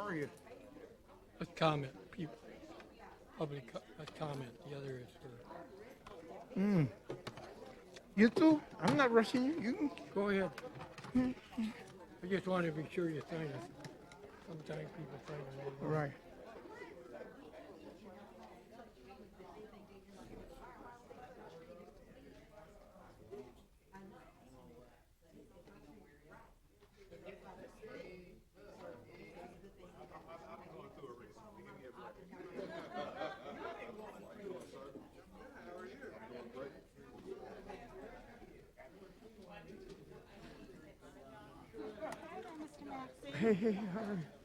are you? A comment, people, a comment. The other is for. You too? I'm not rushing you. You can. Go ahead. I just want to be sure you sign it. Sometimes people sign it. Right. Hey, how are you?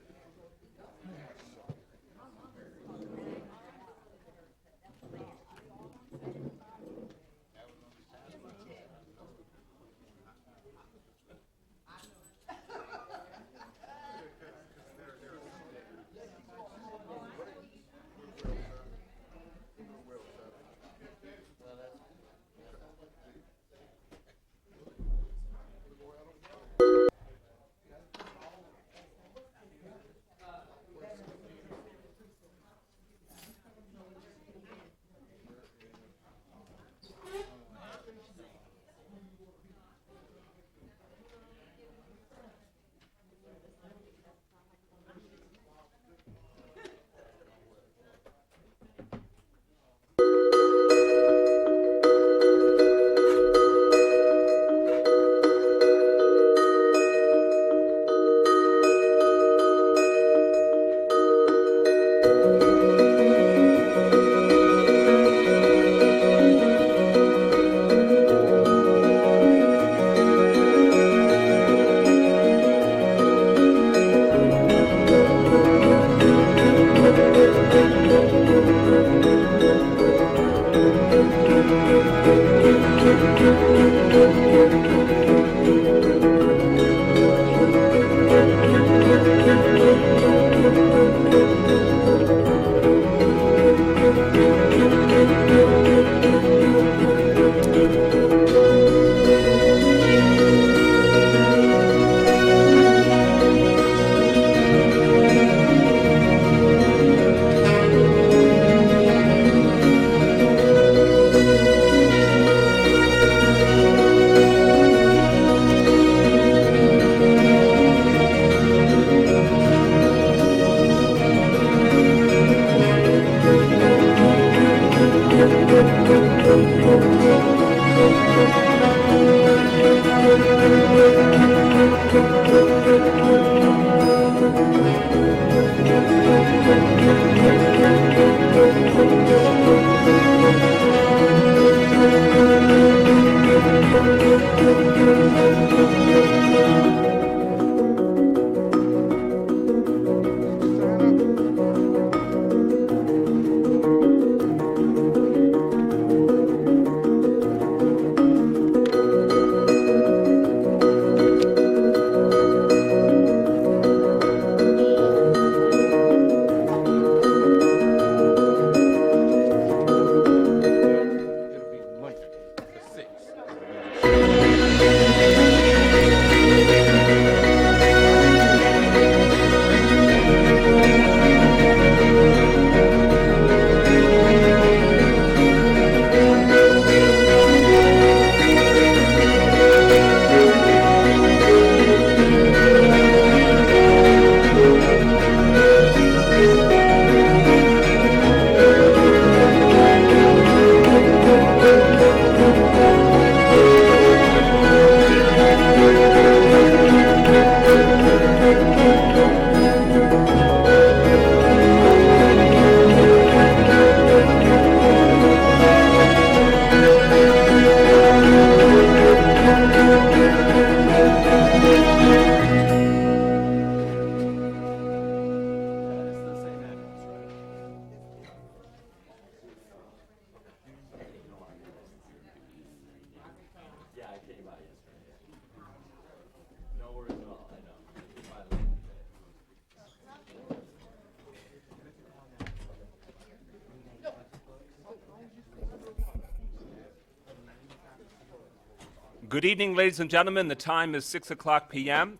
Good evening, ladies and gentlemen. The time is 6 o'clock p.m.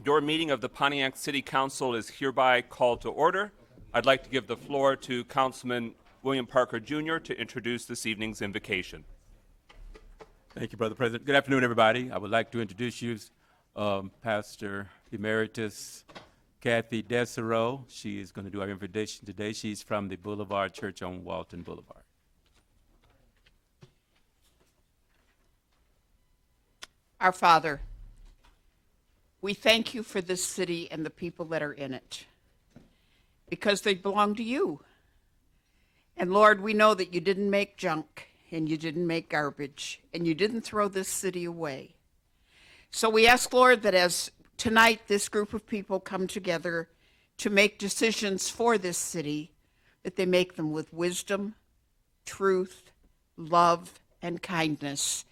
Your meeting of the Pontiac City Council is hereby called to order. I'd like to give the floor to Councilman William Parker Jr. to introduce this evening's invocation. Thank you, Brother President. Good afternoon, everybody. I would like to introduce you Pastor Emeritus Kathy Decertification. She is going to do our invitation today. She's from the Boulevard Church on Walton Boulevard. Our Father, we thank you for this city and the people that are in it, because they belong to you. And Lord, we know that you didn't make junk, and you didn't make garbage, and you didn't throw this city away. So we ask, Lord, that as tonight this group of people come together to make decisions for this city, that they make them with wisdom, truth, love, and kindness,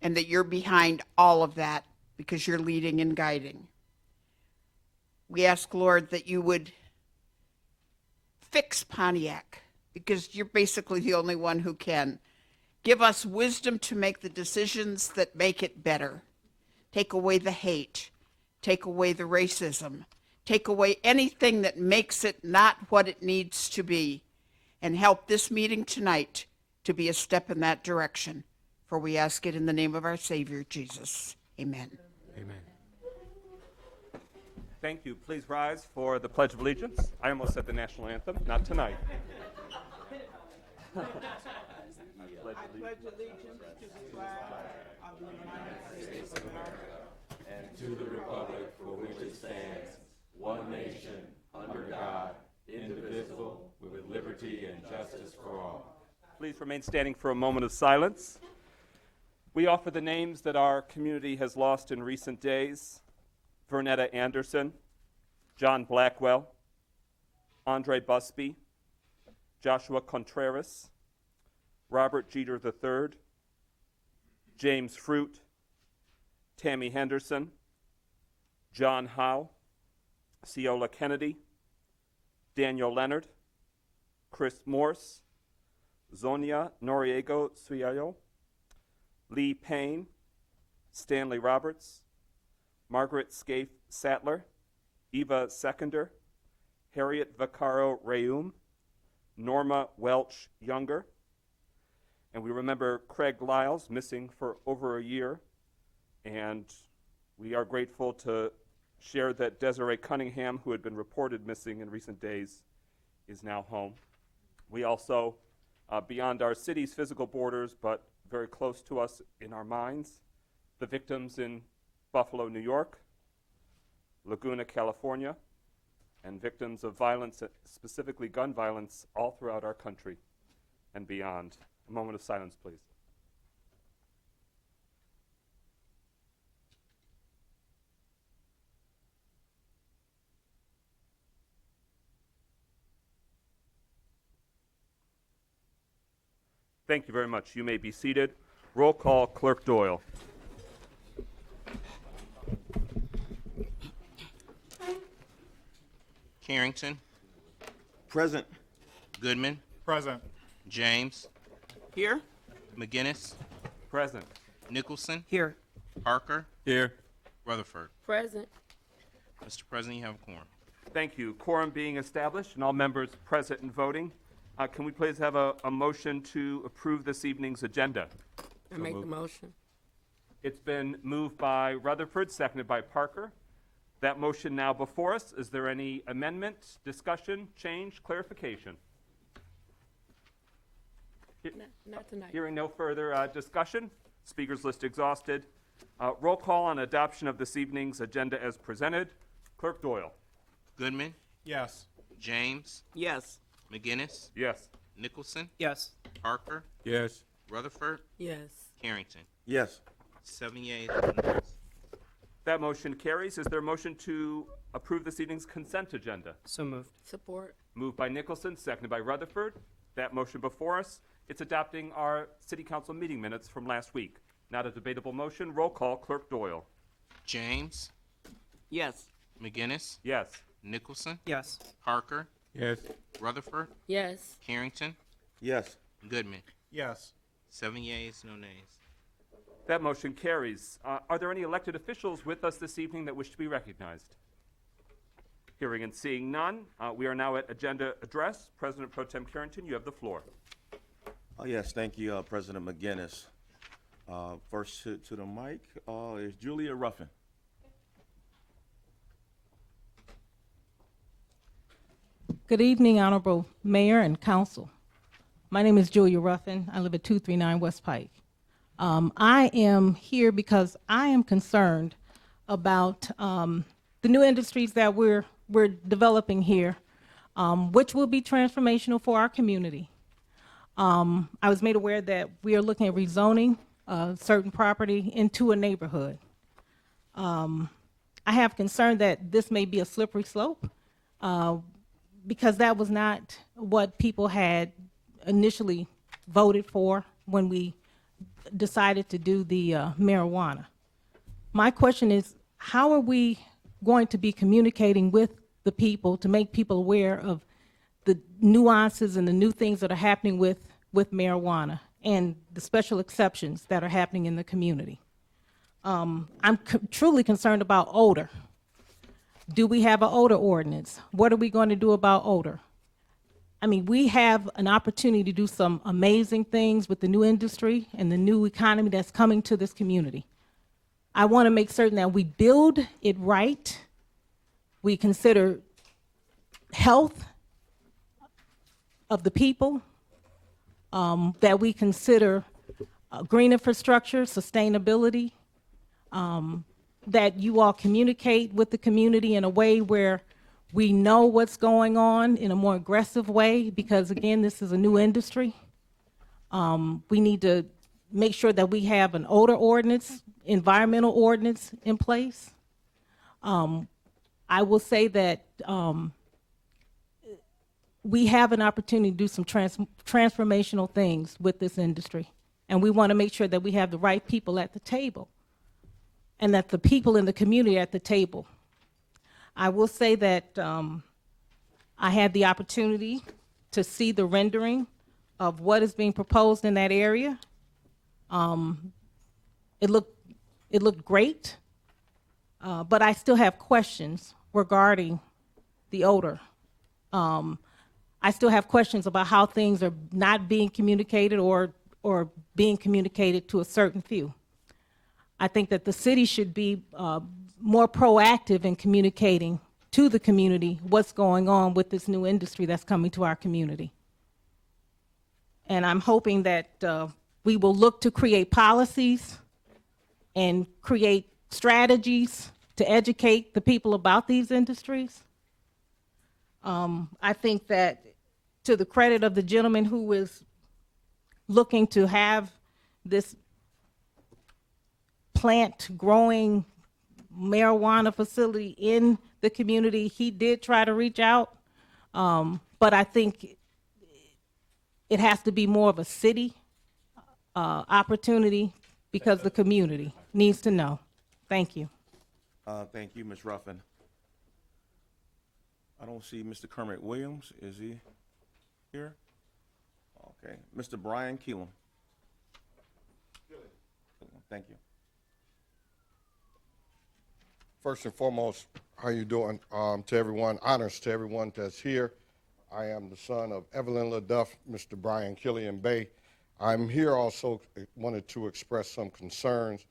and that you're behind all of that because you're leading and guiding. We ask, Lord, that you would fix Pontiac, because you're basically the only one who can. Give us wisdom to make the decisions that make it better. Take away the hate. Take away the racism. Take away anything that makes it not what it needs to be. And help this meeting tonight to be a step in that direction. For we ask it in the name of our Savior, Jesus. Amen. Amen. Thank you. Please rise for the Pledge of Allegiance. I almost said the national anthem. Not tonight. I pledge allegiance to the flag of the United States of America And to the republic for which it stands, one nation, under God, indivisible, with liberty and justice for all. Please remain standing for a moment of silence. We offer the names that our community has lost in recent days: Vernetta Anderson, John Blackwell, Andre Busby, Joshua Contreras, Robert Jeter III, James Fruit, Tammy Henderson, John Howe, Ciola Kennedy, Daniel Leonard, Chris Morse, Zonia Noriego Suyayo, Lee Payne, Stanley Roberts, Margaret Scaife Sattler, Eva Seconder, Harriet Vaccaro Reum, Norma Welch Younger, and we remember Craig Lyles, missing for over a year, and we are grateful to share that Desiree Cunningham, who had been reported missing in recent days, is now home. We also, beyond our city's physical borders, but very close to us in our minds, the victims in Buffalo, New York, Laguna, California, and victims of violence, specifically gun violence, all throughout our country and beyond. A moment of silence, please. Thank you very much. You may be seated. Roll call, Clerk Doyle. Carrington, Present. Goodman, Present. James, Here? McGinnis, Present. Nicholson, Here. Parker, Here. Rutherford. Present. Mr. President, you have a quorum. Thank you. Quorum being established and all members present and voting, can we please have a motion to approve this evening's agenda? I make the motion. It's been moved by Rutherford, seconded by Parker. That motion now before us. Is there any amendment, discussion, change, clarification? Not tonight. Hearing no further discussion, speakers list exhausted. Roll call on adoption of this evening's agenda as presented. Clerk Doyle. Goodman, Yes. James, Yes. McGinnis, Yes. Nicholson, Yes. Parker, Yes. Rutherford, Yes. Carrington. Yes. 7 yeas, no nays. That motion carries. Is there a motion to approve this evening's consent agenda? So moved. Support. Moved by Nicholson, seconded by Rutherford. That motion before us. It's adopting our city council meeting minutes from last week. Not a debatable motion. Roll call, Clerk Doyle. James, Yes. McGinnis, Yes. Nicholson, Yes. Parker, Yes. Rutherford, Yes. Carrington, Yes. Goodman. Yes. 7 yeas, no nays. That motion carries. Are there any elected officials with us this evening that wish to be recognized? Hearing and seeing none, we are now at agenda address. President Pro Tem Carrington, you have the floor. Oh, yes, thank you, President McGinnis. First to the mic is Julia Ruffin. Good evening, Honorable Mayor and Council. My name is Julia Ruffin. I live at 239 West Pike. I am here because I am concerned about the new industries that we're developing here, which will be transformational for our community. I was made aware that we are looking at rezoning certain property into a neighborhood. I have concern that this may be a slippery slope because that was not what people had initially voted for when we decided to do the marijuana. My question is, how are we going to be communicating with the people to make people aware of the nuances and the new things that are happening with marijuana and the special exceptions that are happening in the community? I'm truly concerned about odor. Do we have an odor ordinance? What are we going to do about odor? I mean, we have an opportunity to do some amazing things with the new industry and the new economy that's coming to this community. I want to make certain that we build it right. We consider health of the people, that we consider green infrastructure, sustainability, that you all communicate with the community in a way where we know what's going on in a more aggressive way, because again, this is a new industry. We need to make sure that we have an odor ordinance, environmental ordinance in place. I will say that we have an opportunity to do some transformational things with this industry. And we want to make sure that we have the right people at the table and that the people in the community are at the table. I will say that I had the opportunity to see the rendering of what is being proposed in that area. It looked great, but I still have questions regarding the odor. I still have questions about how things are not being communicated or being communicated to a certain few. I think that the city should be more proactive in communicating to the community what's going on with this new industry that's coming to our community. And I'm hoping that we will look to create policies and create strategies to educate the people about these industries. I think that, to the credit of the gentleman who is looking to have this plant growing marijuana facility in the community, he did try to reach out, but I think it has to be more of a city opportunity because the community needs to know. Thank you. Thank you, Ms. Ruffin. I don't see Mr. Kermit Williams. Is he here? Okay. Mr. Brian Keelan. Thank you. First and foremost, how you doing? To everyone, honors to everyone that's here. I am the son of Evelyn LaDuff, Mr. Brian Killian Bay. I'm here also wanted to express some concerns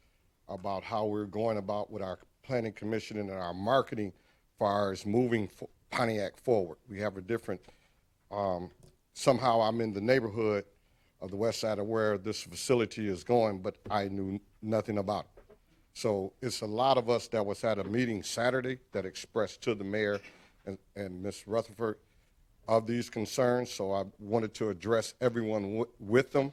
about how we're going about with our planning commission and our marketing as far as moving Pontiac forward. We have a different, somehow I'm in the neighborhood of the west side of where this facility is going, but I knew nothing about it. So it's a lot of us that was at a meeting Saturday that expressed to the mayor and Ms. Rutherford of these concerns. So I wanted to address everyone with them.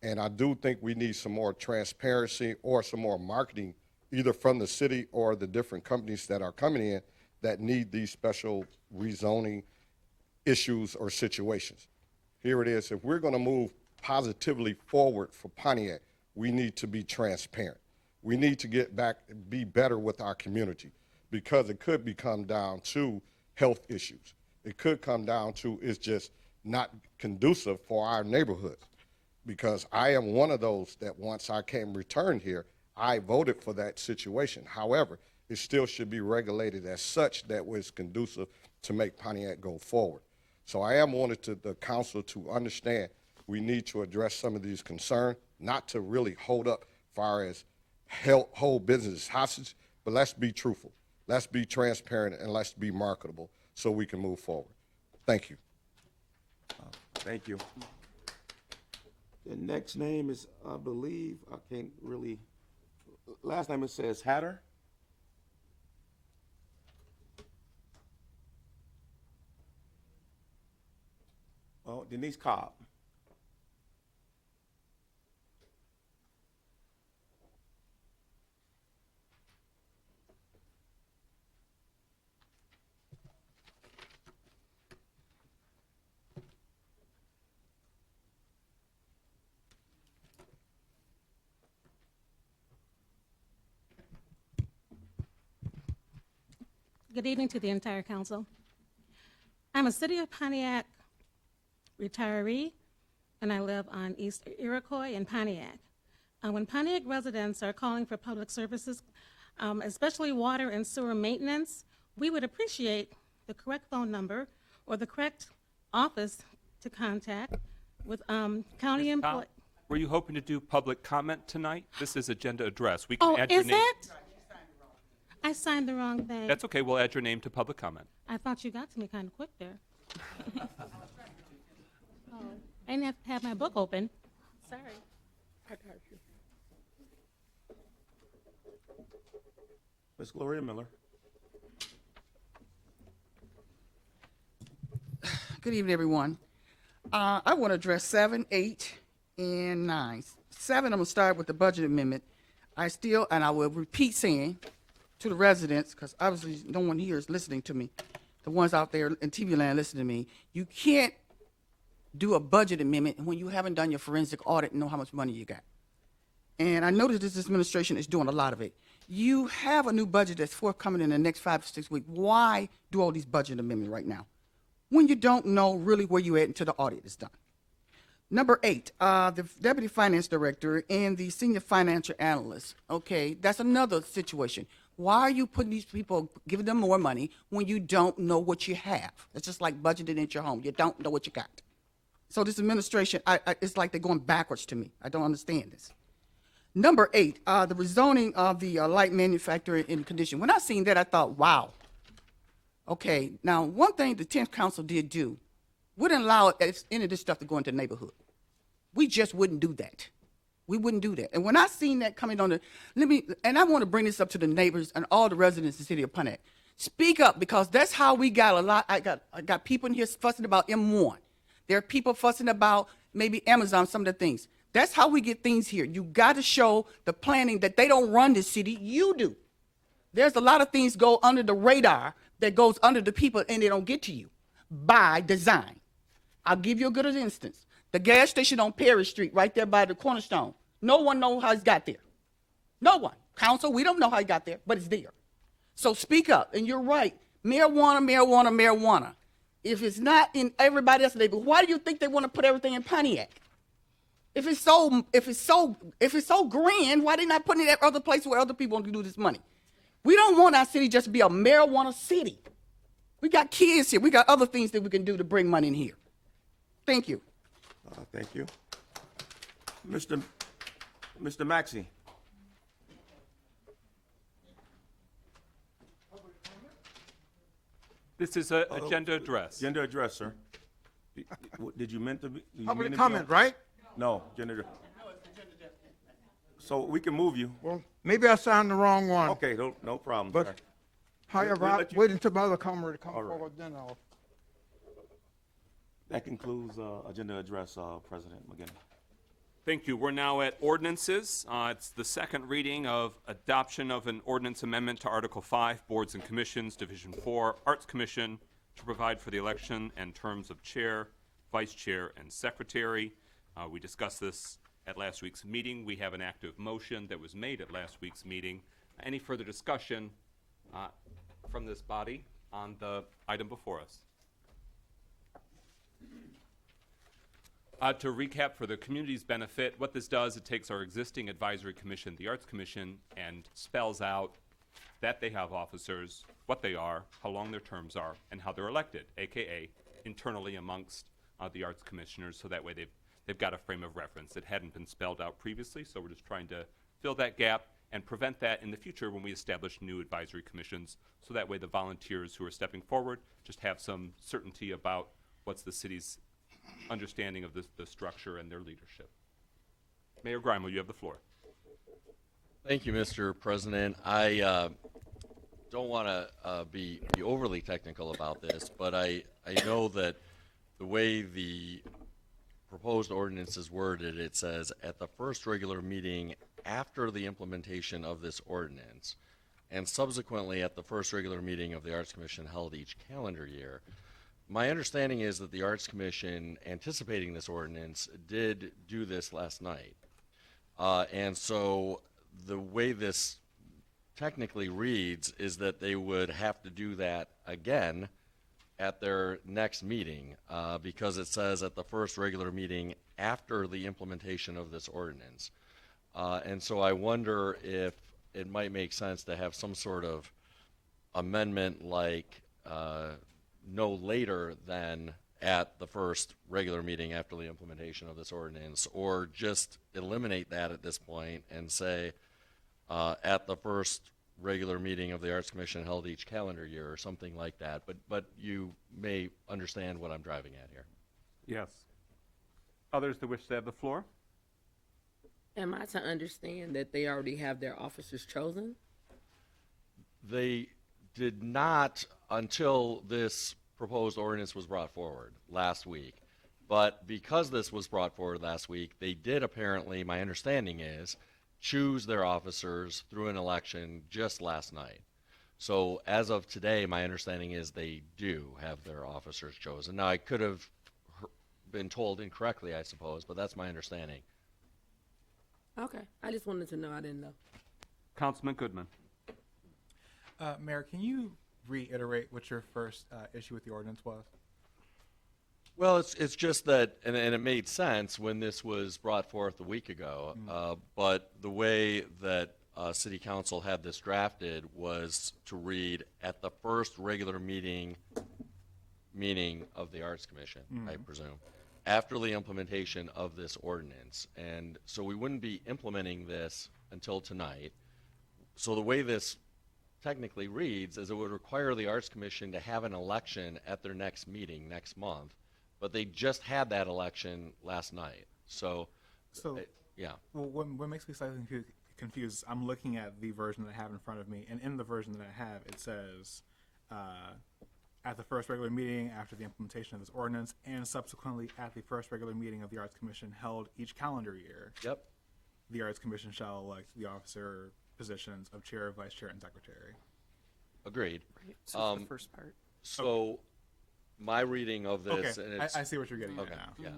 And I do think we need some more transparency or some more marketing, either from the city or the different companies that are coming in that need these special rezoning issues or situations. Here it is. If we're going to move positively forward for Pontiac, we need to be transparent. We need to get back and be better with our community, because it could become down to health issues. It could come down to it's just not conducive for our neighborhoods. because I am one of those that once I came returned here, I voted for that situation. However, it still should be regulated as such that was conducive to make Pontiac go forward. So I am wanting the council to understand we need to address some of these concerns, not to really hold up far as hold businesses hostage, but let's be truthful. Let's be transparent and let's be marketable so we can move forward. Thank you. Thank you. The next name is, I believe, I can't really, last name it says Hatter. Oh, Denise Cobb. Good evening to the entire council. I'm a City of Pontiac retiree, and I live on East Iroquois in Pontiac. When Pontiac residents are calling for public services, especially water and sewer maintenance, we would appreciate the correct phone number or the correct office to contact with county employees. Were you hoping to do public comment tonight? This is agenda address. We can Oh, add your is name. it? I signed the wrong thing. That's okay. We'll add your name to public comment. I thought you got to me kind of quick there. Oh, I didn't have to have my book open. Sorry. I got you. Ms. Gloria Miller. Good evening, everyone. I want to address 7, 8, and 9. 7, I'm going to start with the budget amendment. I will repeat saying to the residents, because obviously no one here is listening to me, the ones out there in TV land listening to me, you can't do a budget amendment when you haven't done your forensic audit and know how much money you got. And I noticed this administration is doing a lot of it. You have a new budget that's forthcoming in the next 5 to 6 weeks. Why do all these budget amendments right now when you don't know really where you're at until the audit is done? Number 8, the deputy finance director and the senior financial analyst. Okay, that's another situation. Why are you putting these people, giving them more money when you don't know what you have? It's just like budgeting at your home. You don't know what you got. So this administration, it's like they're going backwards to me. I don't understand this. Number 8, the rezoning of the light manufacturing in condition. When I seen that, I thought, wow. Okay, now one thing the 10th Council did do, wouldn't allow any of this stuff to go into the neighborhood. We just wouldn't do that. We wouldn't do that. And when I seen that coming on and I want to bring this up to the neighbors and all the residents in the city of Pontiac. Speak up, because that's how we got a lot. I got people in here fussing about M1. There are people fussing about maybe Amazon, some of the things. That's how we get things here. You got to show the planning that they don't run this city. You do. There's a lot of things go under the radar that goes under the people and they don't get to you by design. I'll give you a good instance. The gas station on Perry Street, right there by the Cornerstone. No one knows how it's got there. No one. Council, we don't know how it got there, but it's there. So speak up. And you're right. Marijuana, marijuana, marijuana. If it's not in everybody else's neighborhood, why do you think they want to put everything in Pontiac? If it's so grand, why they not putting it at other places where other people can do this money? We don't want our city just to be a marijuana city. We got kids here. We got other things that we can do to bring money in here. Thank you. Thank you. Mr. Maxey. This is an agenda address. Agenda address, sir. Did you meant to be? Public comment, right? No, agenda address. So we can move you. Well, maybe I signed the wrong one. Okay, no problem, But sir. however, We'll I'll let you- wait until my other comment to come All right. forward, then I'll. That concludes agenda address, President McGinnis. Thank you. We're now at ordinances. It's the second reading of adoption of an ordinance amendment to Article 5, Boards and Commissions, Division 4, Arts Commission, to provide for the election and terms of chair, vice chair, and secretary. We discussed this at last week's meeting. We have an active motion that was made at last week's meeting. Any further discussion from this body on the item before us? To recap for the community's benefit, what this does, it takes our existing advisory commission, the Arts Commission, and spells out that they have officers, what they are, how long their terms are, and how they're elected, aka internally amongst the Arts Commissioners, so that way they've got a frame of reference that hadn't been spelled out previously, so we're just trying to fill that gap and prevent that in the future when we establish new advisory commissions, so that way the volunteers who are stepping forward just have some certainty about what's the city's understanding of the structure and their leadership. Mayor Grimo, you have the floor. Thank you, Mr. President. I don't want to be overly technical about this, but I know that the way the proposed ordinance is worded, it says, at the first regular meeting after the implementation of this ordinance, and subsequently at the first regular meeting of the Arts Commission held each calendar year. My understanding is that the Arts Commission, anticipating this ordinance, did do this last night. And so the way this technically reads is that they would have to do that again at their next meeting, because it says at the first regular meeting after the implementation of this ordinance. And so I wonder if it might make sense to have some sort of amendment like no later than at the first regular meeting after the implementation of this ordinance, or just eliminate that at this point and say at the first regular meeting of the Arts Commission held each calendar year, or something like that. But you may understand what I'm driving at here. Yes. Others that wish to have the floor? Am I to understand that they already have their officers chosen? They did not until this proposed ordinance was brought forward last week. But because this was brought forward last week, they did apparently, my understanding is, choose their officers through an election just last night. So as of today, my understanding is they do have their officers chosen. Now, I could have been told incorrectly, I suppose, but that's my understanding. Okay, I just wanted to know. I didn't know. Councilman Goodman. Mayor, can you reiterate what your first issue with the ordinance was? Well, it's just that, and it made sense when this was brought forth a week ago, but the way that City Council had this drafted was to read at the first regular meeting of the Arts Commission, I presume, after the implementation of this ordinance. And so we wouldn't be implementing this until tonight. So the way this technically reads is it would require the Arts Commission to have an election at their next meeting next month, but they just had that election last night. So yeah. Well, what makes me slightly confused, I'm looking at the version that I have in front of me, and in the version that I have, it says, at the first regular meeting after the implementation of this ordinance, and subsequently at the first regular meeting of the Arts Commission held each calendar year. Yep. The Arts Commission shall elect the officer positions of chair, vice chair, and secretary. Agreed. So the first part. So my reading of this, Okay, and it's, I see what you're getting okay, at now. yeah.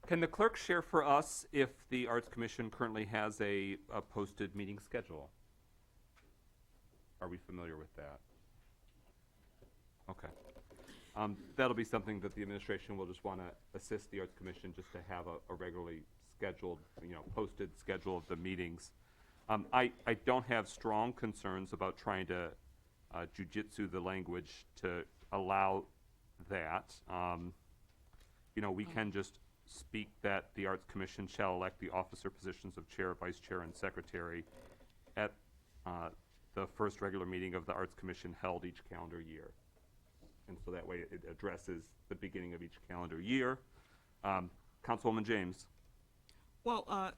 Can the clerk share for us if the Arts Commission currently has a posted meeting schedule? Are we familiar with that? Okay. That'll be something that the administration will just want to assist the Arts Commission just to have a regularly scheduled, posted schedule of the meetings. I don't have strong concerns about trying to jujitsu the language to allow that. We can just speak that the Arts Commission shall elect the officer positions of chair, vice chair, and secretary at the first regular meeting of the Arts Commission held each calendar year. And so that way it addresses the beginning of each calendar year. Councilwoman James. Well,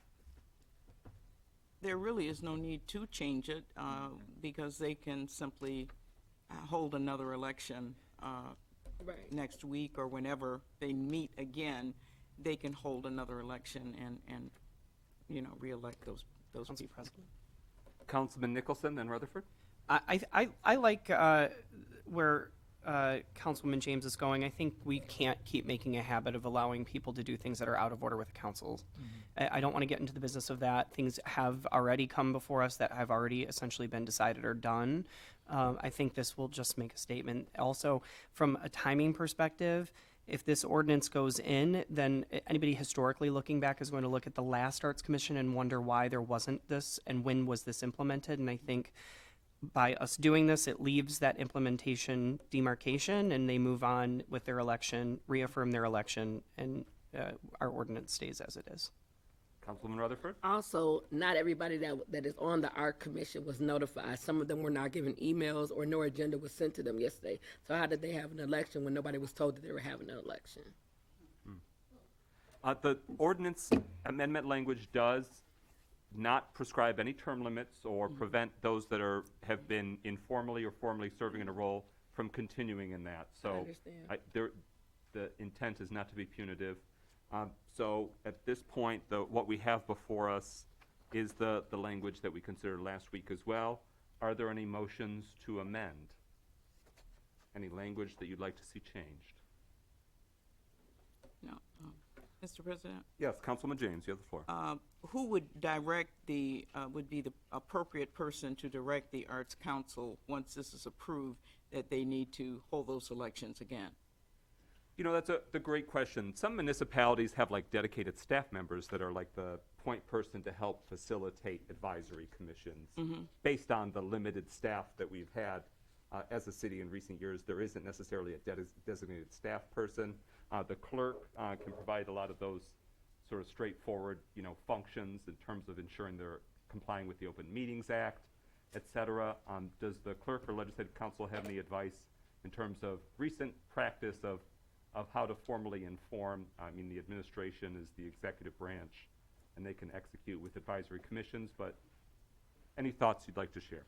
there really is no need to change it because they can simply hold another election next week, or whenever they meet again, they can hold another election and re-elect those people. Councilman Nicholson, then Rutherford. I like where Councilwoman James is going. I think we can't keep making a habit of allowing people to do things that are out of order with the councils. I don't want to get into the business of that. Things have already come before us that have already essentially been decided or done. I think this will just make a statement. Also, from a timing perspective, If this ordinance goes in, then anybody historically looking back is going to look at the last Arts Commission and wonder why there wasn't this and when was this implemented. And I think by us doing this, it leaves that implementation demarcation and they move on with their election, reaffirm their election, and our ordinance stays as it is. Councilwoman Rutherford? Also, not everybody that is on the art commission was notified. Some of them were not given emails or no agenda was sent to them yesterday. So how did they have an election when nobody was told that they were having an election? The ordinance amendment language does not prescribe any term limits or prevent those that have been informally or formally serving in a role from continuing in that. So understand. the intent is not to be punitive. So at this point, what we have before us is the language that we considered last week as well. Are there any motions to amend? Any language that you'd like to see changed? No, Mr. President, Yes, Councilman James, you have the floor. who would would be the appropriate person to direct the Arts Council once this is approved that they need to hold those elections again? You know, that's a great question. Some municipalities have like dedicated staff members that are like the point person to help facilitate advisory commissions. Based on the limited staff that we've had as a city in recent years, there isn't necessarily a designated staff person. The clerk can provide a lot of those sort of straightforward, functions in terms of ensuring they're complying with the Open Meetings Act, et cetera. Does the clerk or legislative council have any advice in terms of recent practice of how to formally inform? I mean, the administration is the executive branch, and they can execute with advisory commissions, but any thoughts you'd like to share?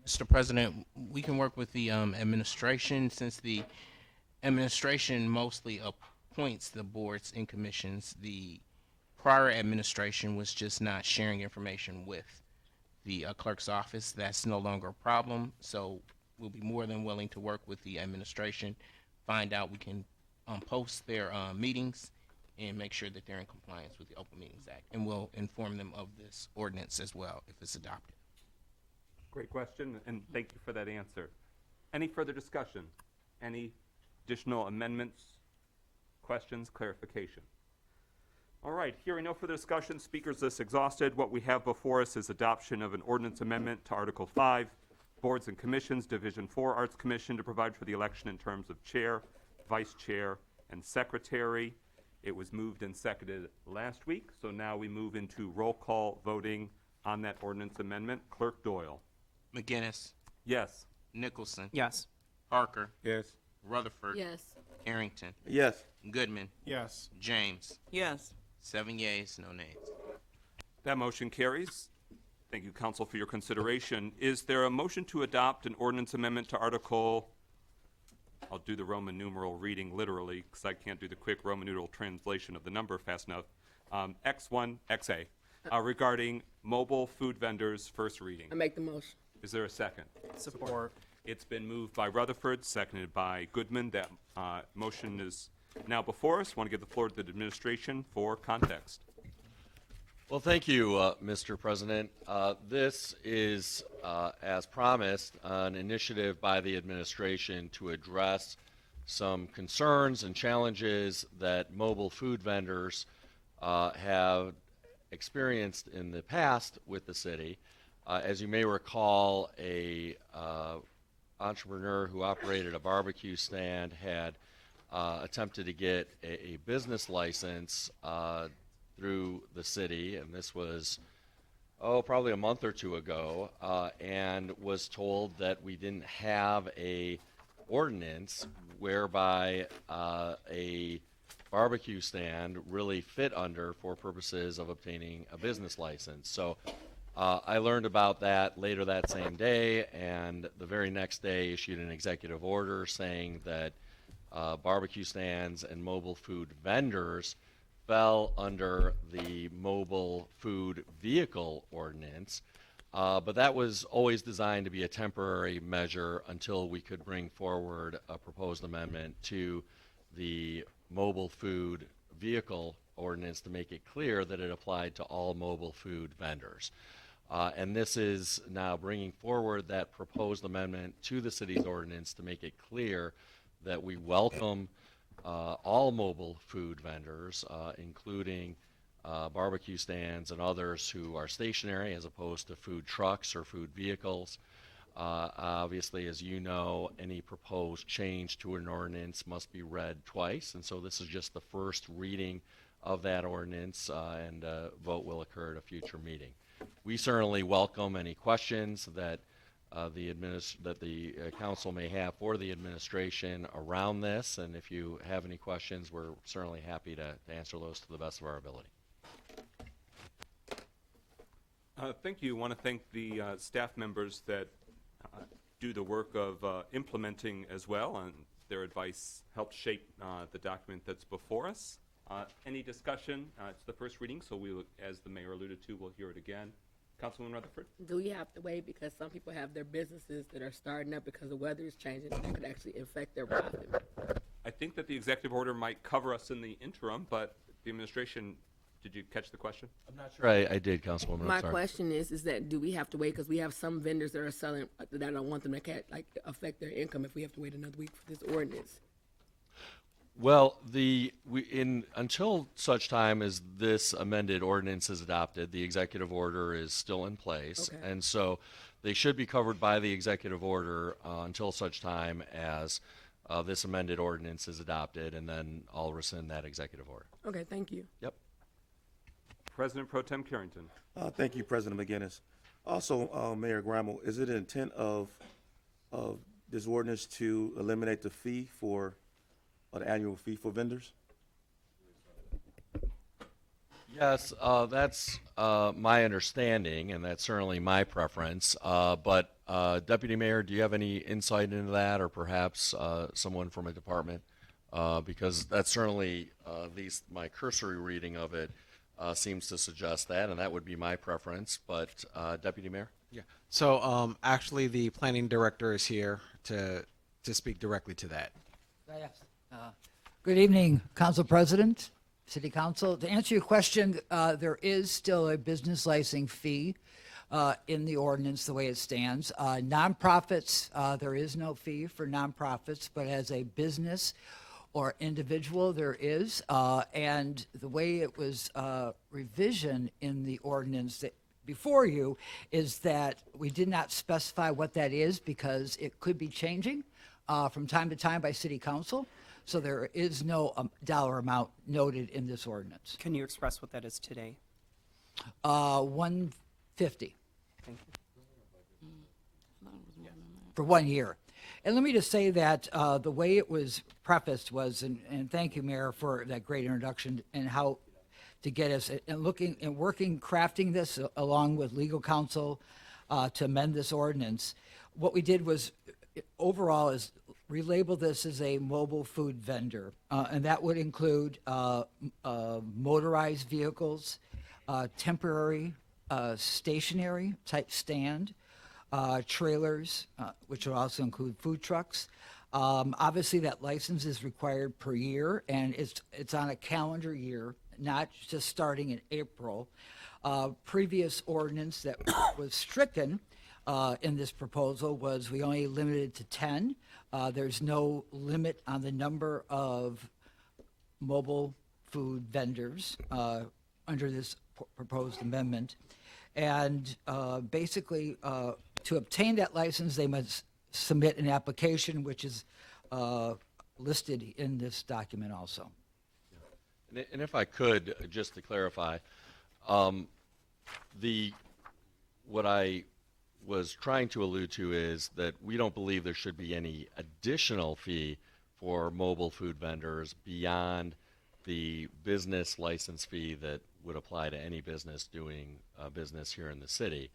Mr. President, we can work with the administration since the administration mostly appoints the boards and commissions. The prior administration was just not sharing information with the clerk's office. That's no longer a problem, so we'll be more than willing to work with the administration, find out we can post their meetings and make sure that they're in compliance with the Open Meetings Act. And we'll inform them of this ordinance as well if it's adopted. Great question, and thank you for that answer. Any further discussion? Any additional amendments, questions, clarification? All right, hearing no further discussion, speakers list exhausted. What we have before us is adoption of an ordinance amendment to Article 5, Boards and Commissions, Division 4 Arts Commission, to provide for the election in terms of chair, vice chair, and secretary. It was moved and seconded last week, so now we move into roll call voting on that ordinance amendment. Clerk Doyle. McGinnis, Yes. Nicholson, Yes. Parker, Yes. Rutherford, Yes. Harrington, Yes. Goodman, Yes. James. Yes. 7 yeas, no nays. That motion carries. Thank you, Council, for your consideration. Is there a motion to adopt an ordinance amendment to Article, I'll do the Roman numeral reading literally because I can't do the quick Roman numeral translation of the number fast enough, X1, XA, regarding mobile food vendors, first reading. I make the motion. Is there a second? Support. It's been moved by Rutherford, seconded by Goodman. That motion is now before us. Want to give the floor to the administration for context. Well, thank you, Mr. President. This is, as promised, an initiative by the administration to address some concerns and challenges that mobile food vendors have experienced in the past with the city. As you may recall, a entrepreneur who operated a barbecue stand had attempted to get a business license through the city, and this was probably a month or two ago, and was told that we didn't have a ordinance whereby a barbecue stand really fit under for purposes of obtaining a business license. So I learned about that later that same day, and the very next day issued an executive order saying that barbecue stands and mobile food vendors fell under the mobile food vehicle ordinance, but that was always designed to be a temporary measure until we could bring forward a proposed amendment to the mobile food vehicle ordinance to make it clear that it applied to all mobile food vendors. And this is now bringing forward that proposed amendment to the city's ordinance to make it clear that we welcome all mobile food vendors, including barbecue stands and others who are stationary as opposed to food trucks or food vehicles. Obviously, as you know, any proposed change to an ordinance must be read twice, and so this is just the first reading of that ordinance, and a vote will occur at a future meeting. We certainly welcome any questions that the council may have for the administration around this, and if you have any questions, we're certainly happy to answer those to the best of our ability. Thank you. I want to thank the staff members that do the work of implementing as well, and their advice helped shape the document that's before us. Any discussion? It's the first reading, so we will, as the mayor alluded to, we'll hear it again. Councilwoman Rutherford? Do we have to wait because some people have their businesses that are starting up because the weather is changing and that could actually affect their profit? I think that the executive order might cover us in the interim, but the administration, did you catch the question? I'm not sure I did, Councilwoman. My I'm sorry. question is that do we have to wait because we have some vendors that are selling that I don't want them to affect their income if we have to wait another week for this ordinance? Well, until such time as this amended ordinance is adopted, the executive order is still in place, Okay. and so they should be covered by the executive order until such time as this amended ordinance is adopted, and then I'll rescind that executive order. Okay, thank you. Yep. President Pro Tem Carrington. Thank you, President McGinnis. Also, Mayor Grammel, is it the intent of this ordinance to eliminate the fee for the annual fee for vendors? Yes, that's my understanding, and that's certainly my preference. But Deputy Mayor, do you have any insight into that, or perhaps someone from a department? Because that's certainly, at least my cursory reading of it, seems to suggest that, and that would be my preference. But Deputy Mayor? Yeah. So actually, the planning director is here to speak directly to that. Yes. Good evening, Council President, City Council. To answer your question, there is still a business licensing fee in the ordinance the way it stands. Nonprofits, there is no fee for nonprofits, but as a business or individual, there is. And the way it was revision in the ordinance that before you is that we did not specify what that is because it could be changing from time to time by City Council. So there is no dollar amount noted in this ordinance. Can you express what that is today? $150 Thank you. for 1 year. And let me just say that the way it was prefaced was, and thank you, Mayor, for that great introduction and how to get us and looking and working, crafting this along with legal counsel to amend this ordinance. What we did was overall is relabel this as a mobile food vendor, and that would include motorized vehicles, temporary stationary type stand, trailers, which will also include food trucks. Obviously, that license is required per year, and it's on a calendar year, not just starting in April. Previous ordinance that was stricken in this proposal was we only limited to 10. There's no limit on the number of mobile food vendors under this proposed amendment. And basically, to obtain that license, they must submit an application, which is listed in this document also. And if I could, just to clarify, what I was trying to allude to is that we don't believe there should be any additional fee for mobile food vendors beyond the business license fee that would apply to any business doing business here in the city.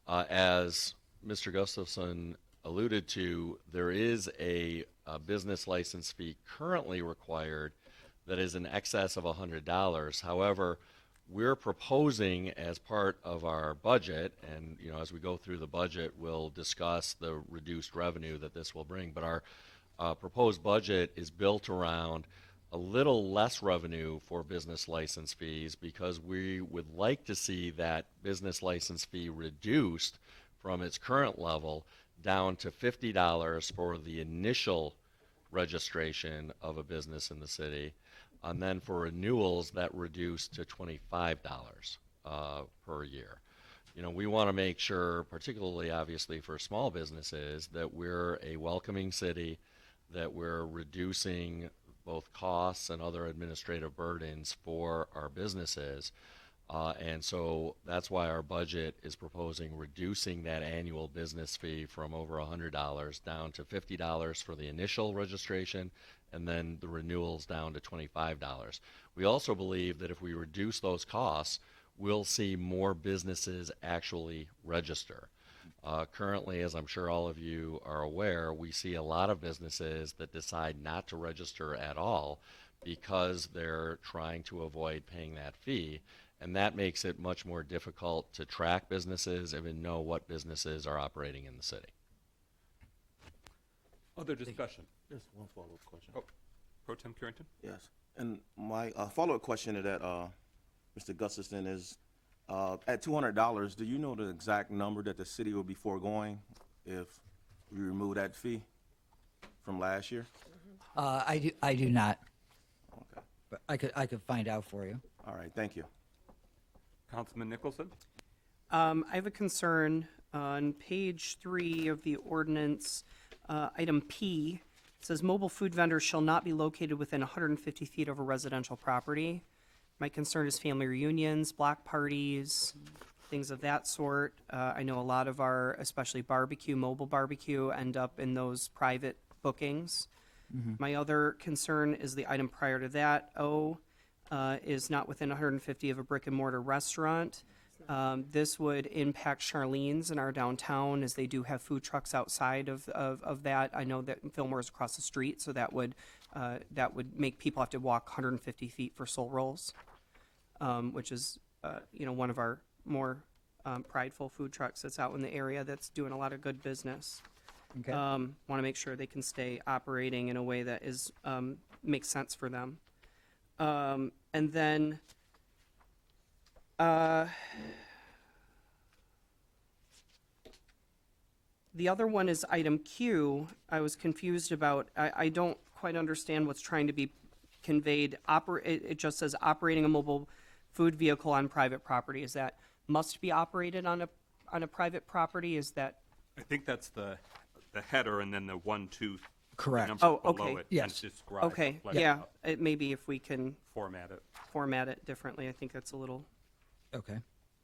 As Mr. Gustafson alluded to, there is a business license fee currently required that is in excess of $100. However, we're proposing as part of our budget, and as we go through the budget, we'll discuss the reduced revenue that this will bring. But our proposed budget is built around a little less revenue for business license fees because we would like to see that business license fee reduced from its current level down to $50 for the initial registration of a business in the city, and then for renewals that reduce to $25 per year. You know, we want to make sure, particularly obviously for small businesses, that we're a welcoming city, that we're reducing both costs and other administrative burdens for our businesses. And so that's why our budget is proposing reducing that annual business fee from over $100 down to $50 for the initial registration, and then the renewals down to $25. We also believe that if we reduce those costs, we'll see more businesses actually register. Currently, as I'm sure all of you are aware, we see a lot of businesses that decide not to register at all because they're trying to avoid paying that fee. And that makes it much more difficult to track businesses and even know what businesses are operating in the city. Other discussion? Just one follow-up question. Oh, Pro Tem Carrington? Yes. And my follow-up question to that, Mr. Gustafson, is at $200, do you know the exact number that the city will be foregoing if we remove that fee from last year? I do not. Okay. But I could find out for you. All right. Thank you. Councilman Nicholson? I have a concern on page 3 of the ordinance, item P. It says mobile food vendors shall not be located within 150 feet of a residential property. My concern is family reunions, block parties, things of that sort. I know a lot of our, especially barbecue, mobile barbecue, end up in those private bookings. My other concern is the item prior to that, O, is not within 150 of a brick and mortar restaurant. This would impact Charlene's in our downtown, as they do have food trucks outside of that. I know that Fillmore is across the street, so that would make people have to walk 150 feet for soul rolls, which is one of our more prideful food trucks that's out in the area that's doing a lot of good business. Okay. Want to make sure they can stay operating in a way that is makes sense for them. And then the other one is item Q. I was confused about. I don't quite understand what's trying to be conveyed. It just says operating a mobile food vehicle on private property. Is that must be operated on a private property? Is that? I think that's the header and then the 1, 2, Correct. numbers Oh, below okay. it. Yes. And describe Okay, like, yeah, maybe if we can format it. format it differently, I think that's a little Okay.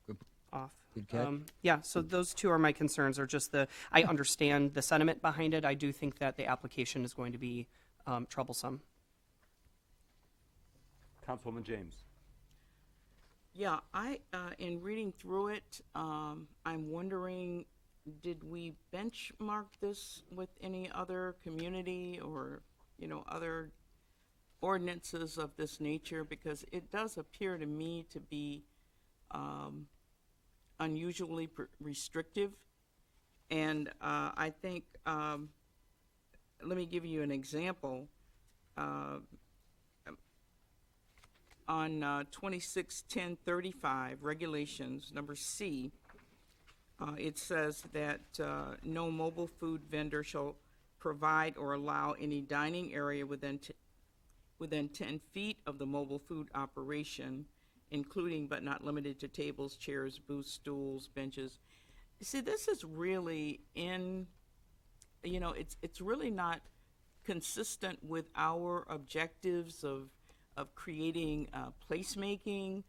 Good. off. Good catch. Yeah, so those two are my concerns, are just I understand the sentiment behind it. I do think that the application is going to be troublesome. Councilwoman James? Yeah, in reading through it, I'm wondering, did we benchmark this with any other community or, other ordinances of this nature? Because it does appear to me to be unusually restrictive. And I think, let me give you an example. On 261035 regulations, number C, it says that no mobile food vendor shall provide or allow any dining area within 10 feet of the mobile food operation, including but not limited to tables, chairs, booths, stools, benches. See, this is really it's really not consistent with our objectives of creating placemaking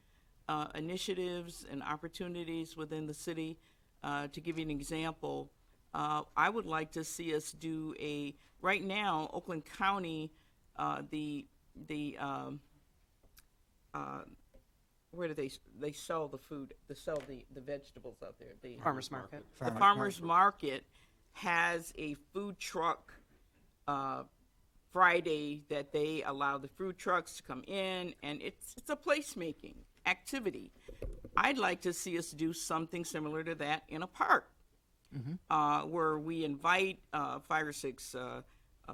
initiatives and opportunities within the city. To give you an example, I would like to see us do right now, Oakland County, where do they sell the food? They sell the vegetables out there. The Farmers market. The farmers market has a food truck Friday that they allow the food trucks to come in, and it's a placemaking activity. I'd like to see us do something similar to that in a park, where we invite 5 or 6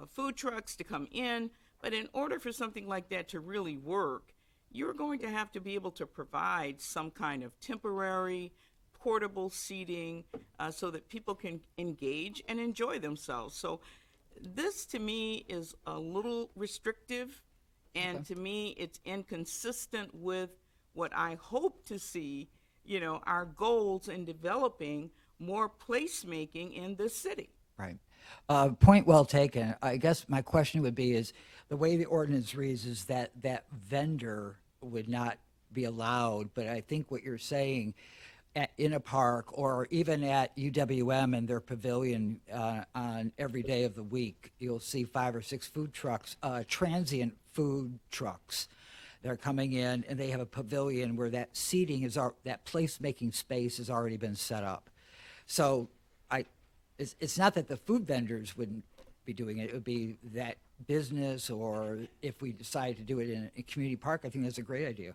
food trucks to come in, But in order for something like that to really work, you're going to have to be able to provide some kind of temporary, portable seating so that people can engage and enjoy themselves. So this, to me, is a little restrictive, and to me, it's inconsistent with what I hope to see, you know, our goals in developing more placemaking in this city. Right. Point well taken. I guess my question would be is the way the ordinance reads is that that vendor would not be allowed, but I think what you're saying in a park or even at UWM and their pavilion on every day of the week, you'll see 5 or 6 food trucks, transient food trucks. They're coming in and they have a pavilion where that seating is, that placemaking space has already been set up. So it's not that the food vendors wouldn't be doing it. It would be that business, or if we decide to do it in a community park, I think that's a great idea.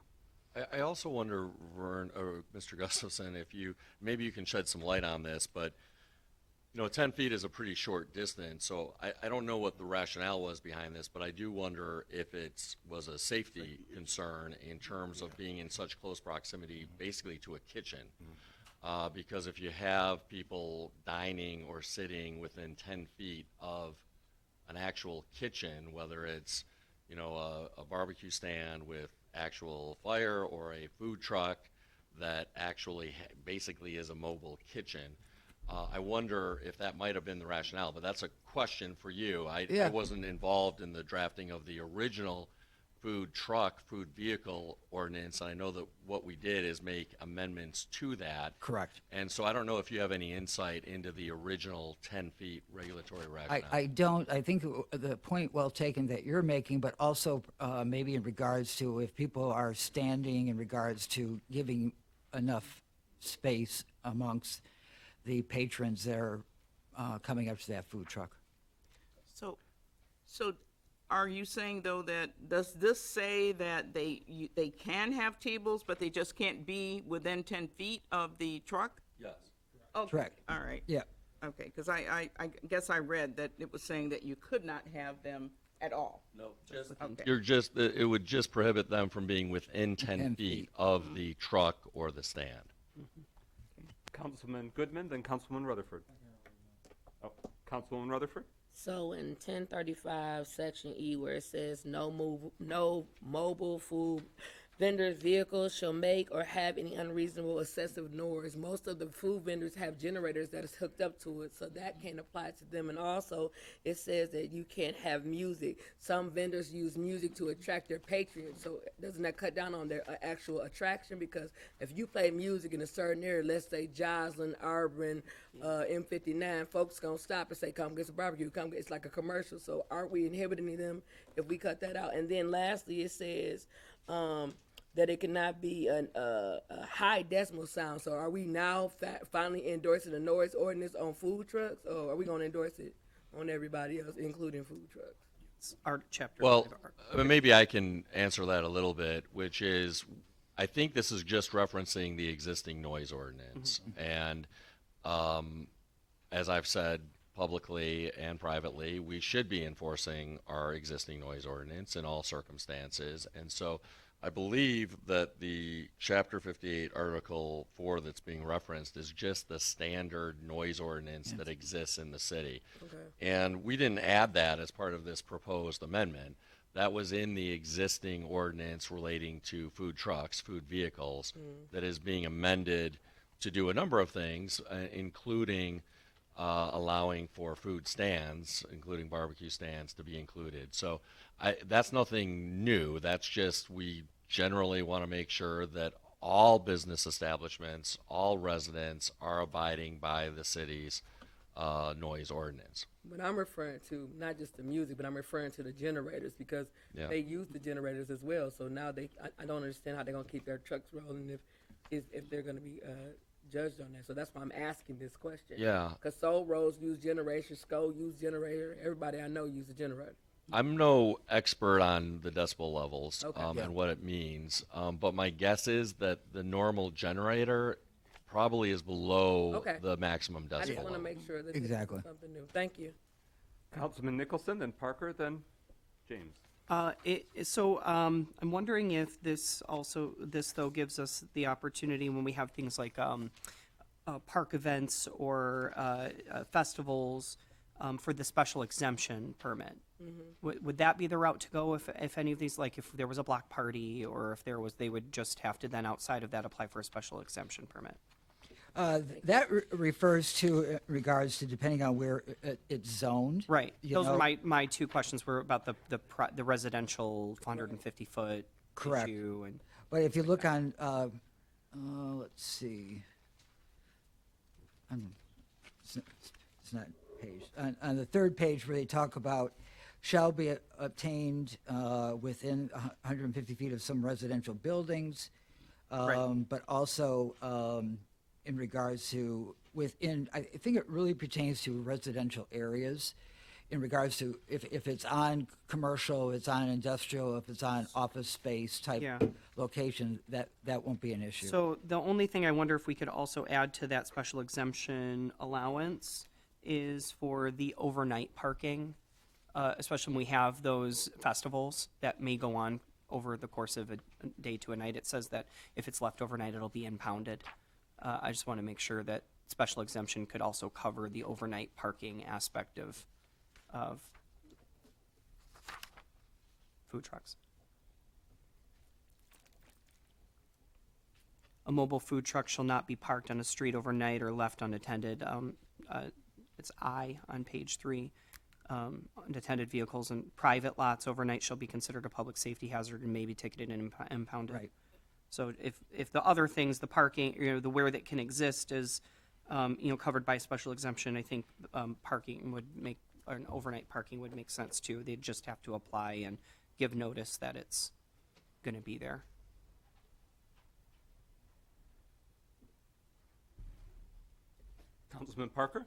I also wonder, Vern, or Mr. Gustafson, if maybe you can shed some light on this, but, you know, 10 feet is a pretty short distance, so I don't know what the rationale was behind this, but I do wonder if it was a safety concern in terms of being in such close proximity, basically to a kitchen. Because if you have people dining or sitting within 10 feet of an actual kitchen, whether it's, you know, a barbecue stand with actual fire or a food truck that actually basically is a mobile kitchen, I wonder if that might have been the rationale, but that's a question for you. I wasn't involved in the drafting of the original food vehicle ordinance, and I know that what we did is make amendments to that. Correct. And so I don't know if you have any insight into the original 10 feet regulatory rationale. I don't. I think the point well taken that you're making, but also maybe in regards to if people are standing in regards to giving enough space amongst the patrons that are coming up to that food truck. So are you saying, though, that does this say that they can have tables, but they just can't be within 10 feet of the truck? Yes. Okay. Correct. All right. Yeah. Okay, because I guess I read that it was saying that you could not have them at all. No, Okay. it would just prohibit them from being within 10 feet of the truck or the stand. Councilman Goodman, then Councilman Rutherford. Oh, Councilwoman Rutherford? So in 1035 section E, where it says no mobile food vendors' vehicles shall make or have any unreasonable excessive noise. Most of the food vendors have generators that is hooked up to it, so that can't apply to them. And also, it says that you can't have music. Some vendors use music to attract their patrons, so doesn't that cut down on their actual attraction? Because if you play music in a certain area, let's say Joslyn, Auburn, M59, folks gonna stop and say, come get some barbecue, it's like a commercial. So aren't we inhibiting them if we cut that out? And then lastly, it says that it cannot be a high decimal sound. So are we now finally endorsing the noise ordinance on food trucks, or are we going to endorse it on everybody else, including food trucks? It's our chapter. Well, maybe I can answer that a little bit, which is, I think this is just referencing the existing noise ordinance. And as I've said publicly and privately, we should be enforcing our existing noise ordinance in all circumstances. And so I believe that the Chapter 58, Article 4 that's being referenced is just the standard noise ordinance that exists in the city. Okay. And we didn't add that as part of this proposed amendment. That was in the existing ordinance relating to food trucks, food vehicles, that is being amended to do a number of things, including allowing for food stands, including barbecue stands, to be included. So that's nothing new. That's just, we generally want to make sure that all business establishments, all residents are abiding by the city's noise ordinance. But I'm referring to not just the music, but I'm referring to the generators, because they use the generators as well. So now I don't understand how they're going to keep their trucks rolling if they're going to be judged on that. So that's why I'm asking this question. Yeah. Because Soul Rose use generation, Skull use generator. Everybody I know use a generator. I'm no expert on the decibel levels and what it means, but my guess is that the normal generator probably is below the maximum decibel. I just want to make sure that Exactly. it's something new. Thank you. Councilman Nicholson, then Parker, then James. I'm wondering if this though gives us the opportunity when we have things like park events or festivals for the special exemption permit. Would that be the route to go if any of these, like if there was a block party or if there was, they would just have to then outside of that apply for a special exemption permit? That refers to regards to depending on where it's zoned. Right. You Those know? were my two questions were about the residential 150-foot Correct. issue. And But if you look on, let's see, it's not page. On the third page where they talk about shall be obtained within 150 feet of some residential buildings, but also in regards to within, I think it really pertains to residential areas in regards to if it's on commercial, it's on industrial, if it's on office space type location, that won't be an issue. so the only thing I wonder if we could also add to that special exemption allowance is for the overnight parking, especially when we have those festivals that may go on over the course of a day to a night. It says that if it's left overnight, it'll be impounded. I just want to make sure that special exemption could also cover the overnight parking aspect of food trucks. A mobile food truck shall not be parked on a street overnight or left unattended. It's I on page 3. Unattended vehicles and private lots overnight shall be considered a public safety hazard and may be ticketed and impounded. Right. So if the other things, the parking, the where that can exist is, covered by special exemption, I think parking would make, or an overnight parking would make sense too. They'd just have to apply and give notice that it's going to be there. Councilman Parker?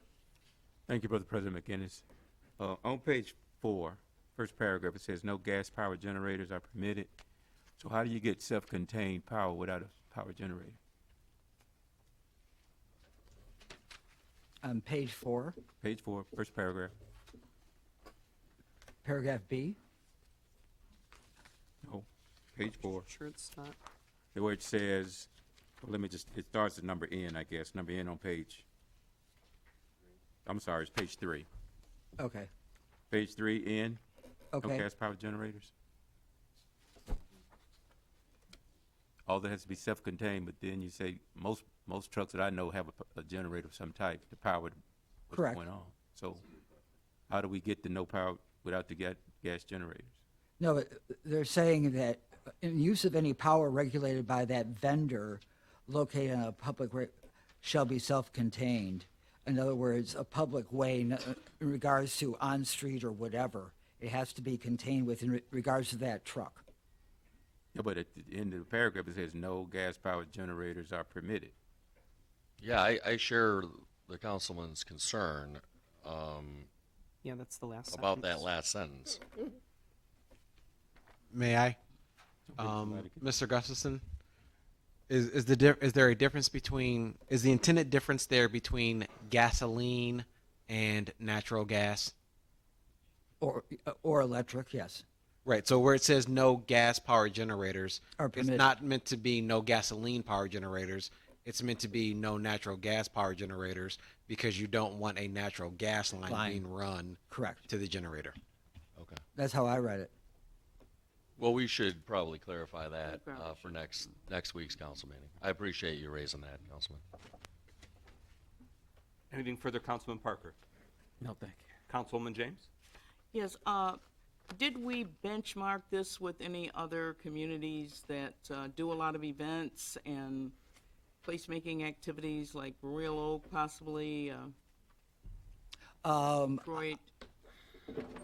Thank you, Brother President McGinnis. On page 4, first paragraph, it says no gas-powered generators are permitted. So how do you get self-contained power without a power generator? On page 4, Page 4, first paragraph. paragraph B. No, page 4. Sure, it's not. The word says, well, it starts at number N, I guess, number N on page. I'm sorry, it's page 3. Okay. Page 3, N. Okay. No gas-powered generators. All that has to be self-contained, but then you say most trucks that I know have a generator of some type to power what's Correct. going on. So how do we get the no power without the gas generators? No, but they're saying that in use of any power regulated by that vendor located on a public way shall be self-contained. In other words, a public way in regards to on-street or whatever, it has to be contained within regards to that truck. Yeah, but at the end of the paragraph, it says no gas-powered generators are permitted. Yeah, I share the councilman's concern Yeah, that's the last about sentence. that last sentence. May I? Mr. Gustafson, is there a difference between, is the intended difference there between gasoline and natural gas? Or electric, yes. Right, so where it says no gas-powered generators, Are it's permitted. not meant to be no gasoline-powered generators. It's meant to be no natural gas-powered generators because you don't want a natural gas line being run Correct. to the generator. Okay. That's how I read it. Well, we should probably clarify that for next week's council meeting. I appreciate you raising that, Councilman. Anything further, Councilman Parker? No, thank you. Councilwoman James? Yes, did we benchmark this with any other communities that do a lot of events and placemaking activities like Royal Oak possibly, Detroit?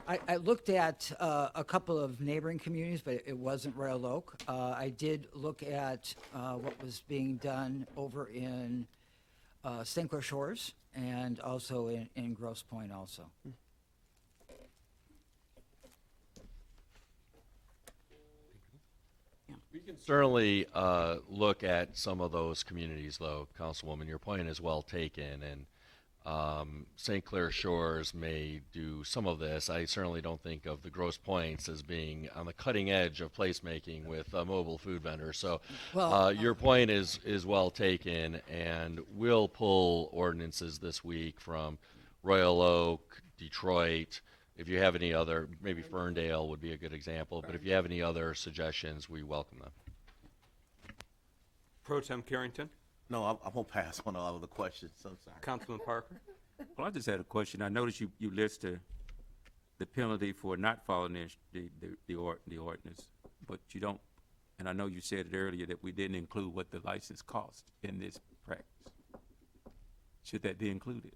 I looked at a couple of neighboring communities, but it wasn't Royal Oak. I did look at what was being done over in St. Clair Shores and also in Grosse Pointe also. We can certainly look at some of those communities, though, Councilwoman. Your point is well taken, and St. Clair Shores may do some of this. I certainly don't think of the Grosse Pointes as being on the cutting edge of placemaking with mobile food vendors. So your point is well taken, and we'll pull ordinances this week from Royal Oak, Detroit. If you have any other, maybe Ferndale would be a good example, but if you have any other suggestions, we welcome them. Pro Tem Carrington. No, I won't pass on all of the questions. I'm sorry. Councilman Parker. Well, I just had a question. I noticed you list the penalty for not following the ordinance, but you don't, and I know you said it earlier that we didn't include what the license cost in this practice. Should that be included?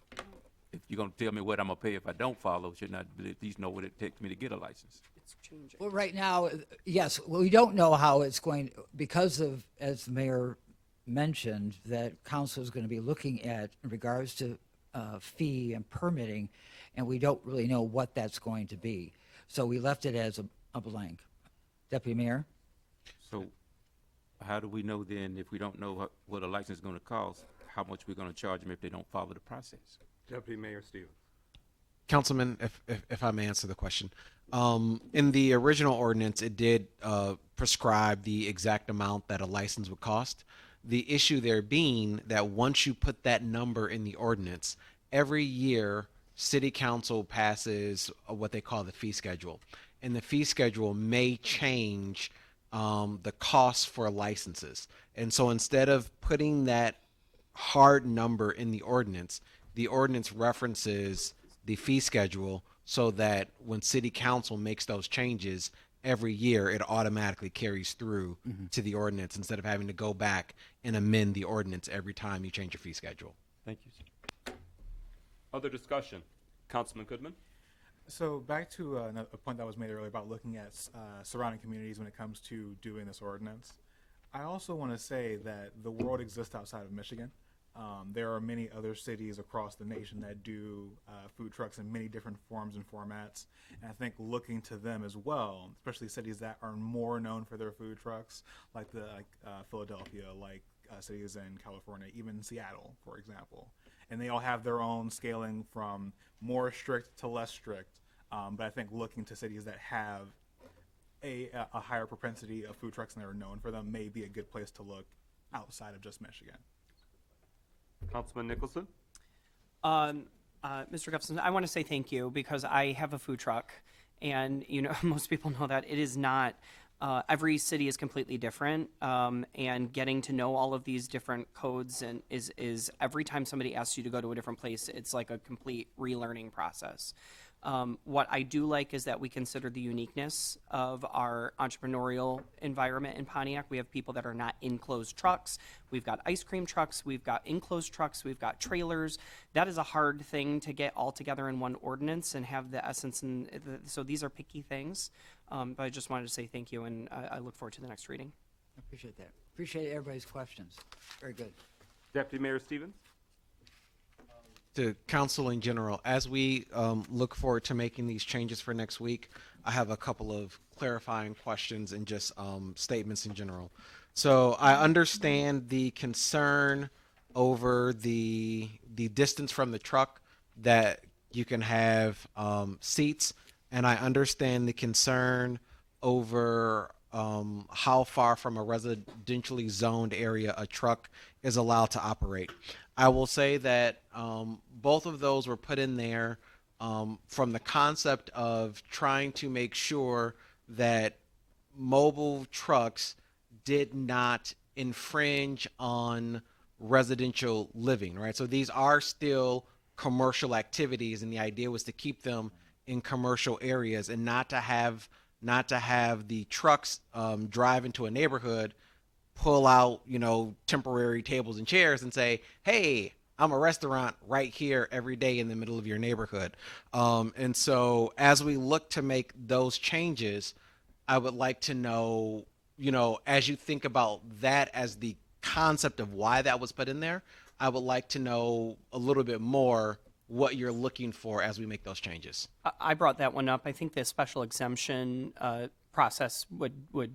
If you're going to tell me what I'm going to pay if I don't follow, shouldn't I at least know what it takes me to get a license? It's changing. Well, right now, yes, we don't know how it's going, because of, as the mayor mentioned, that council is going to be looking at in regards to fee and permitting, and we don't really know what that's going to be. So we left it as a blank. Deputy Mayor? So how do we know then, if we don't know what a license is going to cost, how much we're going to charge them if they don't follow the process? Deputy Mayor Stevens. Councilman, if I may answer the question. In the original ordinance, it did prescribe the exact amount that a license would cost. The issue there being that once you put that number in the ordinance, every year City Council passes what they call the fee schedule. And the fee schedule may change the cost for licenses. And so instead of putting that hard number in the ordinance references the fee schedule so that when City Council makes those changes, every year it automatically carries through to the ordinance instead of having to go back and amend the ordinance every time you change your fee schedule. Thank you. Other discussion. Councilman Goodman. So back to a point that was made earlier about looking at surrounding communities when it comes to doing this ordinance. I also want to say that the world exists outside of Michigan. There are many other cities across the nation that do food trucks in many different forms and formats. And I think looking to them as well, especially cities that are more known for their food trucks, like Philadelphia, like cities in California, even Seattle, for example. And they all have their own scaling from more strict to less strict. But I think looking to cities that have a higher propensity of food trucks and that are known for them may be a good place to look outside of just Michigan. Councilman Nicholson. Mr. Gustafson, I want to say thank you because I have a food truck, and most people know that it is not. Every city is completely different, and getting to know all of these different codes and is every time somebody asks you to go to a different place, it's like a complete relearning process. What I do like is that we consider the uniqueness of our entrepreneurial environment in Pontiac. We have people that are not enclosed trucks. We've got ice cream trucks. We've got enclosed trucks. We've got trailers. That is a hard thing to get all together in one ordinance and have the essence. So these are picky things. But I just wanted to say thank you, and I look forward to the next reading. I appreciate that. Appreciate everybody's questions. Very good. Deputy Mayor Stevens. To council in general, as we look forward to making these changes for next week, I have a couple of clarifying questions and just statements in general. So I understand the concern over the distance from the truck that you can have seats, and I understand the concern over how far from a residentially zoned area a truck is allowed to operate. I will say that both of those were put in there from the concept of trying to make sure that mobile trucks did not infringe on residential living, right? So these are still commercial activities, and the idea was to keep them in commercial areas and not to have the trucks drive into a neighborhood, pull out, temporary tables and chairs and say, hey, I'm a restaurant right here every day in the middle of your neighborhood. And so as we look to make those changes, I would like to know, as you think about that as the concept of why that was put in there, I would like to know a little bit more what you're looking for as we make those changes. I brought that one up. I think the special exemption process would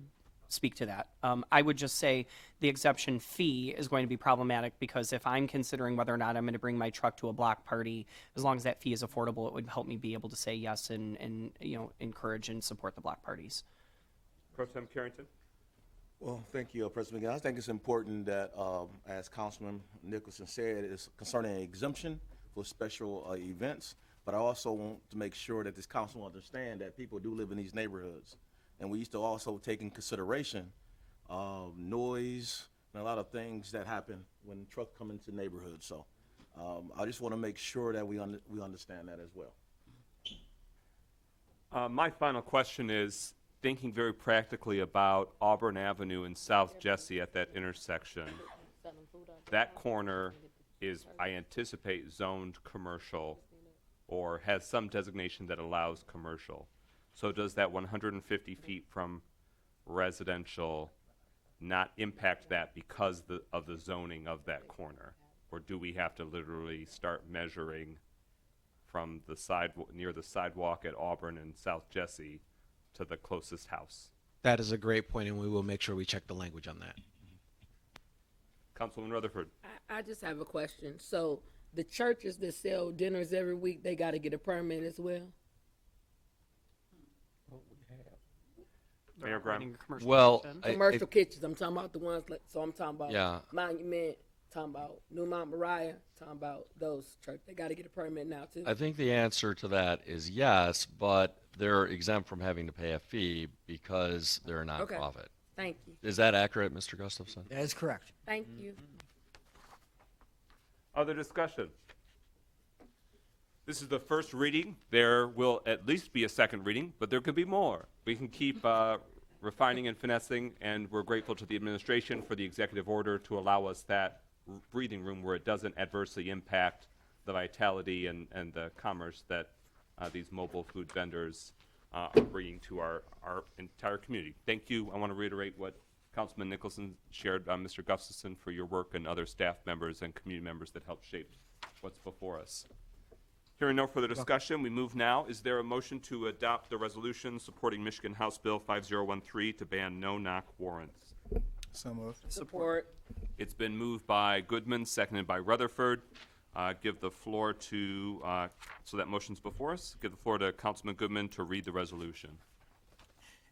speak to that. I would just say the exemption fee is going to be problematic because if I'm considering whether or not I'm going to bring my truck to a block party, as long as that fee is affordable, it would help me be able to say yes and encourage and support the block parties. Pro Tem Carrington? Well, thank you, President McGinn. I think it's important that, as Councilman Nicholson said, it's concerning an exemption for special events. But I also want to make sure that this council will understand that people do live in these neighborhoods. And we used to also take in consideration noise and a lot of things that happen when trucks come into neighborhoods. So I just want to make sure that we understand that as well. My final question is, thinking very practically about Auburn Avenue and South Jessie at that intersection, that corner is, I anticipate, zoned commercial or has some designation that allows commercial. So does that 150 feet from residential not impact that because of the zoning of that corner? Or do we have to literally start measuring from the near the sidewalk at Auburn and South Jessie to the closest house? That is a great point, and we will make sure we check the language on that. Councilman Rutherford. I just have a question. So the churches that sell dinners every week, they got to get a permit as well? Mayor Graham. Well, Commercial kitchens. I'm talking about the ones I'm talking about Yeah. Monument, talking about New Mount Moriah, talking about those churches. They got to get a permit now too. I think the answer to that is yes, but they're exempt from having to pay a fee because they're a nonprofit. Okay. Thank you. Is that accurate, Mr. Gustafson? That is correct. Thank you. Other discussion? This is the first reading. There will at least be a second reading, but there could be more. We can keep refining and finessing, and we're grateful to the administration for the executive order to allow us that breathing room where it doesn't adversely impact the vitality and the commerce that these mobile food vendors are bringing to our entire community. Thank you. I want to reiterate what Councilman Nicholson shared, Mr. Gustafson, for your work and other staff members and community members that helped shape what's before us. Hearing no further discussion, we move now. Is there a motion to adopt the resolution supporting Michigan House Bill 5013 to ban no-knock warrants? So moved. Support. It's been moved by Goodman, seconded by Rutherford. Give the floor to, so that motion's before us. Give the floor to Councilman Goodman to read the resolution.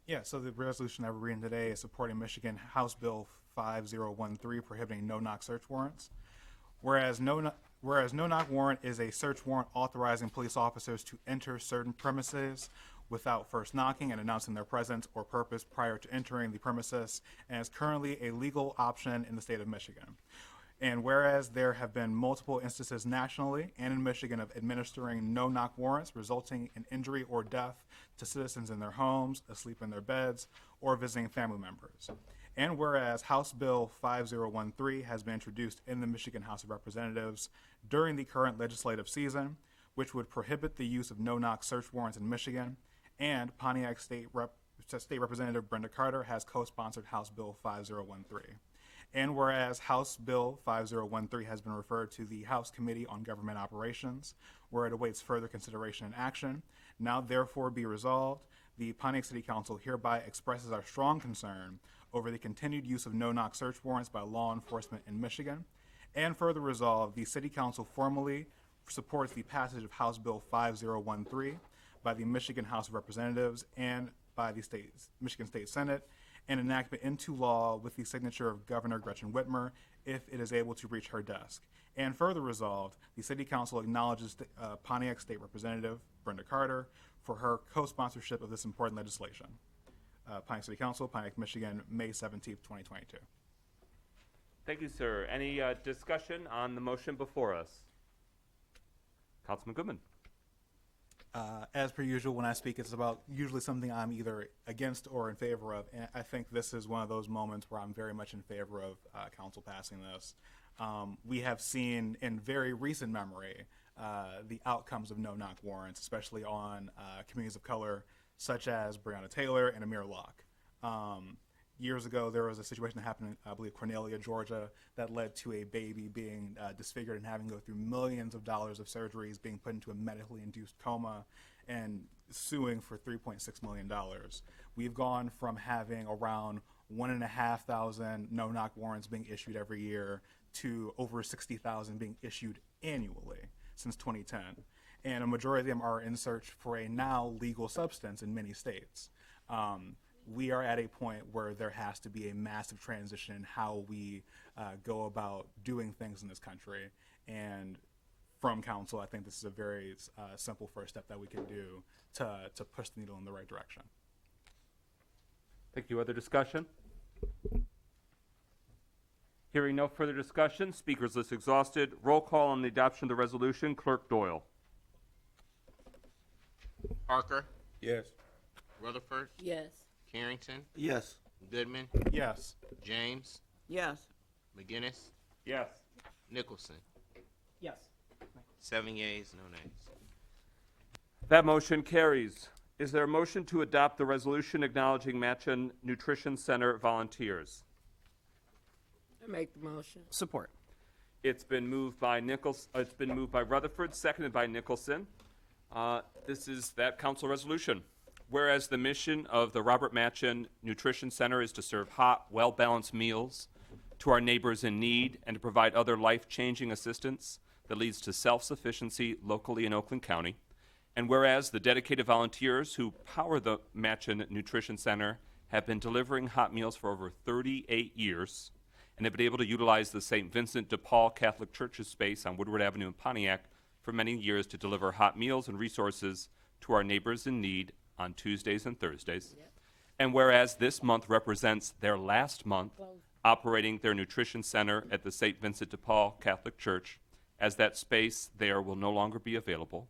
Yeah, so the resolution that we're reading today is supporting Michigan House Bill 5013 prohibiting no-knock search warrants. Whereas no-knock warrant is a search warrant authorizing police officers to enter certain premises without first knocking and announcing their presence or purpose prior to entering the premises, and is currently a legal option in the state of Michigan. And whereas there have been multiple instances nationally and in Michigan of administering no-knock warrants resulting in injury or death to citizens in their homes, asleep in their beds, or visiting family members. And whereas House Bill 5013 has been introduced in the Michigan House of Representatives during the current legislative season, which would prohibit the use of no-knock search warrants in Michigan, and Pontiac State Representative Brenda Carter has co-sponsored House Bill 5013. And whereas House Bill 5013 has been referred to the House Committee on Government Operations, where it awaits further consideration and action, now therefore be resolved, the Pontiac City Council hereby expresses our strong concern over the continued use of no-knock search warrants by law enforcement in Michigan. And further resolved, the City Council formally supports the passage of House Bill 5013 by the Michigan House of Representatives and by the Michigan State Senate, and enactment into law with the signature of Governor Gretchen Whitmer if it is able to reach her desk. And further resolved, the City Council acknowledges Pontiac State Representative Brenda Carter for her co-sponsorship of this important legislation. Pontiac City Council, Pontiac, Michigan, May 17th, 2022. Thank you, sir. Any discussion on the motion before us? Councilman Goodman. As per usual, when I speak, it's about usually something I'm either against or in favor of. And I think this is one of those moments where I'm very much in favor of council passing this. We have seen in very recent memory the outcomes of no-knock warrants, especially on communities of color such as Breonna Taylor and Amir Locke. Years ago, there was a situation that happened in, I believe, Cornelia, Georgia, that led to a baby being disfigured and having to go through millions of dollars of surgeries, being put into a medically induced coma, and suing for $3.6 million. We've gone from having around 1,500 no-knock warrants being issued every year to over 60,000 being issued annually since 2010. And a majority of them are in search for a now legal substance in many states. We are at a point where there has to be a massive transition in how we go about doing things in this country. And from council, I think this is a very simple first step that we can do to push the needle in the right direction. Thank you. Other discussion? Hearing no further discussion, speakers list exhausted. Roll call on the adoption of the resolution. Clerk Doyle. Parker, Yes. Rutherford, Yes. Carrington, Yes. Goodman, Yes. James, Yes. McGinnis, Yes. Nicholson. Yes. 7 yeas, no nays. That motion carries. Is there a motion to adopt the resolution acknowledging Matchin Nutrition Center volunteers? I make the motion. Support. It's been moved by It's been moved by Rutherford, seconded by Nicholson. This is that council resolution. Whereas the mission of the Robert Matchin Nutrition Center is to serve hot, well-balanced meals to our neighbors in need and to provide other life-changing assistance that leads to self-sufficiency locally in Oakland County. And whereas the dedicated volunteers who power the Matchin Nutrition Center have been delivering hot meals for over 38 years and have been able to utilize the St. Vincent de Paul Catholic Church's space on Woodward Avenue in Pontiac for many years to deliver hot meals and resources to our neighbors in need on Tuesdays and Thursdays. Yep. And whereas this month represents their last month operating their nutrition center at the St. Vincent de Paul Catholic Church, as that space there will no longer be available,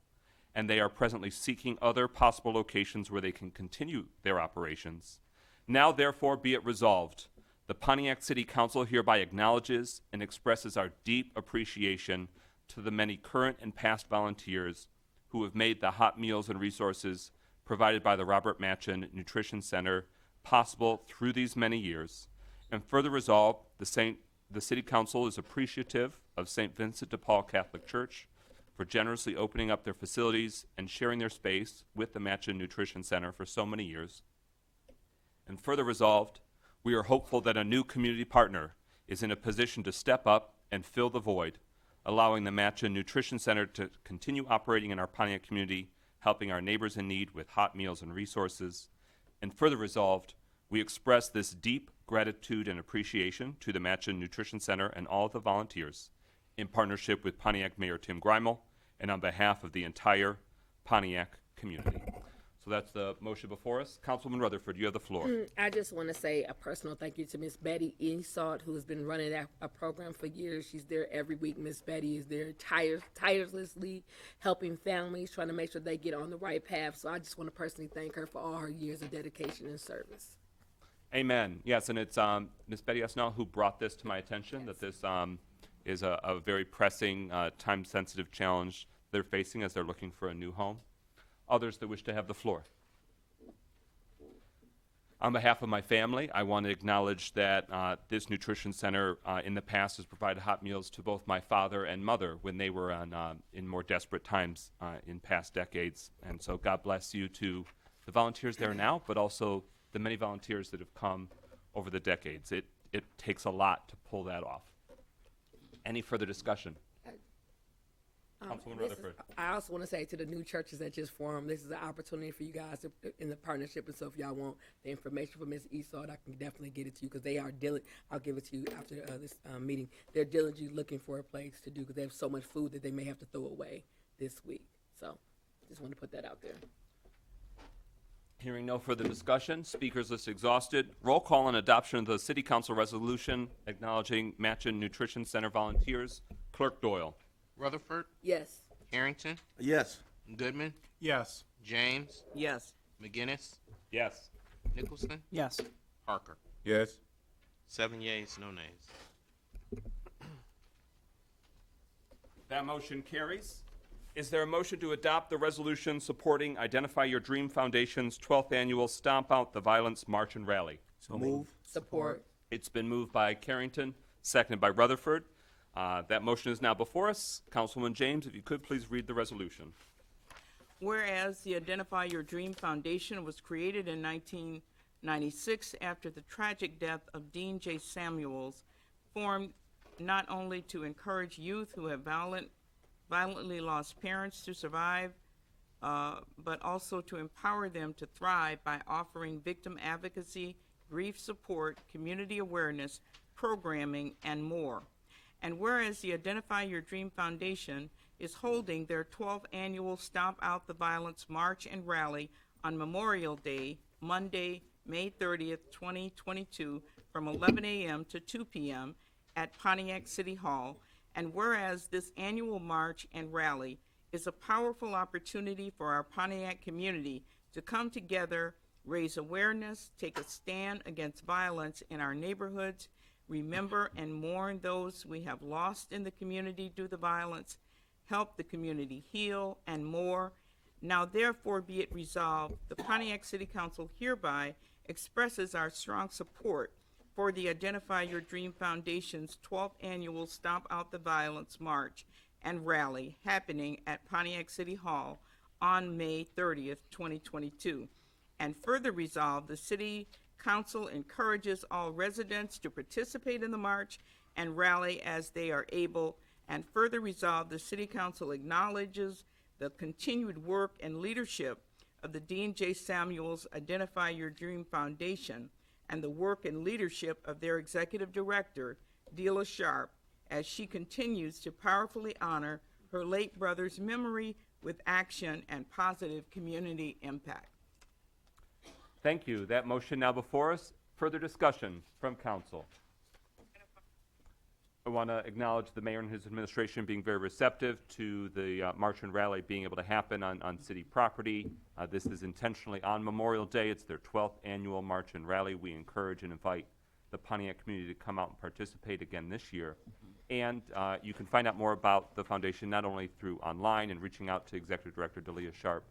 and they are presently seeking other possible locations where they can continue their operations. Now, therefore, be it resolved, the Pontiac City Council hereby acknowledges and expresses our deep appreciation to the many current and past volunteers who have made the hot meals and resources provided by the Robert Matchin Nutrition Center possible through these many years. And further resolve, the City Council is appreciative of St. Vincent de Paul Catholic Church for generously opening up their facilities and sharing their space with the Matchin Nutrition Center for so many years. And further resolved, we are hopeful that a new community partner is in a position to step up and fill the void, allowing the Matchin Nutrition Center to continue operating in our Pontiac community, helping our neighbors in need with hot meals and resources. And further resolved, we express this deep gratitude and appreciation to the Matchin Nutrition Center and all of the volunteers in partnership with Pontiac Mayor Tim Greimel and on behalf of the entire Pontiac community. So that's the motion before us. Councilwoman Rutherford, you have the floor. I just want to say a personal thank you to Miss Betty Esau, who has been running a program for years. She's there every week. Miss Betty is there tirelessly helping families, trying to make sure they get on the right path. So I just want to personally thank her for all her years of dedication and service. Amen. Yes, and it's Ms. Betty Esnall who brought this to my attention, that this is a very pressing, time-sensitive challenge they're facing as they're looking for a new home. Others that wish to have the floor. On behalf of my family, I want to acknowledge that this nutrition center in the past has provided hot meals to both my father and mother when they were in more desperate times in past decades. And so God bless you to the volunteers there now, but also the many volunteers that have come over the decades. It takes a lot to pull that off. Any further discussion? Councilwoman Rutherford. I also want to say to the new churches that just formed, this is an opportunity for you guys to, in the partnership. And so if y'all want the information from Ms. Esau, I can definitely get it to you because they are diligent. I'll give it to you after this meeting. They're diligently looking for a place to do because they have so much food that they may have to throw away this week. So just want to put that out there. Hearing no further discussion, speakers list exhausted. Roll call on adoption of the City Council resolution acknowledging Matchin Nutrition Center volunteers. Clerk Doyle. Rutherford, Yes. Carrington, Yes. Goodman, Yes. James, Yes. McGinnis, Yes. Nicholson, Yes. Parker. Yes. 7 yeas, no nays. That motion carries. Is there a motion to adopt the resolution supporting Identify Your Dream Foundation's 12th annual Stomp Out the Violence March and Rally? So move. Support. It's been moved by Carrington, seconded by Rutherford. That motion is now before us. Councilwoman James, if you could please read the resolution. Whereas the Identify Your Dream Foundation was created in 96 after the tragic death of Dean J. Samuels, formed not only to encourage youth who have violently lost parents to survive, but also to empower them to thrive by offering victim advocacy, grief support, community awareness, programming, and more. And whereas the Identify Your Dream Foundation is holding their 12th annual Stomp Out the Violence March and Rally on Memorial Day, Monday, May 30th, 2022, from 11 a.m. to 2 p.m. at Pontiac City Hall, and whereas this annual march and rally is a powerful opportunity for our Pontiac community to come together, raise awareness, take a stand against violence in our neighborhoods, remember and mourn those we have lost in the community due to violence, help the community heal, and more. Now therefore be it resolved, the Pontiac City Council hereby expresses our strong support for the Identify Your Dream Foundation's 12th annual Stomp Out the Violence March and Rally happening at Pontiac City Hall on May 30th, 2022. And further resolve, the City Council encourages all residents to participate in the march and rally as they are able. And further resolve, the City Council acknowledges the continued work and leadership of the Dean J. Samuels Identify Your Dream Foundation and the work and leadership of their Executive Director, Dealah Sharp, as she continues to powerfully honor her late brother's memory with action and positive community impact. Thank you. That motion now before us. Further discussion from council. I want to acknowledge the mayor and his administration being very receptive to the march and rally being able to happen on city property. This is intentionally on Memorial Day. It's their 12th annual march and rally. We encourage and invite the Pontiac community to come out and participate again this year. And you can find out more about the foundation not only through online and reaching out to Executive Director Dealah Sharp,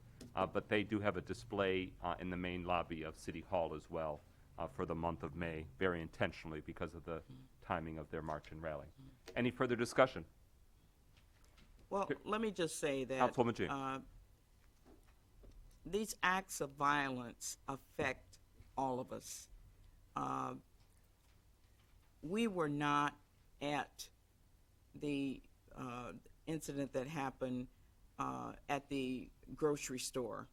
but they do have a display in the main lobby of City Hall as well for the month of May, very intentionally because of the timing of their march and rally. Any further discussion? Well, let me just say that Councilwoman James. These acts of violence affect all of us. We were not at the incident that happened at the grocery store.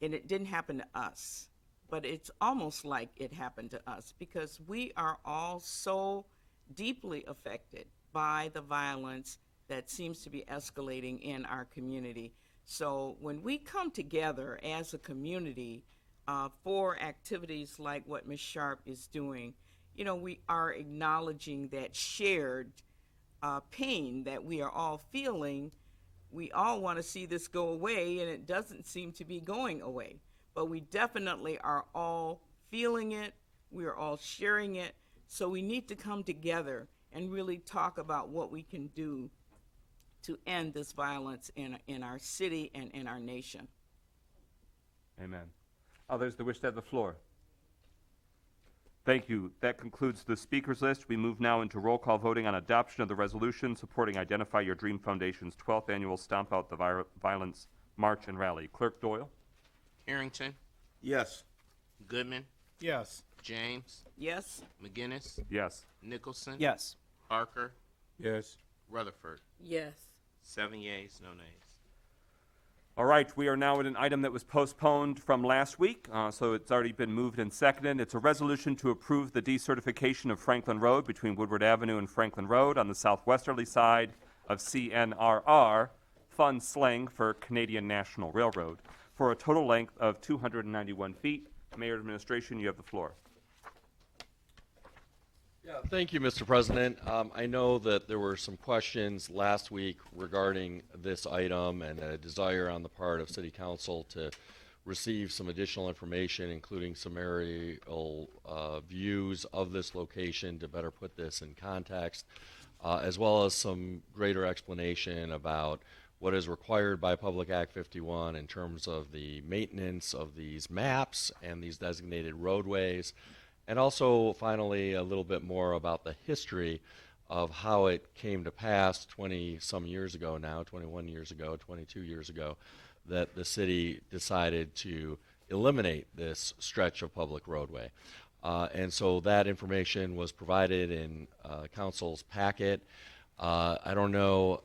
And it didn't happen to us, but it's almost like it happened to us because we are all so deeply affected by the violence that seems to be escalating in our community. So when we come together as a community for activities like what Ms. Sharp is doing, you know, we are acknowledging that shared pain that we are all feeling. We all want to see this go away, and it doesn't seem to be going away. But we definitely are all feeling it. We are all sharing it. So we need to come together and really talk about what we can do to end this violence in our city and in our nation. Amen. Others that wish to have the floor? Thank you. That concludes the speakers list. We move now into roll call voting on adoption of the resolution supporting Identify Your Dream Foundation's 12th annual Stomp Out the Violence March and Rally. Clerk Doyle? Harrington, Yes. Goodman, Yes. James, Yes? McGinnis, Yes. Nicholson, Yes. Parker, Yes. Rutherford. Yes. 7 yeas, no nays. All right, we are now at an item that was postponed from last week, so it's already been moved and seconded. It's a resolution to approve the decertification of Franklin Road between Woodward Avenue and Franklin Road on the southwesterly side of CNRR, fund slang for Canadian National Railroad, for a total length of 291 feet. Mayor Administration, you have the floor. Yeah, thank you, Mr. President. I know that there were some questions last week regarding this item and a desire on the part of City Council to receive some additional information, including some aerial views of this location to better put this in context, as well as some greater explanation about what is required by Public Act 51 in terms of the maintenance of these maps and these designated roadways. And also, finally, a little bit more about the history of how it came to pass 20-some years ago now, 21 years ago, 22 years ago, that the city decided to eliminate this stretch of public roadway. And so that information was provided in council's packet. I don't know,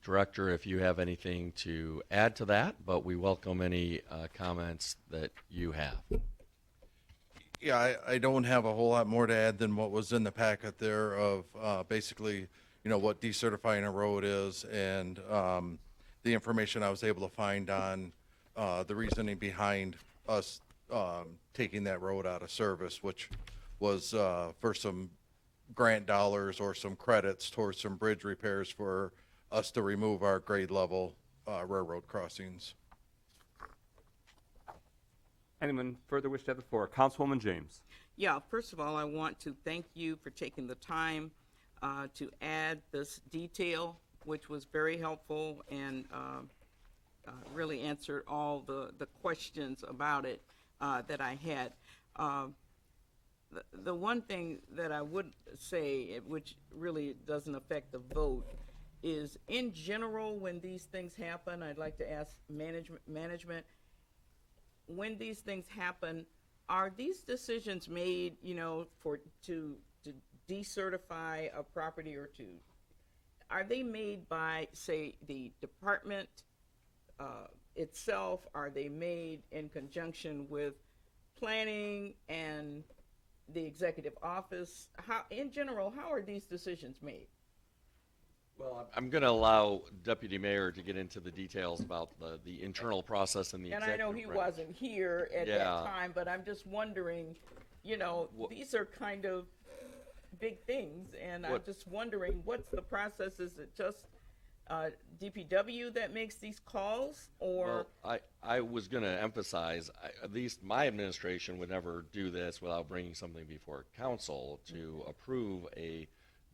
Director, if you have anything to add to that, but we welcome any comments that you have. Yeah, I don't have a whole lot more to add than what was in the packet there of basically, what decertifying a road is and the information I was able to find on the reasoning behind us taking that road out of service, which was for some grant dollars or some credits towards some bridge repairs for us to remove our grade level railroad crossings. Anyone further wish to have the floor? Councilwoman James. Yeah, first of all, I want to thank you for taking the time to add this detail, which was very helpful and really answered all the questions about it that I had. The one thing that I would say, which really doesn't affect the vote, is in general when these things happen, I'd like to ask management, when these things happen, are these decisions made, to decertify a property or two? Are they made by, say, the department itself? Are they made in conjunction with planning and the executive office? In general, how are these decisions made? Well, I'm going to allow Deputy Mayor to get into the details about the internal process and the And executive I know he branch. wasn't here at that time, but I'm just wondering, these are kind of big things, and I'm just wondering, what's the process? Is it just DPW that makes these calls, or? Well, I was going to emphasize, at least my administration would never do this without bringing something before council to approve a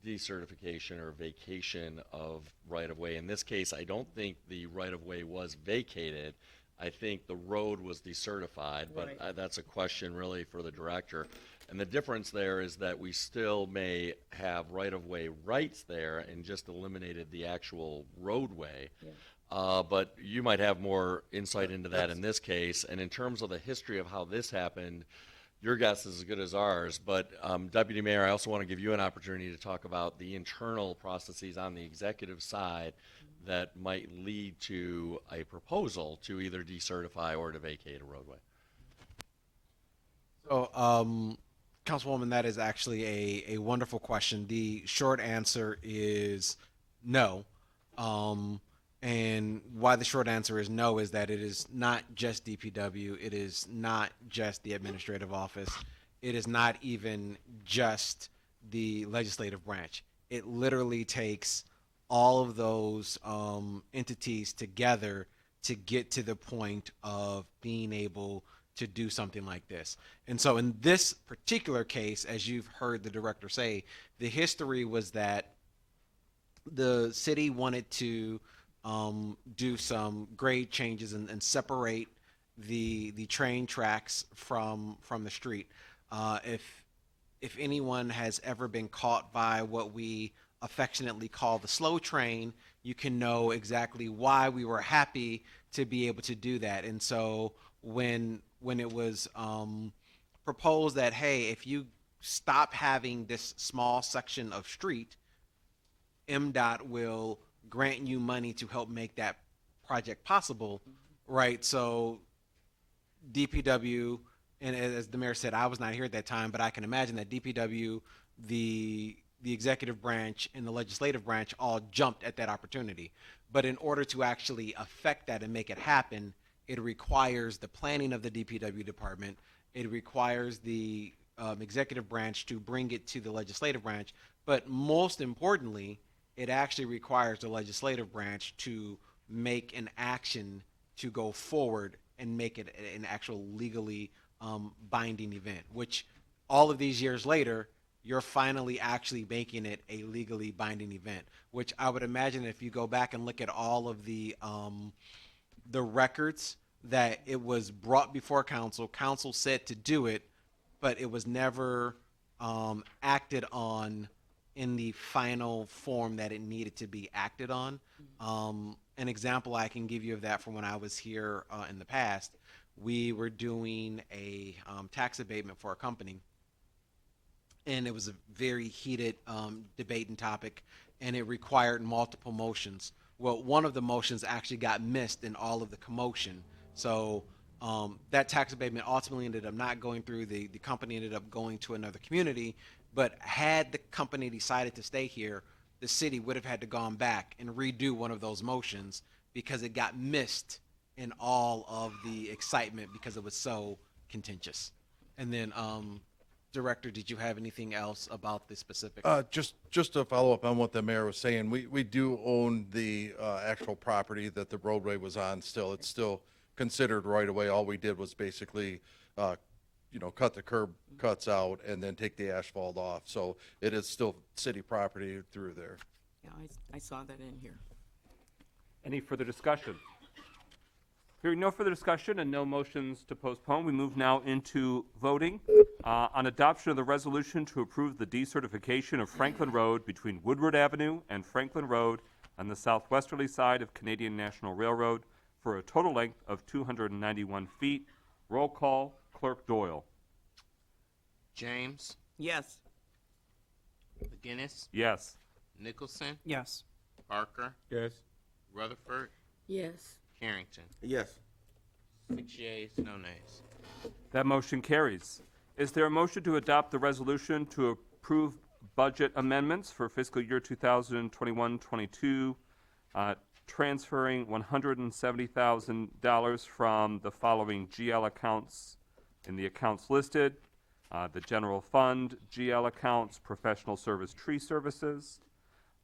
decertification or vacation of right-of-way. In this case, I don't think the right-of-way was vacated. I think the road was decertified, but that's a question really for the director. And the difference there is that we still may have right-of-way rights there and just eliminated the actual roadway. But you might have more insight into that in this case. And in terms of the history of how this happened, your guess is as good as ours. But Deputy Mayor, I also want to give you an opportunity to talk about the internal processes on the executive side that might lead to a proposal to either decertify or to vacate a roadway. So, Councilwoman, that is actually a wonderful question. The short answer is no. And why the short answer is no is that it is not just DPW. It is not just the administrative office. It is not even just the legislative branch. It literally takes all of those entities together to get to the point of being able to do something like this. And so in this particular case, as you've heard the director say, the history was that the city wanted to do some grade changes and separate the train tracks from the street. If anyone has ever been caught by what we affectionately call the slow train, you can know exactly why we were happy to be able to do that. And so when it was proposed that, hey, if you stop having this small section of street, MDOT will grant you money to help make that project possible, right? So DPW, and as the mayor said, I was not here at that time, but I can imagine that DPW, the executive branch and the legislative branch all jumped at that opportunity. But in order to actually affect that and make it happen, it requires the planning of the DPW department. It requires the executive branch to bring it to the legislative branch. But most importantly, it actually requires the legislative branch to make an action to go forward and make it an actual legally binding event, which all of these years later, you're finally actually making it a legally binding event, which I would imagine if you go back and look at all of the records that it was brought before council, council said to do it, but it was never acted on in the final form that it needed to be acted on. An example I can give you of that from when I was here in the past we were doing a tax abatement for a company, and it was a very heated debate and topic, and it required multiple motions. Well, one of the motions actually got missed in all of the commotion. So that tax abatement ultimately ended up not going through. The company ended up going to another community. But had the company decided to stay here, the city would have had to gone back and redo one of those motions because it got missed in all of the excitement because it was so contentious. And then, Director, did you have anything else about the specific? Just to follow up on what the mayor was saying, we do own the actual property that the roadway was on still. It's still considered right away. All we did was basically, cut the curb cuts out and then take the asphalt off. So it is still city property through there. Yeah, I saw that in here. Any further discussion? Hearing no further discussion and no motions to postpone, we move now into voting on adoption of the resolution to approve the decertification of Franklin Road between Woodward Avenue and Franklin Road on the southwesterly side of Canadian National Railroad for a total length of 291 feet. Roll call, Clerk Doyle. James, Yes. McGinnis, Yes. Nicholson, Yes. Parker, Yes. Rutherford, Yes. Carrington. Yes. 6 yeas, no nays. That motion carries. Is there a motion to adopt the resolution to approve budget amendments for fiscal year 2021-22, transferring $170,000 from the following GL accounts in the accounts listed? The general fund, GL accounts, professional service tree services,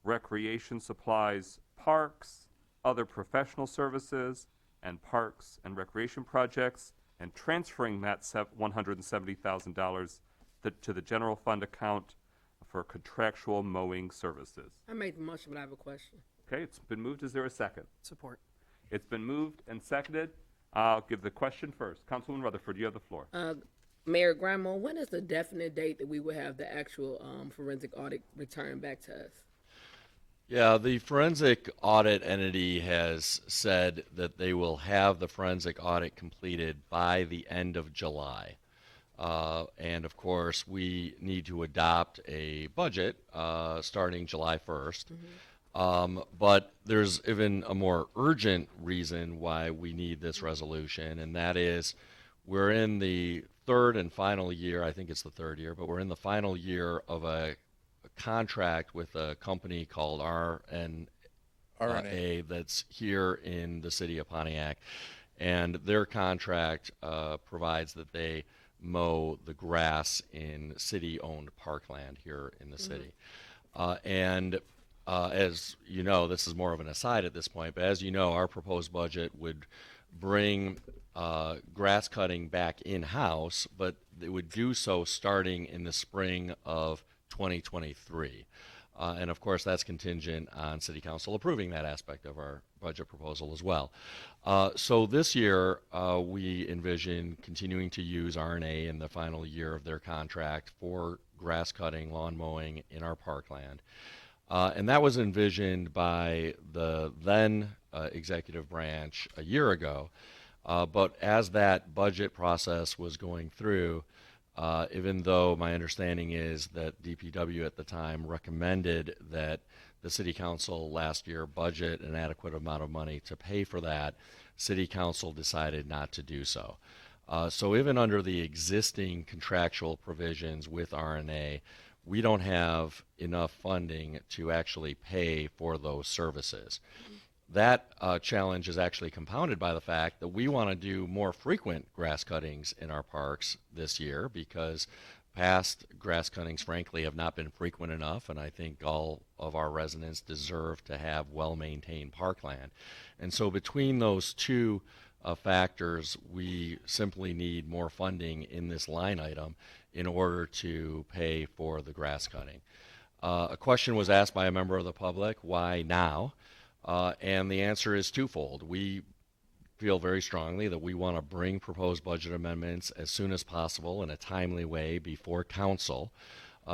recreation supplies, parks, other professional services, and parks and recreation projects, and transferring that $170,000 to the general fund account for contractual mowing services. I made the motion, but I have a question. Okay, it's been moved. Is there a second? Support. It's been moved and seconded. I'll give the question first. Councilwoman Rutherford, you have the floor. Mayor Grandma, when is the definite date that we will have the actual forensic audit returned back to us? Yeah, the forensic audit entity has said that they will have the forensic audit completed by the end of July. And of course, we need to adopt a budget starting July 1st. But there's even a more urgent reason why we need this resolution, and that is we're in the third and final year, I think it's the third year, but we're in the final year of a contract with a company called RNA that's here in the city of Pontiac. And their contract provides that they mow the grass in city-owned parkland here in the city. As you know, this is more of an aside at this point, but as you know, our proposed budget would bring grass cutting back in-house, but it would do so starting in the spring of 2023. And of course, that's contingent on City Council approving that aspect of our budget proposal as well. So this year, we envision continuing to use RNA in the final year of their contract for grass cutting, lawn mowing in our parkland. And that was envisioned by the then executive branch a year ago. But as that budget process was going through, even though my understanding is that DPW at the time recommended that the City Council last year budget an adequate amount of money to pay for that, City Council decided not to do so. So even under the existing contractual provisions with RNA, we don't have enough funding to actually pay for those services. That challenge is actually compounded by the fact that we want to do more frequent grass cuttings in our parks this year because past grass cuttings, frankly, have not been frequent enough, and I think all of our residents deserve to have well-maintained parkland. And so between those two factors, we simply need more funding in this line item in order to pay for the grass cutting. A question was asked by a member of the public, why now? And the answer is twofold. We feel very strongly that we want to bring proposed budget amendments as soon as possible in a timely way before council.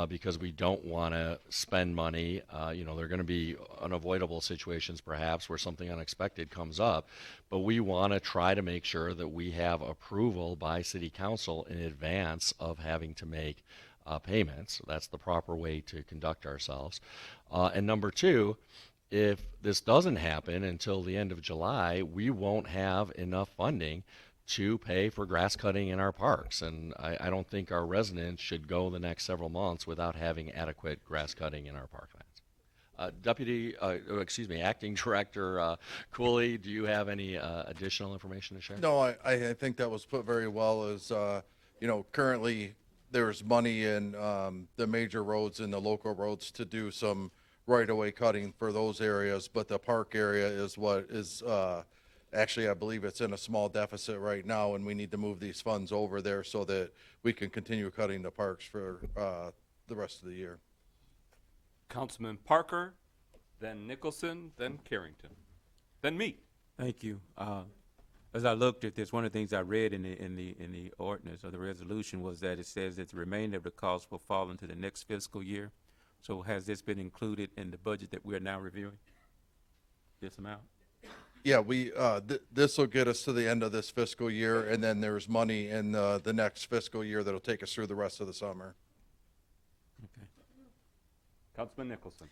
because we don't want to spend money. There are going to be unavoidable situations perhaps where something unexpected comes up, but we want to try to make sure that we have approval by City Council in advance of having to make payments. That's the proper way to conduct ourselves. And number two, if this doesn't happen until the end of July, we won't have enough funding to pay for grass cutting in our parks. And I don't think our residents should go the next several months without having adequate grass cutting in our parklands. Acting Director Cooley, do you have any additional information to share? No, I think that was put very well. As currently there's money in the major roads and the local roads to do some right-of-way cutting for those areas, but the park area is what is actually, I believe it's in a small deficit right now, and we need to move these funds over there so that we can continue cutting the parks for the rest of the year. Councilman Parker, then Nicholson, then Carrington, then me. Thank you. As I looked at this, one of the things I read in the ordinance or the resolution was that it says that the remainder of the cost will fall into the next fiscal year. So has this been included in the budget that we are now reviewing? This amount? Yeah, this will get us to the end of this fiscal year, and then there's money in the next fiscal year that'll take us through the rest of the summer. Okay. Councilman Nicholson.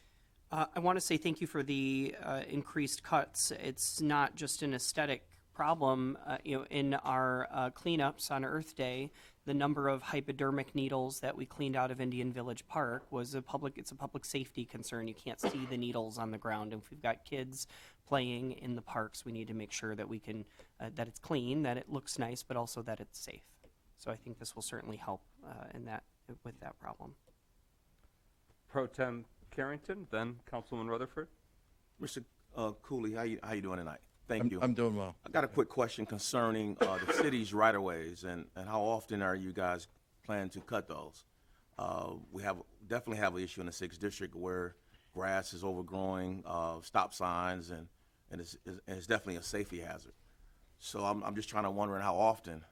I want to say thank you for the increased cuts. It's not just an aesthetic problem. In our cleanups on Earth Day, the number of hypodermic needles that we cleaned out of Indian Village Park was it's a public safety concern. You can't see the needles on the ground. And if we've got kids playing in the parks, we need to make sure that we can, that it's clean, that it looks nice, but also that it's safe. So I think this will certainly help with that problem. Pro Tem Carrington, then Councilman Rutherford. Mr. Cooley, how you doing tonight? Thank you. I'm doing well. I got a quick question concerning the city's right-of-ways and how often are you guys planning to cut those? We definitely have an issue in the 6th District where grass is overgrowing, stop signs, and it's definitely a safety hazard. So I'm just wondering how often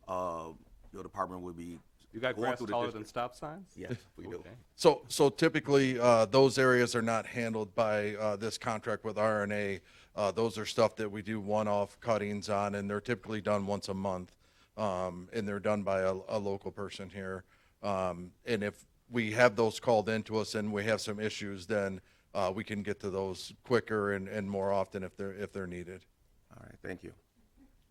your department would be. You got going grass through the taller district. than stop signs? Yes, we do. So typically, those areas are not handled by this contract with RNA. Those are stuff that we do one-off cuttings on, and they're typically done once a month, and they're done by a local person here. And if we have those called into us and we have some issues, then we can get to those quicker and more often if they're needed. All right, thank you.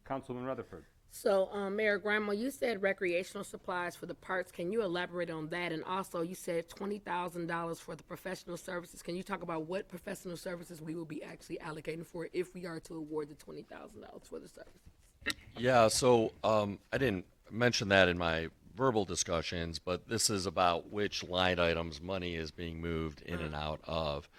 Councilman Rutherford. So, Mayor Grandma, you said recreational supplies for the parks. Can you elaborate on that? And also, you said $20,000 for the professional services. Can you talk about what professional services we will be actually allocating for if we are to award the $20,000 for the services? Yeah, so I didn't mention that in my verbal discussions, but this is about which line items money is being moved in and out of.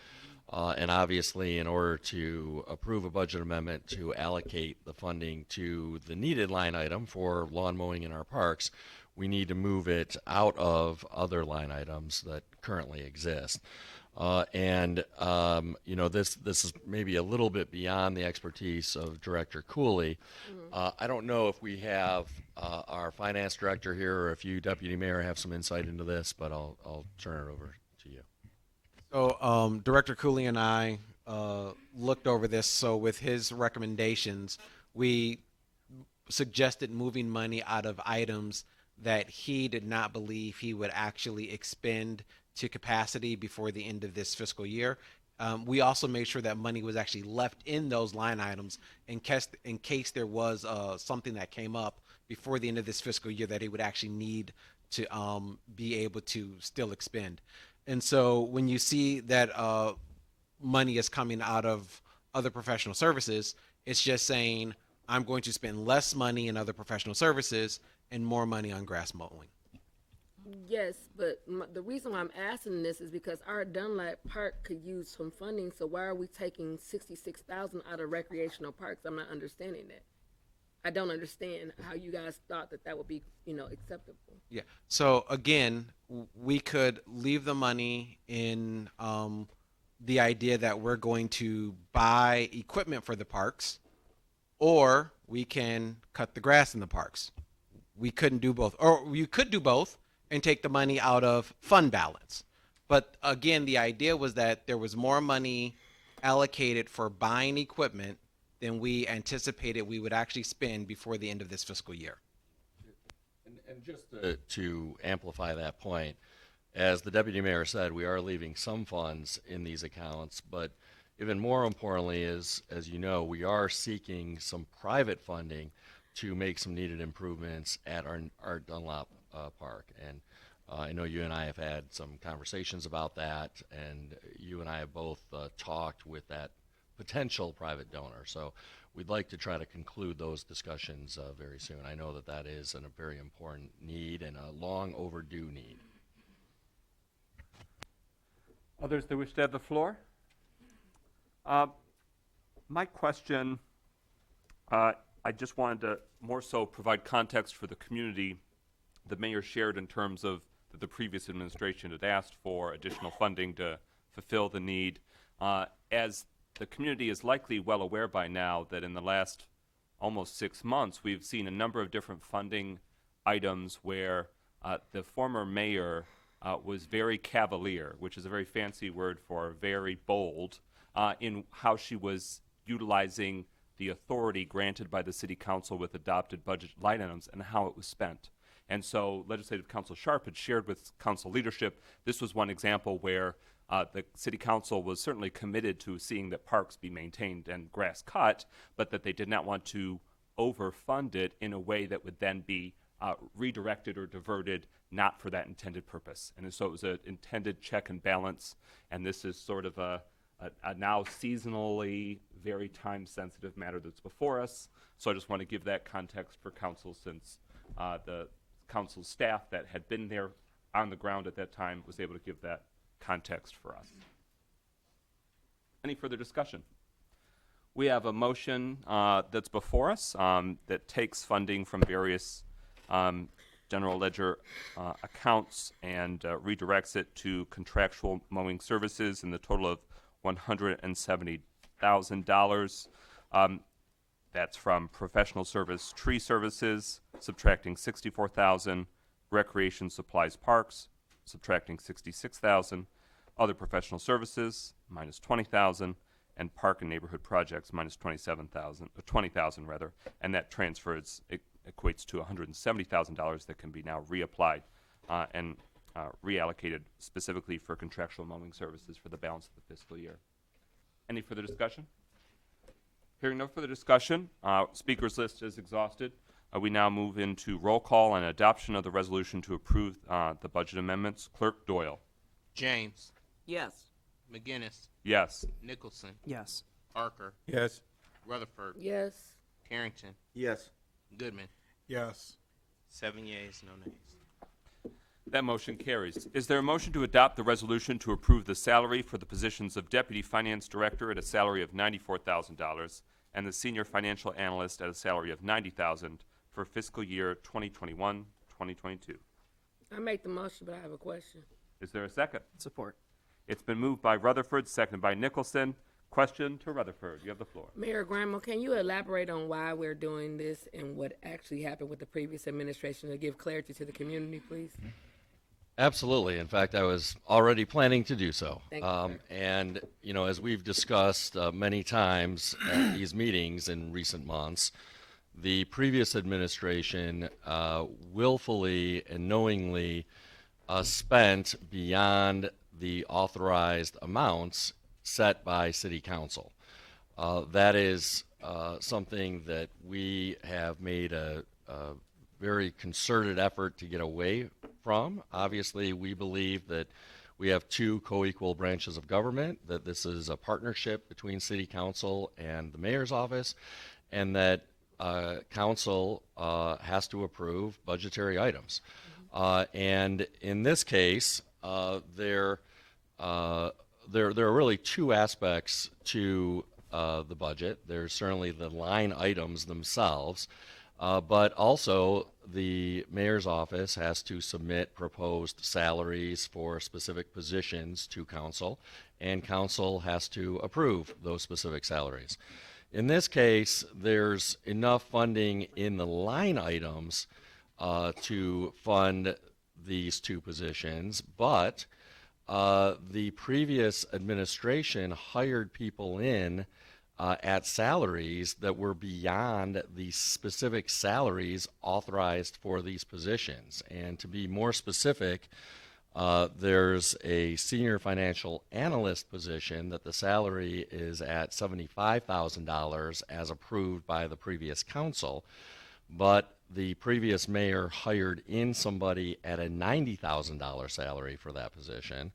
And obviously, in order to approve a budget amendment to allocate the funding to the needed line item for lawn mowing in our parks, we need to move it out of other line items that currently exist. This is maybe a little bit beyond the expertise of Director Cooley. I don't know if we have our finance director here or if you, Deputy Mayor, have some insight into this, but I'll turn it over to you. So Director Cooley and I looked over this. So with his recommendations, we suggested moving money out of items that he did not believe he would actually expend to capacity before the end of this fiscal year. We also made sure that money was actually left in those line items in case there was something that came up before the end of this fiscal year that he would actually need to be able to still expend. And so when you see that money is coming out of other professional services, it's just saying, I'm going to spend less money in other professional services and more money on grass mowing. Yes, but the reason why I'm asking this is because our Dunlap Park could use some funding, so why are we taking $66,000 out of recreational parks? I'm not understanding that. I don't understand how you guys thought that would be, acceptable. Yeah. So again, we could leave the money in the idea that we're going to buy equipment for the parks, or we can cut the grass in the parks. We couldn't do both, or you could do both and take the money out of fund balance. But again, the idea was that there was more money allocated for buying equipment than we anticipated we would actually spend before the end of this fiscal year. And just to amplify that point, as the deputy mayor said, we are leaving some funds in these accounts, but even more importantly is, as you know, we are seeking some private funding to make some needed improvements at our Dunlop Park. And I know you and I have had some conversations about that, and you and I have both talked with that potential private donor. So we'd like to try to conclude those discussions very soon. I know that that is a very important need and a long overdue need. Others that wish to have the floor? My question, I just wanted to more so provide context for the community. The mayor shared in terms of that the previous administration had asked for additional funding to fulfill the need. As the community is likely well aware by now that in the last almost 6 months, we've seen a number of different funding items where the former mayor was very cavalier, which is a very fancy word for very bold, in how she was utilizing the authority granted by the city council with adopted budget line items and how it was spent. And so Legislative Council Sharp had shared with council leadership, this was one example where the city council was certainly committed to seeing that parks be maintained and grass cut, but that they did not want to overfund it in a way that would then be redirected or diverted not for that intended purpose. And so it was an intended check and balance, and this is sort of a now seasonally very time-sensitive matter that's before us. So I just want to give that context for council, since the council staff that had been there on the ground at that time was able to give that context for us. Any further discussion? We have a motion that's before us that takes funding from various general ledger accounts and redirects it to contractual mowing services in the total of $170,000. That's from professional service tree services, subtracting $64,000, recreation supplies parks, subtracting $66,000, other professional services, minus $20,000, and park and neighborhood projects, minus $20,000 rather, and that transfers, it equates to $170,000 that can be now reapplied and reallocated specifically for contractual mowing services for the balance of the fiscal year. Any further discussion? Hearing no further discussion, speakers list is exhausted. We now move into roll call and adoption of the resolution to approve the budget amendments. Clerk Doyle. James. Yes. McGinnis. Yes. Nicholson. Yes. Parker. Yes. Rutherford. Yes. Carrington. Yes. Goodman. Yes. 7 yeas, no nays. That motion carries. Is there a motion to adopt the resolution to approve the salary for the positions of Deputy Finance Director at a salary of $94,000 and the Senior Financial Analyst at a salary of $90,000 for fiscal year 2021-2022? I make the motion, but I have a question. Is there a second? Support. It's been moved by Rutherford, seconded by Nicholson. Question to Rutherford. You have the floor. Mayor Grandma, can you elaborate on why we're doing this and what actually happened with the previous administration to give clarity to the community, please? Absolutely. In fact, I was already planning to do so. Thank you, sir. And, you know, as we've discussed many times at these meetings in recent months, the previous administration willfully and knowingly spent beyond the authorized amounts set by City Council. That is something that we have made a very concerted effort to get away from. Obviously, we believe that we have two co-equal branches of government, that this is a partnership between City Council and the Mayor's office, and that Council has to approve budgetary items. And in this case, there are really two aspects to the budget. There's certainly the line items themselves, but also the mayor's office has to submit proposed salaries for specific positions to council, and council has to approve those specific salaries. In this case, there's enough funding in the line items to fund these two positions, but the previous administration hired people in at salaries that were beyond the specific salaries authorized for these positions. And to be more specific, there's a senior financial analyst position that the salary is at $75,000 as approved by the previous council, but the previous mayor hired in somebody at a $90,000 salary for that position.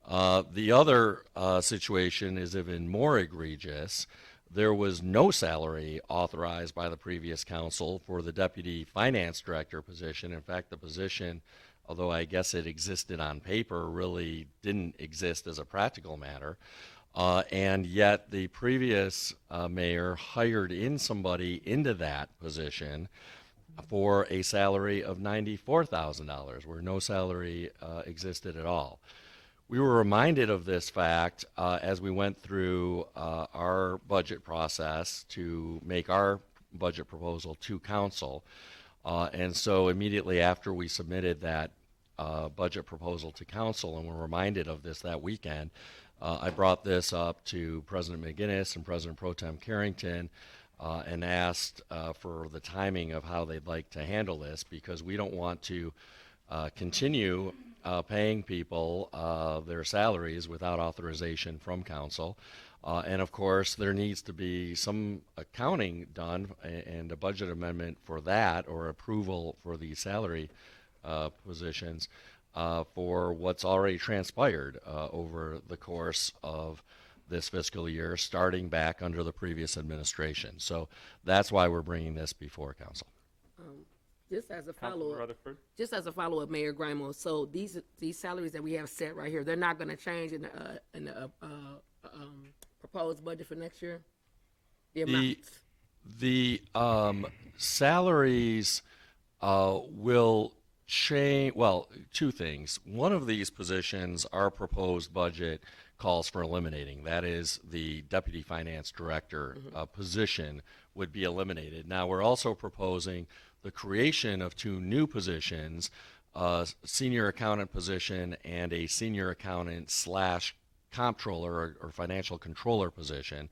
The other situation is even more egregious. There was no salary authorized by the previous council for the deputy finance director position. In fact, the position, although I guess it existed on paper, really didn't exist as a practical matter. And yet the previous mayor hired in somebody into that position for a salary of $94,000, where no salary existed at all. We were reminded of this fact as we went through our budget process to make our budget proposal to council. And so immediately after we submitted that budget proposal to council and were reminded of this that weekend, I brought this up to President McGinnis and President Pro Tem Carrington and asked for the timing of how they'd like to handle this, because we don't want to continue paying people their salaries without authorization from council. And of course, there needs to be some accounting done and a budget amendment for that, or approval for the salary positions for what's already transpired over the course of this fiscal year, starting back under the previous administration. So that's why we're bringing this before council. Just as a follow-up, Mayor Grimo, so these salaries that we have set right here, they're not going to change in the proposed budget for next year? The amounts? The salaries will change, well, two things. One of these positions, our proposed budget calls for eliminating. That is, the deputy finance director position would be eliminated. Now, we're also proposing the creation of two new positions, a senior accountant position and a senior accountant / comptroller or financial controller position.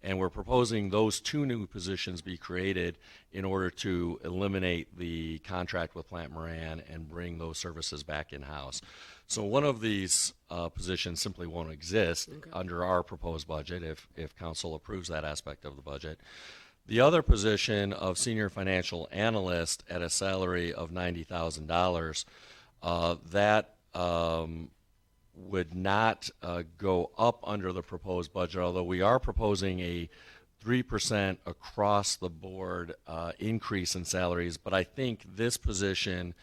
And we're proposing those two new positions be created in order to eliminate the contract with Plant Moran and bring those services back in-house. So one of these positions simply won't exist under our proposed budget if council approves that aspect of the budget. The other position of senior financial analyst at a salary of $90,000, that would not go up under the proposed budget, although we are proposing a 3% across the board increase in salaries. But I think this position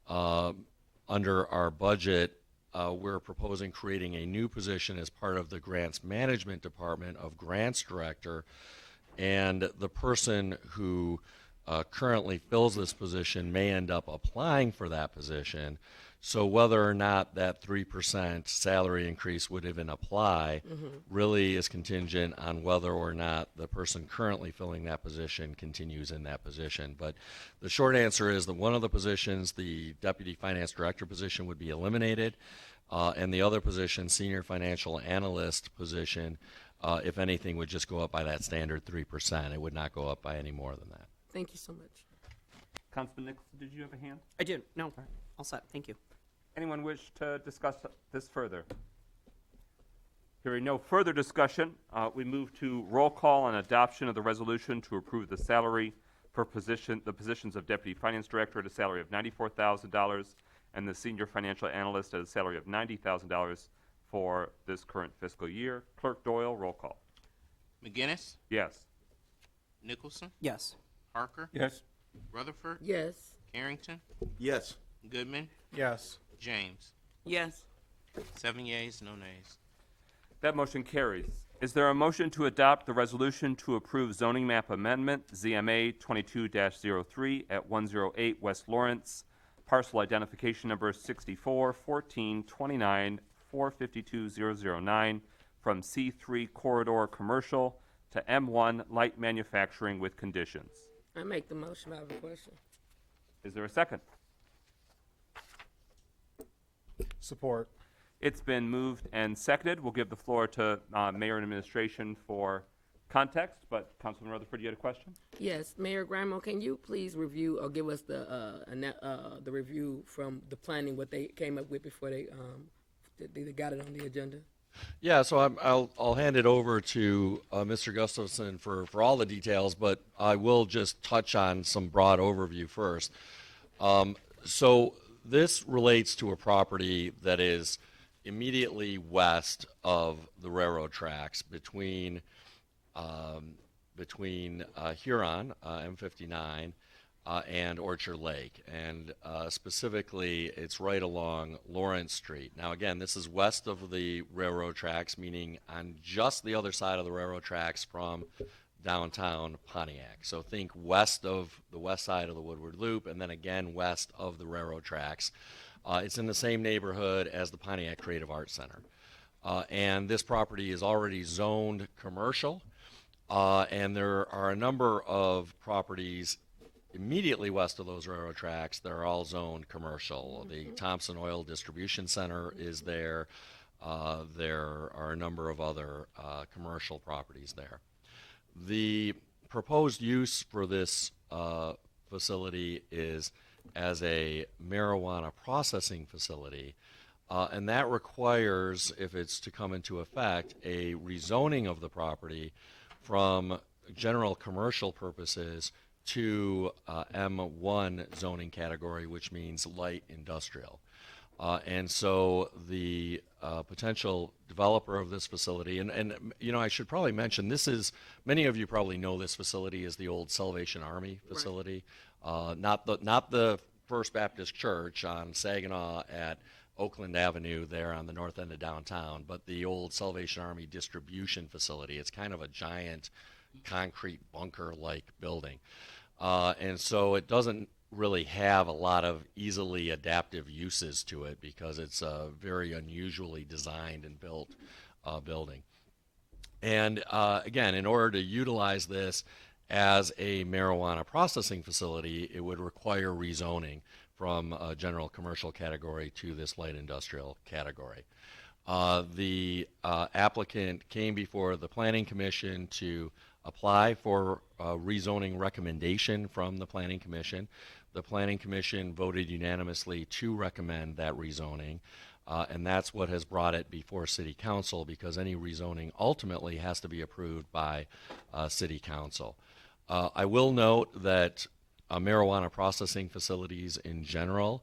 under our budget, we're proposing creating a new position as part of the grants management department of grants director. And the person who currently fills this position may end up applying for that position. So whether or not that 3% salary increase would even apply really is contingent on whether or not the person currently filling that position continues in that position. But the short answer is that one of the positions, the deputy finance director position, would be eliminated. And the other position, senior financial analyst position, if anything, would just go up by that standard 3%. It would not go up by any more than that. Thank you so much. Councilman Nicholson, did you have a hand? I do. No. All set. Thank you. Anyone wish to discuss this further? Hearing no further discussion, we move to roll call on adoption of the resolution to approve the salary for the positions of Deputy Finance Director at a salary of $94,000 and the Senior Financial Analyst at a salary of $90,000 for this current fiscal year. Clerk Doyle, roll call. McGinnis? Yes. Nicholson? Yes. Parker? Yes. Rutherford? Yes. Carrington? Yes. Goodman? Yes. James? Yes. 7 yeas, no nays. That motion carries. Is there a motion to adopt the resolution to approve zoning map amendment, ZMA 22-03 at 108 West Lawrence, parcel identification number 64-14-29-452009, from C3 Corridor Commercial to M1 Light Manufacturing with conditions? I make the motion. I have a question. Is there a second? Support. It's been moved and seconded. We'll give the floor to Mayor and Administration for context, but Councilman Rutherford, you had a question? Yes, Mayor Grimo, can you please review or give us the review from the planning, what they came up with before they got it on the agenda? Yeah, so I'll hand it over to Mr. Gustafson for all the details, but I will just touch on some broad overview first. So this relates to a property that is immediately west of the railroad tracks between Huron, M59, and Orchard Lake, and specifically it's right along Lawrence Street. Now again, this is west of the railroad tracks, meaning on just the other side of the railroad tracks from downtown Pontiac. So think west of the west side of the Woodward Loop, and then again west of the railroad tracks. It's in the same neighborhood as the Pontiac Creative Arts Center. And this property is already zoned commercial, and there are a number of properties immediately west of those railroad tracks that are all zoned commercial. The Thompson Oil Distribution Center is there. There are a number of other commercial properties there. The proposed use for this facility is as a marijuana processing facility, and that requires, if it's to come into effect, a rezoning of the property from general commercial purposes to M1 zoning category, which means light industrial. And so the potential developer of this facility, and you know, I should probably mention, this is, many of you probably know this facility is the old Salvation Army facility, not the First Baptist Church on Saginaw at Oakland Avenue there on the north end of downtown, but the old Salvation Army distribution facility. It's kind of a giant concrete bunker-like building. And so it doesn't really have a lot of easily adaptive uses to it because it's a very unusually designed and built building. And again, in order to utilize this as a marijuana processing facility, it would require rezoning from a general commercial category to this light industrial category. The applicant came before the Planning Commission to apply for a rezoning recommendation from the Planning Commission. The Planning Commission voted unanimously to recommend that rezoning, and that's what has brought it before City Council, because any rezoning ultimately has to be approved by City Council. I will note that marijuana processing facilities in general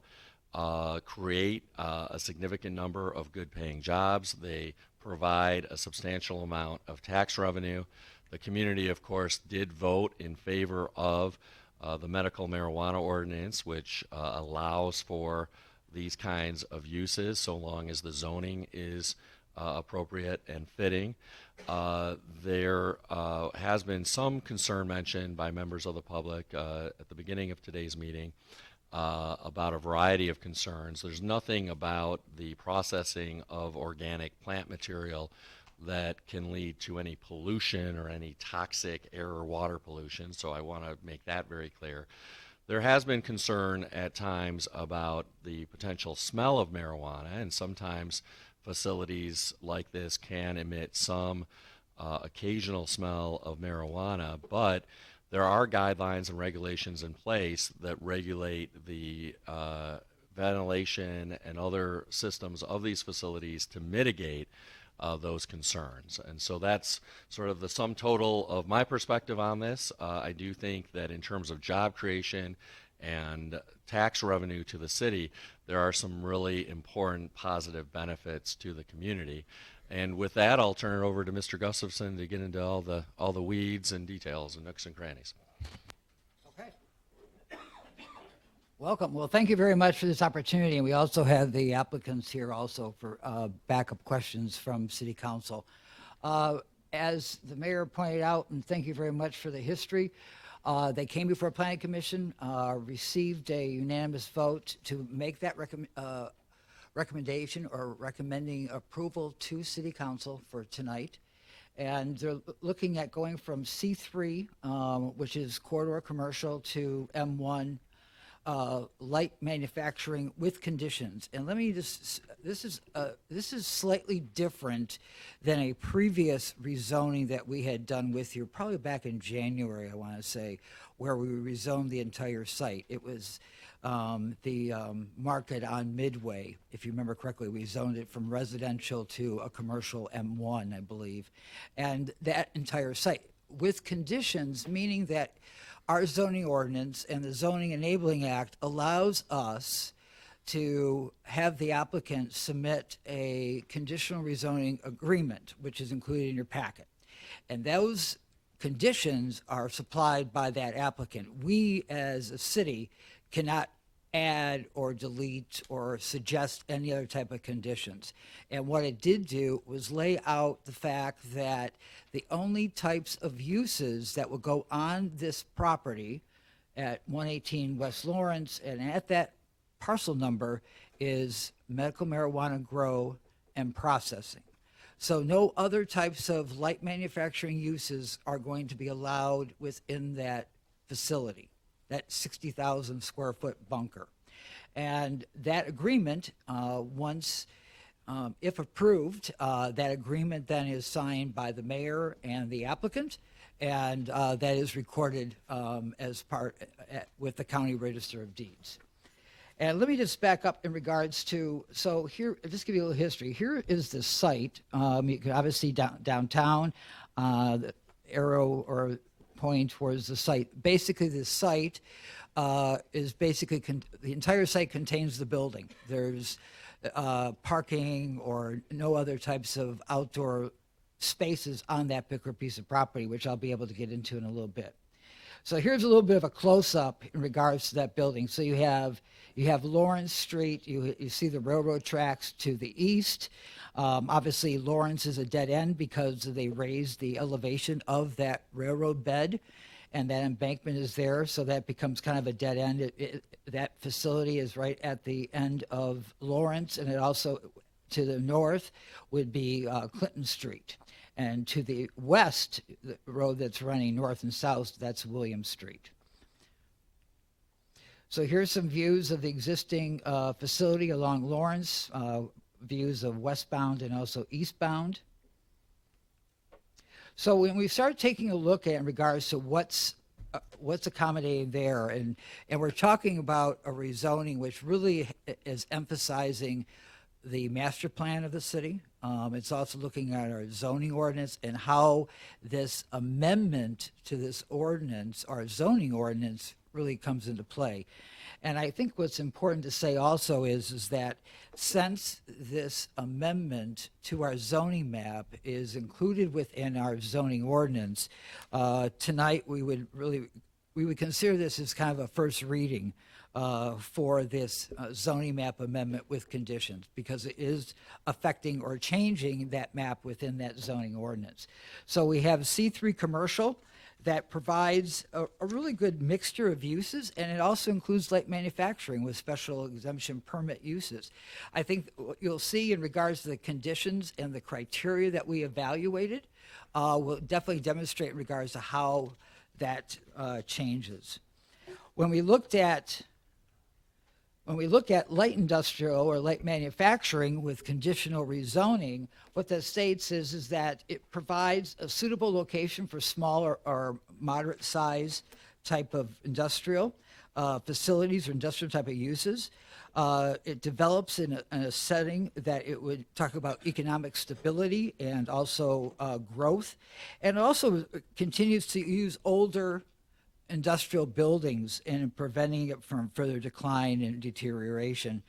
create a significant number of good-paying jobs. They provide a substantial amount of tax revenue. The community, of course, did vote in favor of the medical marijuana ordinance, which allows for these kinds of uses so long as the zoning is appropriate and fitting. There has been some concern mentioned by members of the public at the beginning of today's meeting about a variety of concerns. There's nothing about the processing of organic plant material that can lead to any pollution or any toxic air or water pollution, so I want to make that very clear. There has been concern at times about the potential smell of marijuana, and sometimes facilities like this can emit some occasional smell of marijuana, but there are guidelines and regulations in place that regulate the ventilation and other systems of these facilities to mitigate those concerns. And so that's sort of the sum total of my perspective on this. I do think that in terms of job creation and tax revenue to the city, there are some really important positive benefits to the community. And with that, I'll turn it over to Mr. Gustafson to get into all the weeds and details and nooks and crannies. Okay. Welcome. Well, thank you very much for this opportunity. And we also have the applicants here also for backup questions from City Council. As the mayor pointed out, and thank you very much for the history, they came before Planning Commission, received a unanimous vote to make that recommendation or recommending approval to City Council for tonight. And they're looking at going from C3, which is corridor commercial, to M1, light manufacturing with conditions. And let me just, this is slightly different than a previous rezoning that we had done with you, probably back in January, I want to say, where we rezoned the entire site. It was the market on Midway, if you remember correctly. We zoned it from residential to a commercial M1, I believe, and that entire site with conditions, meaning that our zoning ordinance and the Zoning Enabling Act allows us to have the applicant submit a conditional rezoning agreement, which is included in your packet. And those conditions are supplied by that applicant. We, as a city, cannot add or delete or suggest any other type of conditions. And what it did do was lay out the fact that the only types of uses that will go on this property at 118 West Lawrence and at that parcel number is medical marijuana grow and processing. So no other types of light manufacturing uses are going to be allowed within that facility, that 60,000 square foot bunker. And that agreement, once, if approved, that agreement then is signed by the mayor and the applicant, and that is recorded as part with the County Register of Deeds. And let me just back up in regards to, so here, just give you a little history. Here is the site. You can obviously downtown, the arrow or point towards the site. Basically, the site is basically, the entire site contains the building. There's parking or no other types of outdoor spaces on that particular piece of property, which I'll be able to get into in a little bit. So here's a little bit of a close-up in regards to that building. So you have Lawrence Street. You see the railroad tracks to the east. Obviously, Lawrence is a dead end because they raised the elevation of that railroad bed, and that embankment is there, so that becomes kind of a dead end. That facility is right at the end of Lawrence, and it also, to the north, would be Clinton Street. And to the west, the road that's running north and south, that's William Street. So here's some views of the existing facility along Lawrence, views of westbound and also eastbound. So when we start taking a look at in regards to what's accommodating there, and we're talking about a rezoning which really is emphasizing the master plan of the city. It's also looking at our zoning ordinance and how this amendment to this ordinance, our zoning ordinance, really comes into play. And I think what's important to say also is that since this amendment to our zoning map is included within our zoning ordinance, tonight we would consider this as kind of a first reading for this zoning map amendment with conditions, because it is affecting or changing that map within that zoning ordinance. So we have C3 commercial that provides a really good mixture of uses, and it also includes light manufacturing with special exemption permit uses. I think what you'll see in regards to the conditions and the criteria that we evaluated will definitely demonstrate in regards to how that changes. When we look at light industrial or light manufacturing with conditional rezoning, what that states is that it provides a suitable location for small or moderate size type of industrial facilities or industrial type of uses. It develops in a setting that it would talk about economic stability and also growth, and it also continues to use older industrial buildings and preventing it from further decline and deterioration.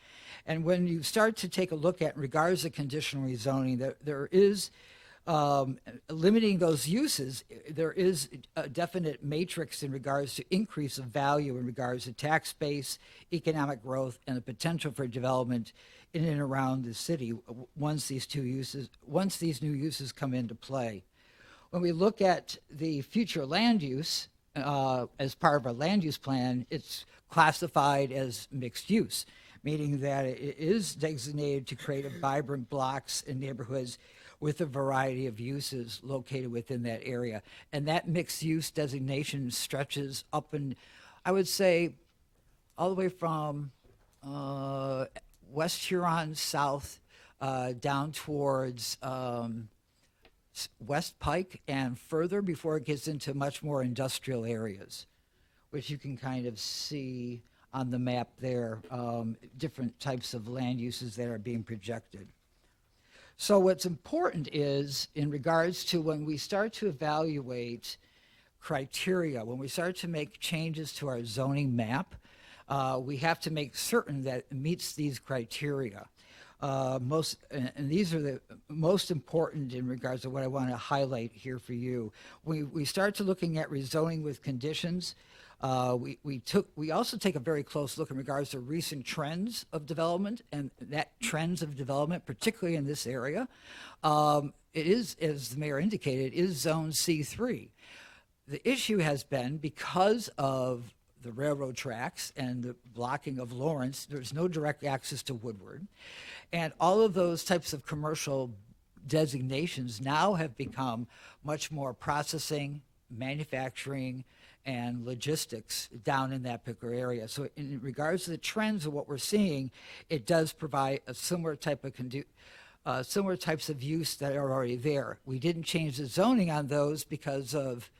And when you start to take a look at in regards to conditional rezoning, there is limiting those uses, there is a definite matrix in regards to increase of value in regards to tax base, economic growth, and the potential for development in and around the city once these new uses come into play. When we look at the future land use, as part of our land use plan, it's classified as mixed use, meaning that it is designated to create vibrant blocks and neighborhoods with a variety of uses located within that area. And that mixed use designation stretches up, and I would say all the way from West Huron south down towards West Pike and further before it gets into much more industrial areas, which you can kind of see on the map there, different types of land uses that are being projected. So what's important is in regards to when we start to evaluate criteria, when we start to make changes to our zoning map, we have to make certain that it meets these criteria. And these are the most important in regards to what I want to highlight here for you. We start to looking at rezoning with conditions. We also take a very close look in regards to recent trends of development, and that trends of development, particularly in this area, it is, as the mayor indicated, is zone C3. The issue has been because of the railroad tracks and the blocking of Lawrence, there's no direct access to Woodward. And all of those types of commercial designations now have become much more processing, manufacturing, and logistics down in that particular area. So in regards to the trends of what we're seeing, it does provide a similar type of similar types of use that are already there. We didn't change the zoning on those because of,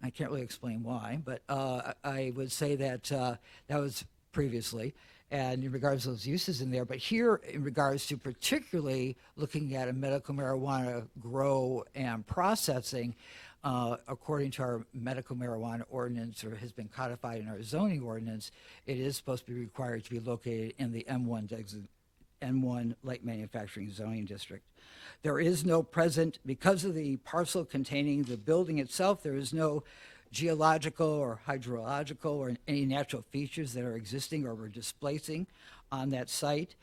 I can't really explain why, but I would say that that was previously, and in regards to those uses in there. But here, in regards to particularly looking at a medical marijuana grow and processing, according to our medical marijuana ordinance, or has been codified in our zoning ordinance, it is supposed to be required to be located in the M1 light manufacturing zoning district. There is no present, because of the parcel containing the building itself, there is no geological or hydrological or any natural features that are existing or we're displacing on that site.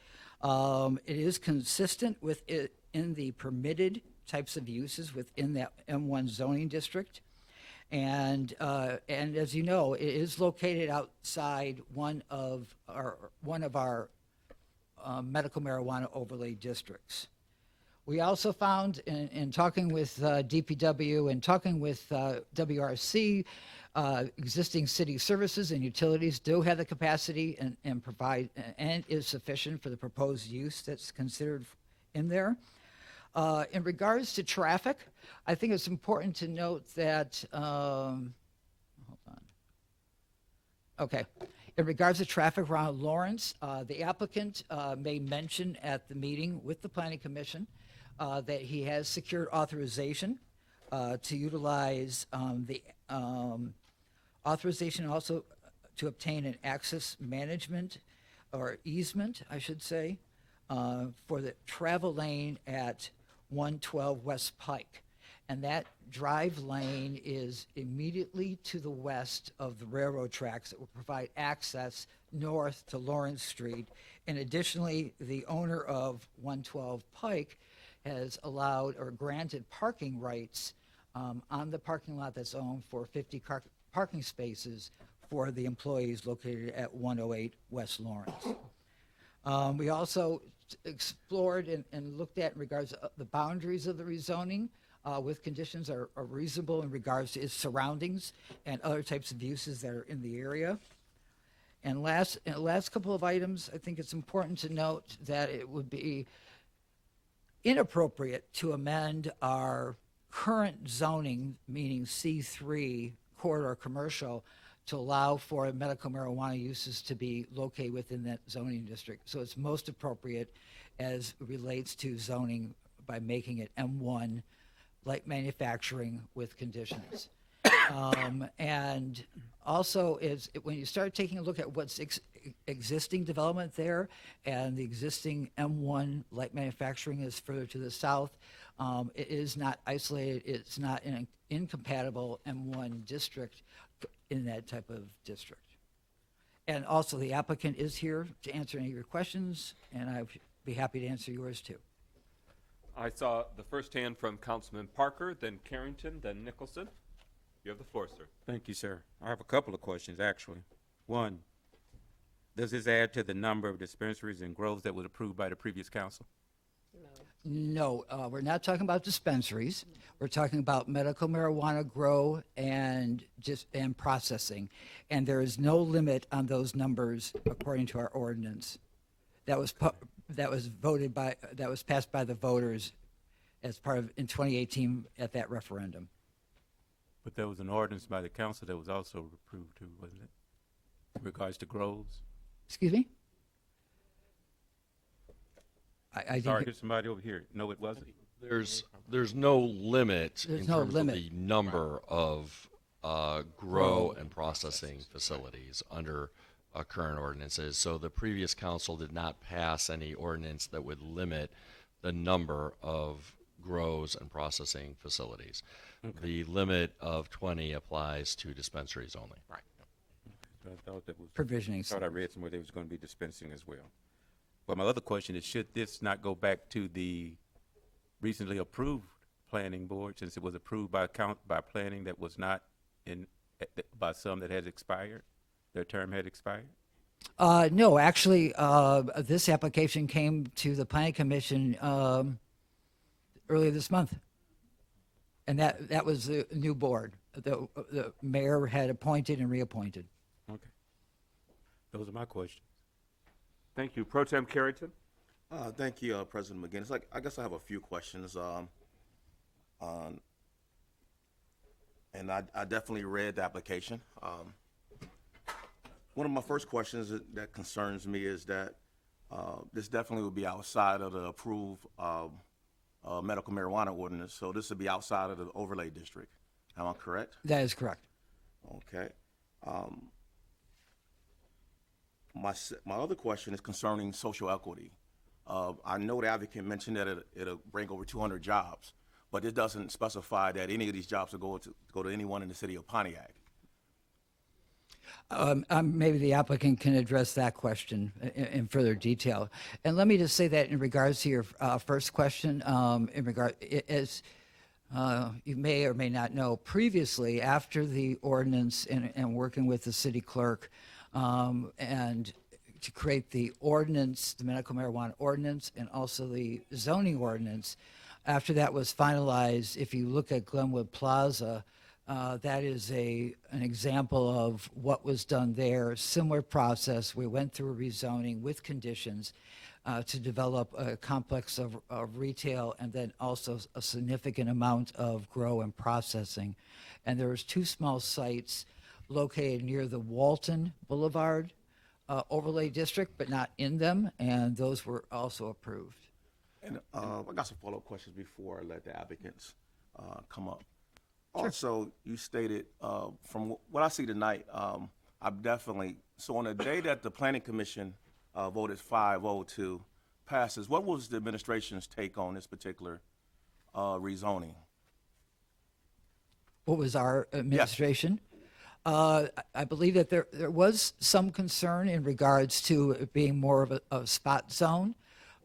It is consistent with it in the permitted types of uses within that M1 zoning district. And as you know, it is located outside one of our medical marijuana overlay districts. We also found in talking with DPW and talking with WRC, existing city services and utilities do have the capacity and provide, and is sufficient for the proposed use that's considered in there. In regards to traffic, I think it's important to note that, hold on. Okay. In regards to traffic around Lawrence, the applicant made mention at the meeting with the Planning Commission that he has secured authorization to utilize the authorization also to obtain an access management or easement, I should say, for the travel lane at 112 West Pike. And that drive lane is immediately to the west of the railroad tracks that will provide access north to Lawrence Street. And additionally, the owner of 112 Pike has allowed or granted parking rights on the parking lot that's owned for 50 parking spaces for the employees located at 108 West Lawrence. We also explored and looked at in regards to the boundaries of the rezoning with conditions are reasonable in regards to its surroundings and other types of uses that are in the area. And last couple of items, I think it's important to note that it would be inappropriate to amend our current zoning, meaning C3 corridor commercial, to allow for medical marijuana uses to be located within that zoning district. So it's most appropriate as it relates to zoning by making it M1 light manufacturing with conditions. And also is when you start taking a look at what's existing development there, and the existing M1 light manufacturing is further to the south, it is not isolated, it's not an incompatible M1 district in that type of district. And also the applicant is here to answer any of your questions, and I'd be happy to answer yours too. I saw the first hand from Councilman Parker, then Carrington, then Nicholson. You have the floor, sir. Thank you, sir. I have a couple of questions, actually. One, does this add to the number of dispensaries and grows that was approved by the previous council? No, we're not talking about dispensaries. We're talking about medical marijuana grow and processing, and there is no limit on those numbers according to our ordinance. That was passed by the voters as part of in 2018 at that referendum. But there was an ordinance by the council that was also approved too, wasn't it? In regards to groves? Excuse me? I Sorry, didn't. there's somebody over here. No, it wasn't. There's no limit There's in no terms limit. of the number of grow and processing facilities under current ordinances. So the previous council did not pass any ordinance that would limit the number of grows and processing facilities. Okay. The limit of 20 applies to dispensaries only. Right. So I thought that was Provisioning. I thought I read somewhere they was going to be dispensing as well. But my other question is, should this not go back to the recently approved planning board, since it was approved by planning that was not by some that has expired? Their term had expired? No, actually, this application came to the Planning Commission earlier this month. And that was the new board. The mayor had appointed and reappointed. Okay. Those are my questions. Thank you. Pro Tem Carrington? Thank you, President McGinnis. I guess I have a few questions. And I definitely read the application. One of my first questions that concerns me is that this definitely would be outside of the approved medical marijuana ordinance, so this would be outside of the overlay district. Am I correct? That is correct. Okay. My other question is concerning social equity. I know the advocate mentioned that it'll bring over 200 jobs, but it doesn't specify that any of these jobs will go to anyone in the city of Pontiac. Maybe the applicant can address that question in further detail. And let me just say that in regards to your first question, as you may or may not know, previously, after the ordinance and working with the city clerk and to create the ordinance, the medical marijuana ordinance, and also the zoning ordinance, after that was finalized, if you look at Glenwood Plaza, that is an example of what was done there. Similar process. We went through a rezoning with conditions to develop a complex of retail and then also a significant amount of grow and processing. And there was 2 small sites located near the Walton Boulevard overlay district, but not in them, and those were also approved. And I got some follow-up questions before I let the applicants come up. Sure. Also, you stated, from what I see tonight, I'm definitely, so on the day that the Planning Commission voted 5-0 to passes, what was the administration's take on this particular rezoning? What was our administration? Yes. I believe that there was some concern in regards to it being more of a spot zone,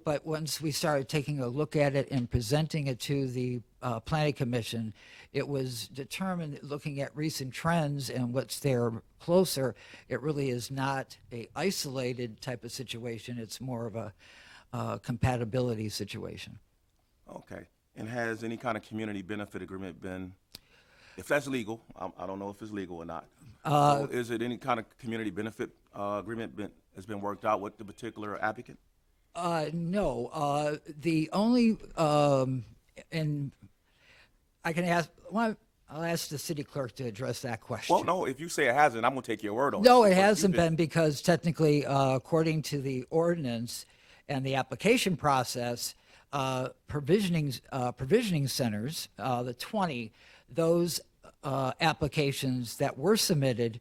but once we started taking a look at it and presenting it to the Planning Commission, it was determined, looking at recent trends and what's there closer, it really is not a isolated type of situation. It's more of a compatibility situation. Okay. And has any kind of community benefit agreement been, if that's legal, I don't know if it's legal or not. So is it any kind of community benefit agreement has been worked out with the particular applicant? No. The only, and I can ask, well, I'll ask the city clerk to address that question. Well, no, if you say it hasn't, I'm going to take your word on it. No, it hasn't been, because technically, according to the ordinance and the application process, provisioning centers, the 20, those applications that were submitted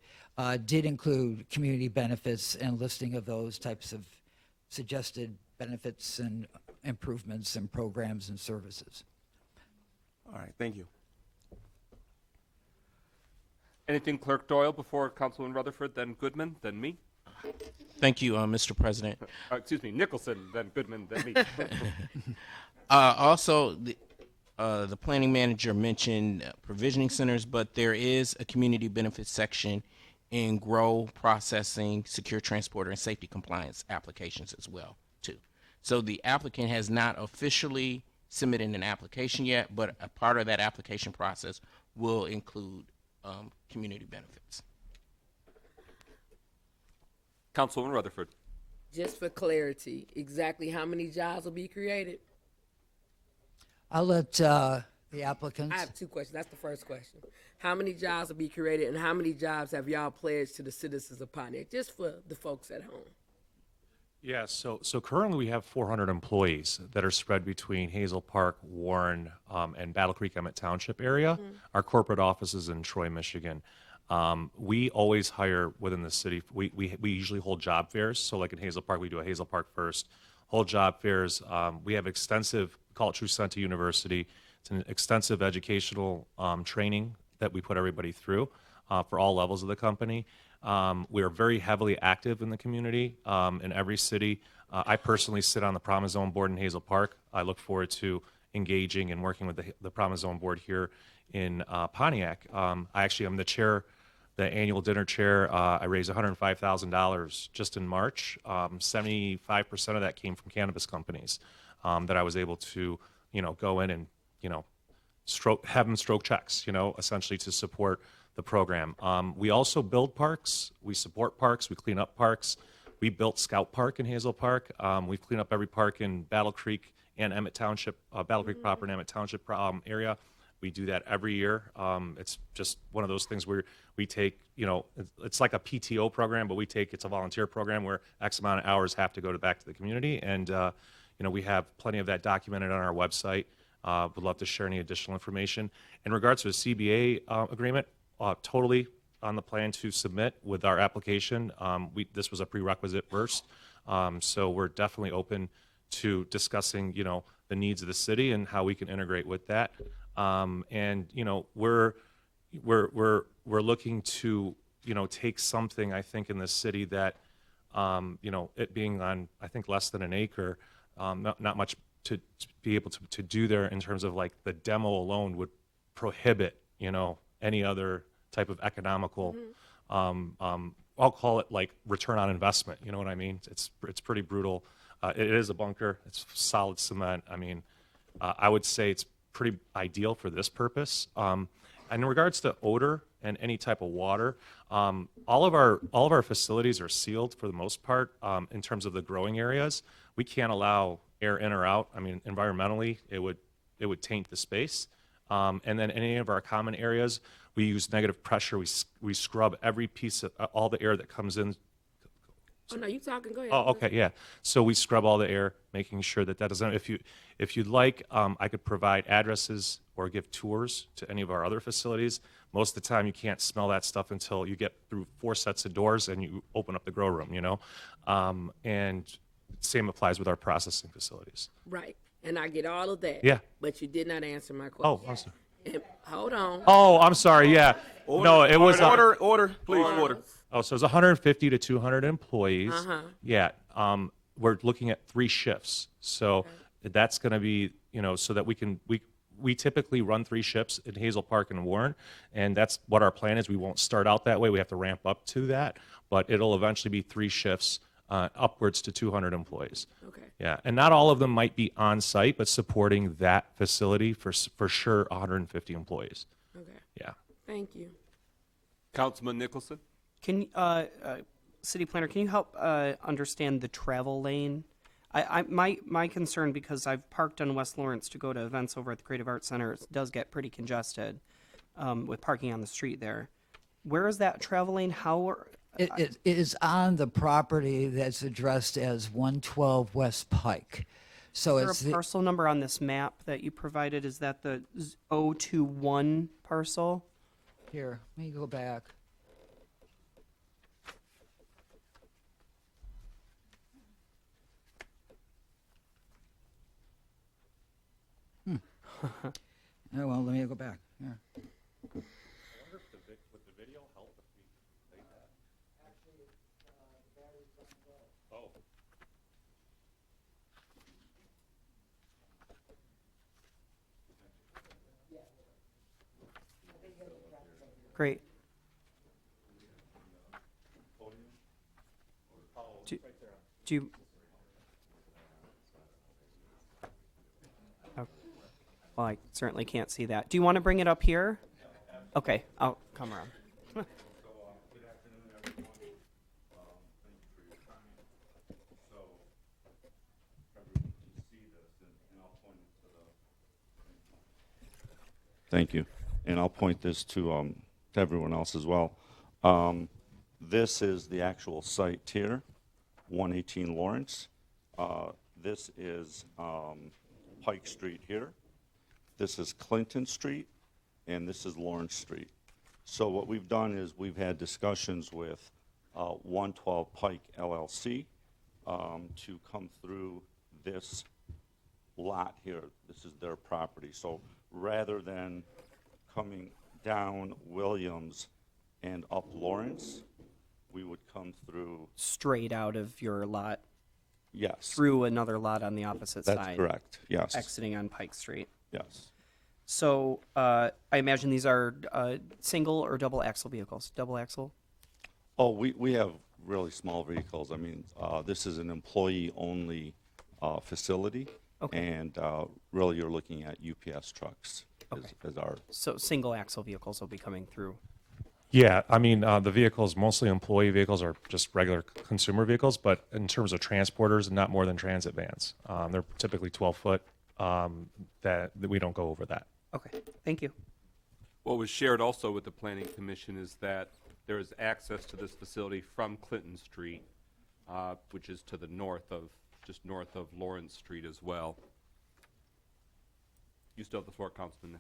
did include community benefits and listing of those types of suggested benefits and improvements and programs and services. All right, thank you. Anything, Clerk Doyle, before Councilman Rutherford, then Goodman, then me? Thank you, Mr. President. Excuse me, Nicholson, then Goodman, then me. Also, the planning manager mentioned provisioning centers, but there is a community benefits section in grow, processing, secure transporter, and safety compliance applications as well, too. So the applicant has not officially submitted an application yet, but a part of that application process will include community benefits. Councilwoman Rutherford. Just for clarity, exactly how many jobs will be created? I'll let the applicants. I have two questions. That's the first question. How many jobs will be created, and how many jobs have y'all pledged to the citizens of Pontiac, just for the folks at home? Yeah, so currently we have 400 employees that are spread between Hazel Park, Warren, and Battle Creek, Emmett Township area. Our corporate office is in Troy, Michigan. We always hire within the city. We usually hold job fairs. So like in Hazel Park, we do a Hazel Park First, hold job fairs. We have extensive, we call it True Senta University. It's an extensive educational training that we put everybody through for all levels of the company. We are very heavily active in the community in every city. I personally sit on the Promise Zone board in Hazel Park. I look forward to engaging and working with the Promise Zone board here in Pontiac. I actually am the chair, the annual dinner chair. I raised $105,000 just in March. 75% of that came from cannabis companies that I was able to, go in and, have them stroke checks, essentially to support the program. We also build parks, we support parks, we clean up parks. We built Scout Park in Hazel Park. We've cleaned up every park in Battle Creek and Emmett Township, Battle Creek proper and Emmett Township area. We do that every year. It's just one of those things where we take, it's like a PTO program, but it's a volunteer program where X amount of hours have to go back to the community. And, we have plenty of that documented on our website. Would love to share any additional information. In regards to a CBA agreement, totally on the plan to submit with our application. This was a prerequisite first. So we're definitely open to discussing, the needs of the city and how we can integrate with that. And, we're looking to, take something, I think, in this city that, it being on, I think, less than an acre, not much to be able to do there in terms of like the demo alone would prohibit, any other type of economical, I'll call it like return on investment. You know what I mean? It's pretty brutal. It is a bunker. It's solid cement. I mean, I would say it's pretty ideal for this purpose. And in regards to odor and any type of water, all of our facilities are sealed for the most part. In terms of the growing areas, we can't allow air in or out. I mean, environmentally, it would taint the space. And then any of our common areas, we use negative pressure. We scrub every piece of all the air that comes in. Oh no, you talking? Go ahead. Oh, okay, yeah. So we scrub all the air, making sure that doesn't. If you'd like, I could provide addresses or give tours to any of our other facilities. Most of the time, you can't smell that stuff until you get through 4 sets of doors and you open up the grow room. And same applies with our processing facilities. Right, and I get all of that. Yeah. But you did not answer my question. Oh, I'm sorry. Hold on. Oh, I'm sorry. Yeah. No, it was order, please, order. Oh, so it's 150 to 200 employees. Uh-huh. Yeah. We're looking at 3 shifts. So that's going to be, so that we typically run 3 shifts in Hazel Park and Warren, and that's what our plan is. We won't start out that way. We have to ramp up to that, but it'll eventually be 3 shifts, upwards to 200 employees. Okay. Yeah, and not all of them might be on site, but supporting that facility for sure 150 employees. Okay. Yeah. Thank you. Councilman Nicholson. Can city planner, can you help understand the travel lane? My concern, because I've parked on West Lawrence to go to events over at the Creative Arts Center, it does get pretty congested with parking on the street there. Where is that travel lane? It is on the property that's addressed as 112 West Pike. So is it's there a parcel number on this map that you provided? Is that the 021 parcel? Here, let me go back. Oh, well, let me go back. Here. Great. Do you? Well, I certainly can't see that. Do you want to bring it up here? Okay, I'll come around. Thank you. And I'll point this to everyone else as well. This is the actual site here, 118 Lawrence. This is Pike Street here. This is Clinton Street, and this is Lawrence Street. So what we've done is we've had discussions with 112 Pike LLC to come through this lot here. This is their property. So rather than coming down Williams and up Lawrence, we would come through. Straight out of your lot? Yes. Through another lot on the opposite side? That's correct, yes. Exiting on Pike Street? Yes. So I imagine these are single or double axle vehicles? Double axle? Oh, we have really small vehicles. I mean, this is an employee-only facility. Okay. And really, you're looking at UPS trucks as our. So single axle vehicles will be coming through. Yeah, I mean, the vehicles, mostly employee vehicles, are just regular consumer vehicles, but in terms of transporters, not more than transit vans. They're typically 12-foot, that we don't go over that. Okay, thank you. What was shared also with the Planning Commission is that there is access to this facility from Clinton Street, which is to the north of, just north of Lawrence Street as well. You still have the floor, Councilman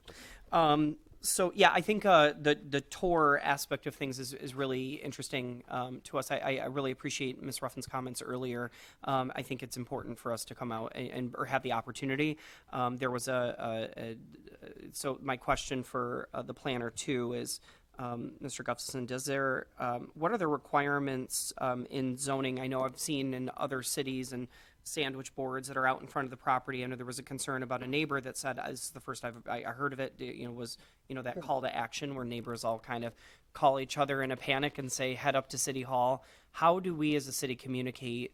Nicholas. So yeah, I think the tour aspect of things is really interesting to us. I really appreciate Ms. Ruffin's comments earlier. I think it's important for us to come out and or have the opportunity. There was so my question for the planner too is, Mr. Gustafson, does there what are the requirements in zoning? I know I've seen in other cities and sandwich boards that are out in front of the property. I know there was a concern about a neighbor that said, this is the first I heard of it, was, that call to action where neighbors all kind of call each other in a panic and say, head up to City Hall. How do we as a city communicate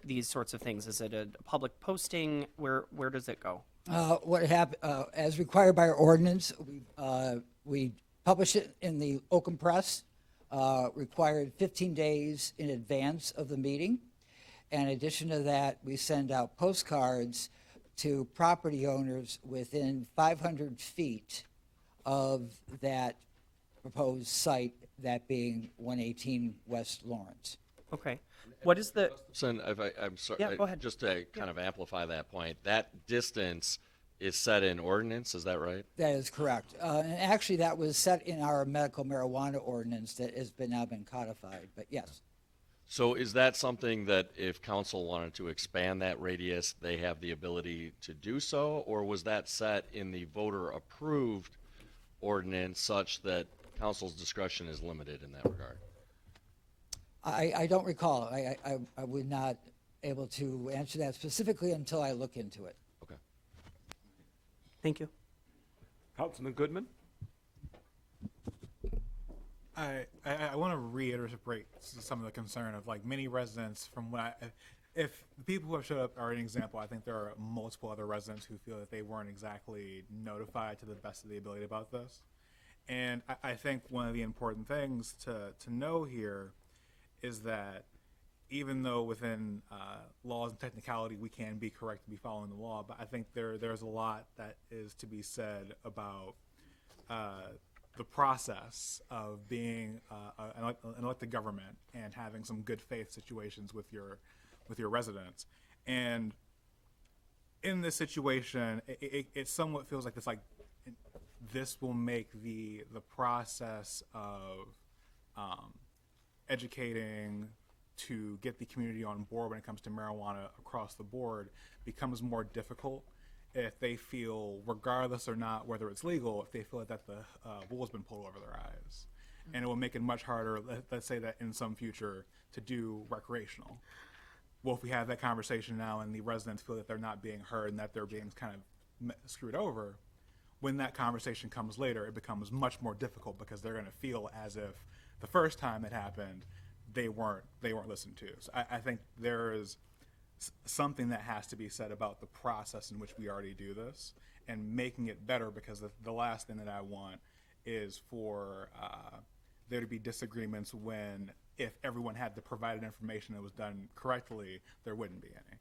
these sorts of things? Is it a public posting? Where does it go? What happened, as required by our ordinance, we publish it in the Oakham Press, required 15 days in advance of the meeting. And in addition to that, we send out postcards to property owners within 500 feet of that proposed site, that being 118 West Lawrence. Okay. What is the... I'm sorry. Yeah, go ahead. Just to kind of amplify that point, that distance is set in ordinance, is that right? That is correct. And actually, that was set in our medical marijuana ordinance that has now been codified, but yes. So is that something that if council wanted to expand that radius, they have the ability to do so? Or was that set in the voter-approved ordinance such that council's discretion is limited in that regard? I don't recall. I would not able to answer that specifically until I look into it. Okay. Thank you. Councilman Goodman? I want to reiterate some of the concern of many residents from if the people who have showed up are an example, I think there are multiple other residents who feel that they weren't exactly notified to the best of the ability about this. And I think one of the important things to know here is that even though within laws and technicality we can be correct to be following the law, but I think there's a lot that is to be said about the process of being an elected government and having some good faith situations with your residents. And in this situation, it somewhat feels like this will make the process of educating to get the community on board when it comes to marijuana across the board becomes more difficult if they feel, regardless or not whether it's legal, if they feel that the wool has been pulled over their eyes. And it will make it much harder, let's say that in some future, to do recreational. Well, if we have that conversation now and the residents feel that they're not being heard and that they're being kind of screwed over, when that conversation comes later, it becomes much more difficult because they're going to feel as if the first time it happened, they weren't listened to. So I think there is something that has to be said about the process in which we already do this and making it better, because the last thing that I want is for there to be disagreements when, if everyone had the provided information that was done correctly, there wouldn't be any.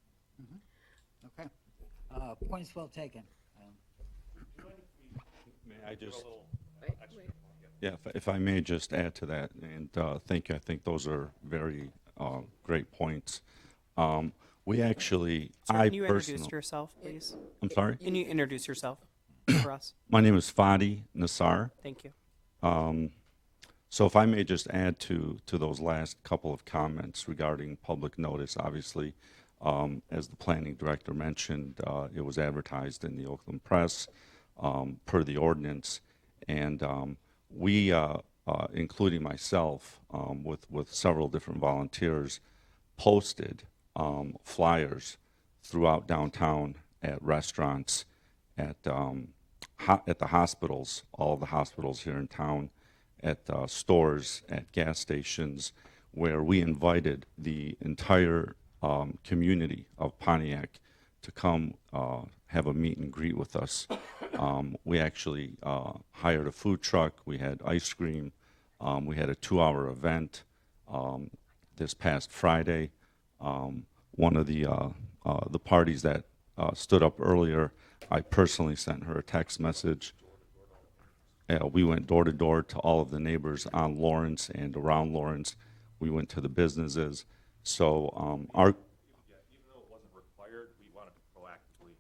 Okay. Points well taken. May I just, yeah, if I may just add to that, and thank you. I think those are very great points. We actually, Sir, I can you personally, introduce yourself, please? I'm sorry? Can you introduce yourself for us? My name is Fadi Nassar. Thank you. So if I may just add to those last couple of comments regarding public notice, obviously, as the planning director mentioned, it was advertised in the Oakland Press per the ordinance, and we, including myself, with several different volunteers, posted flyers throughout downtown at restaurants, at the hospitals, all of the hospitals here in town, at stores, at gas stations, where we invited the entire community of Pontiac to come have a meet and greet with us. We actually hired a food truck. We had ice cream. We had a 2-hour event this past Friday. One of the parties that stood up earlier, I personally sent her a text message. We went door to door to all of the neighbors on Lawrence and around Lawrence. We went to the businesses. So our even though it wasn't required, we wanted to proactively,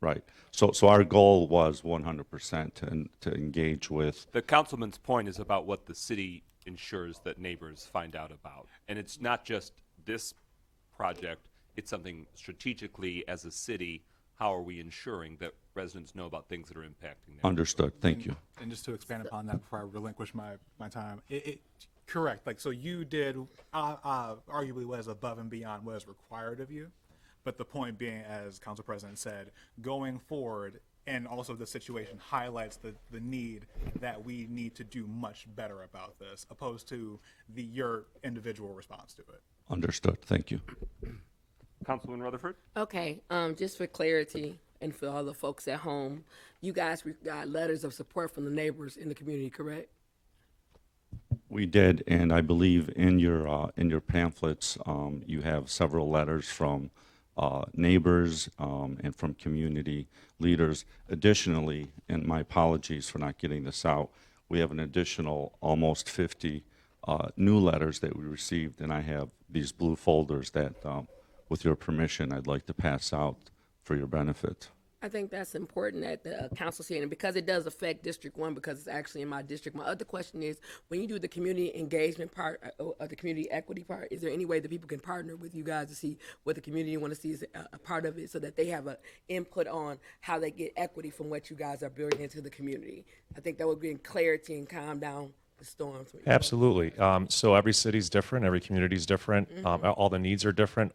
right. So our goal was 100% to engage with. The councilman's point is about what the city ensures that neighbors find out about. And it's not just this project, it's something strategically as a city. How are we ensuring that residents know about things that are impacting them? Understood. Thank you. And just to expand upon that before I relinquish my time, correct. Like, so you did arguably what is above and beyond what is required of you. But the point being, as Council President said, going forward, and also the situation highlights the need that we need to do much better about this, opposed to your individual response to it. Understood. Thank you. Councilman Rutherford? Okay, just for clarity and for all the folks at home, you guys got letters of support from the neighbors in the community, correct? We did, and I believe in your pamphlets, you have several letters from neighbors and from community leaders. Additionally, and my apologies for not getting this out, we have an additional almost 50 new letters that we received, and I have these blue folders that, with your permission, I'd like to pass out for your benefit. I think that's important that the council see it, and because it does affect District 1, because it's actually in my district. My other question is, when you do the community engagement part, or the community equity part, is there any way that people can partner with you guys to see what the community want to see as a part of it, so that they have an input on how they get equity from what you guys are building into the community? I think that would bring clarity and calm down the storms. Absolutely. So every city's different, every community's different, all the needs are different.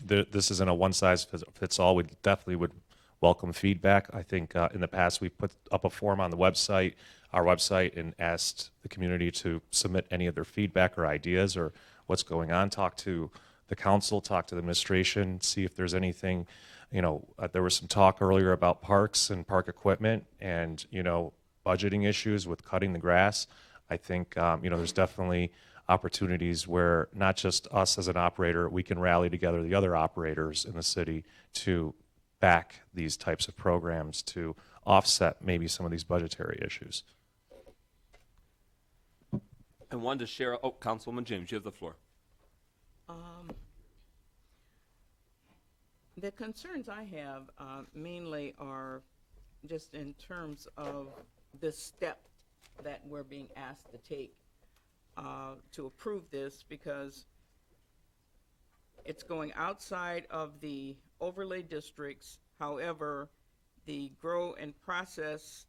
This isn't a one-size-fits-all. We definitely would welcome feedback. I think in the past we put up a form on our website, and asked the community to submit any of their feedback or ideas or what's going on. Talk to the council, talk to the administration, see if there's anything. There was some talk earlier about parks and park equipment, and budgeting issues with cutting the grass. I think there's definitely opportunities where not just us as an operator, we can rally together the other operators in the city to back these types of programs to offset maybe some of these budgetary issues. And one to share. Oh, Councilwoman James, you have the floor. The concerns I have mainly are just in terms of this step that we're being asked to take to approve this, because it's going outside of the overlay districts. However, the grow and process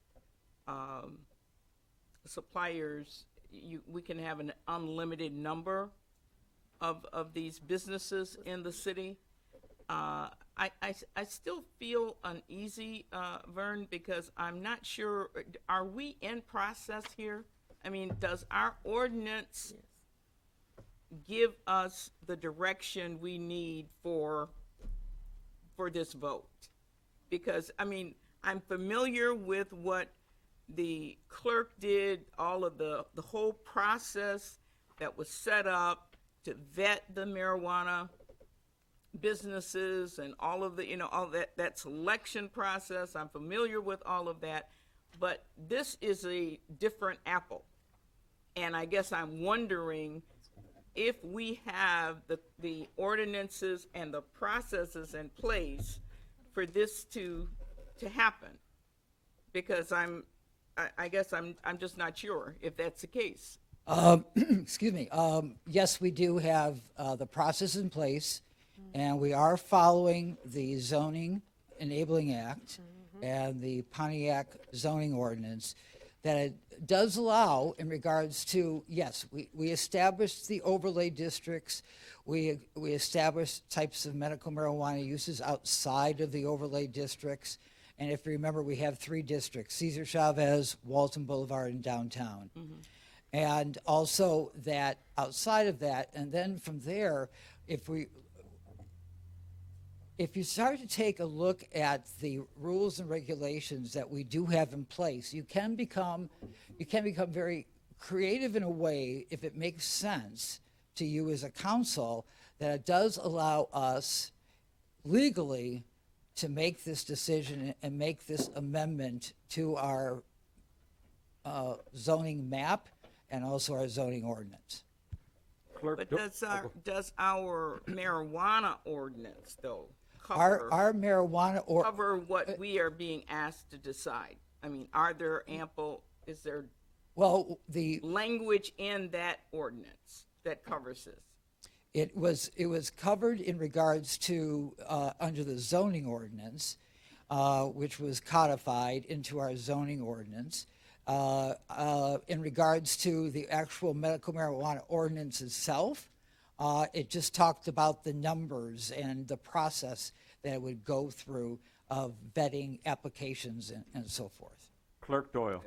suppliers, we can have an unlimited number of these businesses in the city. I still feel uneasy, Vern, because I'm not sure, are we in process here? I mean, does our ordinance give us the direction we need for for this vote. Because, I mean, I'm familiar with what the clerk did, all of the whole process that was set up to vet the marijuana businesses and all of the, you know, all that selection process. I'm familiar with all of that, but this is a different apple. And I guess I'm wondering if we have the ordinances and the processes in place for this to happen. Because I guess I'm just not sure if that's the case. Excuse me. Yes, we do have the process in place, and we are following the Zoning Enabling Act and the Pontiac zoning ordinance that it does allow in regards to, yes, we established the overlay districts, we established types of medical marijuana uses outside of the overlay districts, and if you remember, we have 3 districts: Cesar Chavez, Walton Boulevard, and downtown. And also that outside of that, and then from there, if you start to take a look at the rules and regulations that we do have in place, you can become very creative in a way, if it makes sense to you as a council, that it does allow us legally to make this decision and make this amendment to our zoning map and also our zoning ordinance. But does our marijuana ordinance, though, cover Our marijuana cover what we are being asked to decide? I mean, is there the language in that ordinance that covers this? It was covered in regards to under the zoning ordinance, which was codified into our zoning ordinance. In regards to the actual medical marijuana ordinance itself, it just talked about the numbers and the process that it would go through of vetting applications and so forth. Clerk Doyle.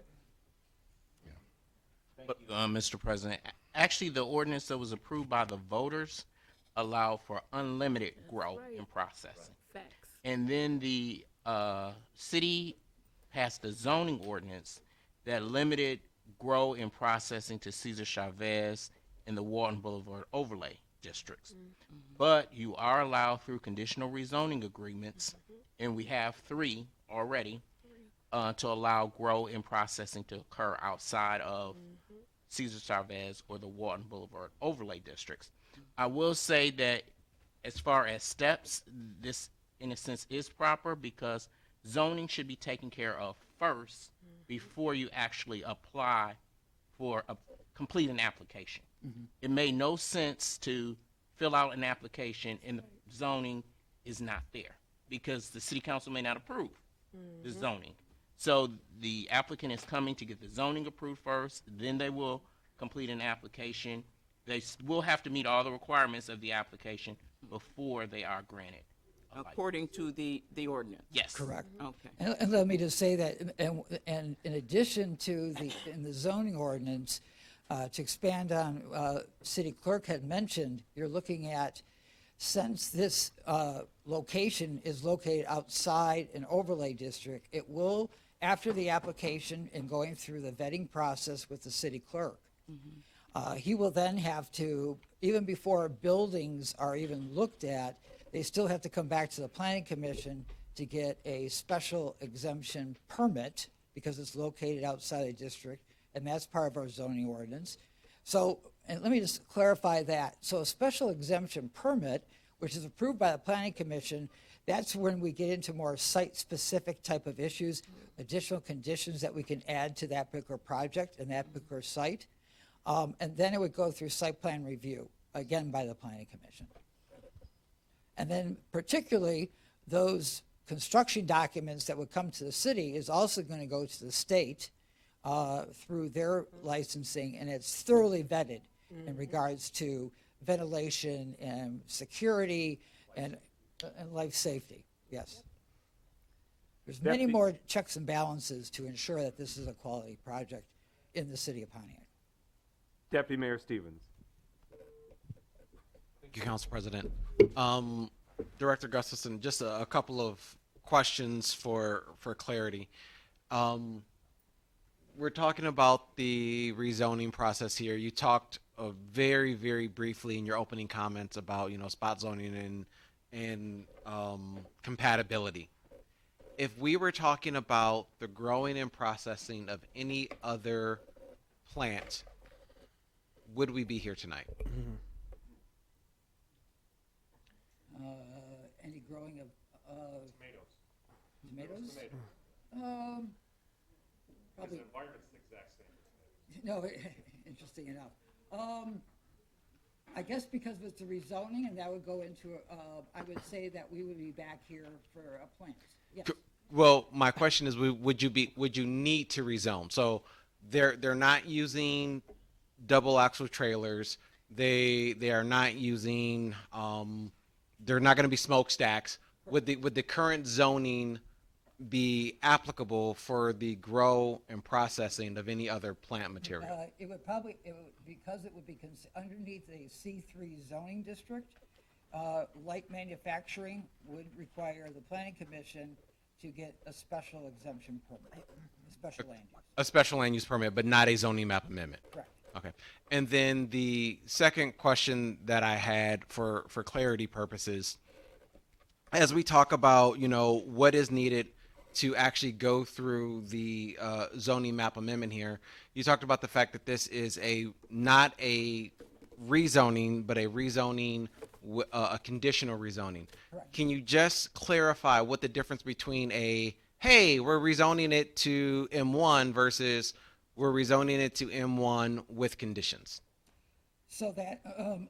Thank you, Mr. President. Actually, the ordinance that was approved by the voters allowed for unlimited grow and processing. Facts. And then the city passed a zoning ordinance that limited grow and processing to Cesar Chavez and the Walton Boulevard overlay districts. But you are allowed through conditional rezoning agreements, and we have 3 already, to allow grow and processing to occur outside of Cesar Chavez or the Walton Boulevard overlay districts. I will say that as far as steps, this in a sense is proper because zoning should be taken care of first before you actually apply for complete an application. It made no sense to fill out an application and the zoning is not there because the city council may not approve the zoning. So the applicant is coming to get the zoning approved first, then they will complete an application. They will have to meet all the requirements of the application before they are granted. According to the ordinance? Yes. Correct. Okay. And let me just say that, and in addition to in the zoning ordinance, to expand on, city clerk had mentioned, you're looking at, since this location is located outside an overlay district, it will, after the application and going through the vetting process with the city clerk, he will then have to, even before buildings are even looked at, they still have to come back to the planning commission to get a special exemption permit because it's located outside the district, and that's part of our zoning ordinance. So, and let me just clarify that. So a special exemption permit, which is approved by the planning commission, that's when we get into more site-specific type of issues, additional conditions that we can add to that particular project and that particular site. And then it would go through site plan review, again, by the planning commission. And then particularly those construction documents that would come to the city is also going to go to the state through their licensing, and it's thoroughly vetted in regards to ventilation and security and life safety. Yes. There's many more checks and balances to ensure that this is a quality project in the city of Pontiac. Deputy Mayor Stevens. Thank you, Council President. Director Gustafson, just a couple of questions for clarity. We're talking about the rezoning process here. You talked very, very briefly in your opening comments about, spot zoning and compatibility. If we were talking about the growing and processing of any other plant, would we be here tonight? Any growing of tomatoes? Probably. The environment's the exact same. No, interesting enough. I guess because it's a rezoning, and that would go into, I would say that we would be back here for a plant. Yes. Well, my question is, would you need to rezone? So they're not using double axle trailers. They are not using. They're not going to be smokestacks. Would the current zoning be applicable for the grow and processing of any other plant material? It would because it would be underneath a C3 zoning district. Light manufacturing would require the planning commission to get a special exemption permit, a special land use. A special land use permit, but not a zoning map amendment. Correct. Okay. And then the second question that I had for clarity purposes, as we talk about, what is needed to actually go through the zoning map amendment here, you talked about the fact that this is not a rezoning, but a rezoning, a conditional rezoning. Correct. Can you just clarify what the difference between hey, we're rezoning it to M1 versus we're rezoning it to M1 with conditions? So that,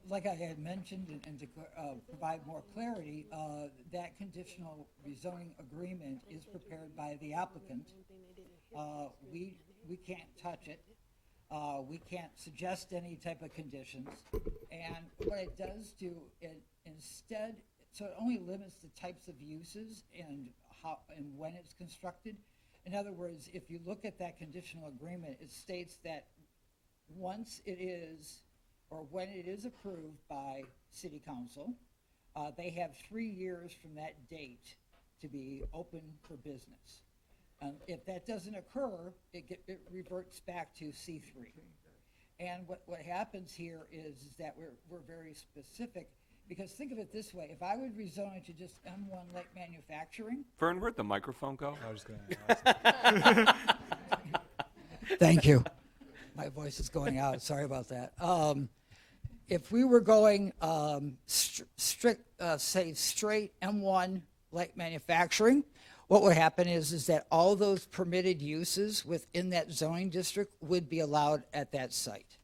like I had mentioned, and to provide more clarity, that conditional rezoning agreement is prepared by the applicant. We can't touch it. We can't suggest any type of conditions. And what it does do, instead, so it only limits the types of uses and how and when it's constructed. In other words, if you look at that conditional agreement, it states that once it is, or when it is approved by City Council, they have 3 years from that date to be open for business. If that doesn't occur, it reverts back to C3. And what happens here is that we're very specific, because think of it this way: if I would rezone it to just M1 light manufacturing. Vern, where'd the microphone go? I was just going to ask. Thank you. My voice is going out. Sorry about that. If we were going straight M1 light manufacturing, what would happen is that all those permitted uses within that zoning district would be allowed at that site.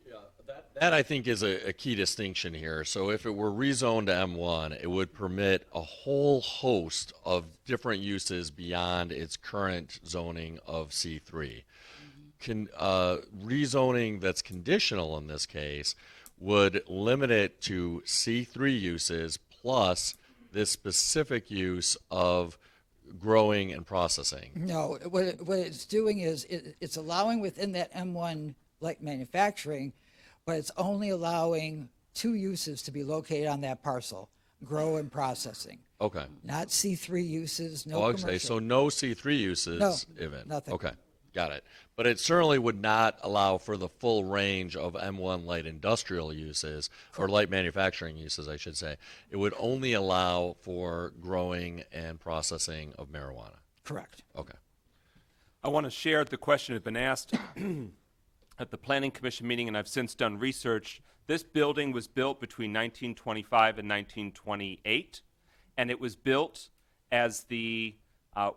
Yeah, that I think is a key distinction here. So if it were rezoned to M1, it would permit a whole host of different uses beyond its current zoning of C3. Rezoning that's conditional in this case would limit it to C3 uses plus this specific use of growing and processing. No, what it's doing is it's allowing within that M1 light manufacturing, but it's only allowing 2 uses to be located on that parcel: grow and processing. Okay. Not C3 uses, no Okay, commercial. so no C3 uses No, even. nothing. Okay, got it. But it certainly would not allow for the full range of M1 light industrial uses, or light manufacturing uses, I should say. It would only allow for growing and processing of marijuana. Correct. Okay. I want to share the question had been asked at the Planning Commission meeting, and I've since done research. This building was built between 1925 and 1928, and it was built as the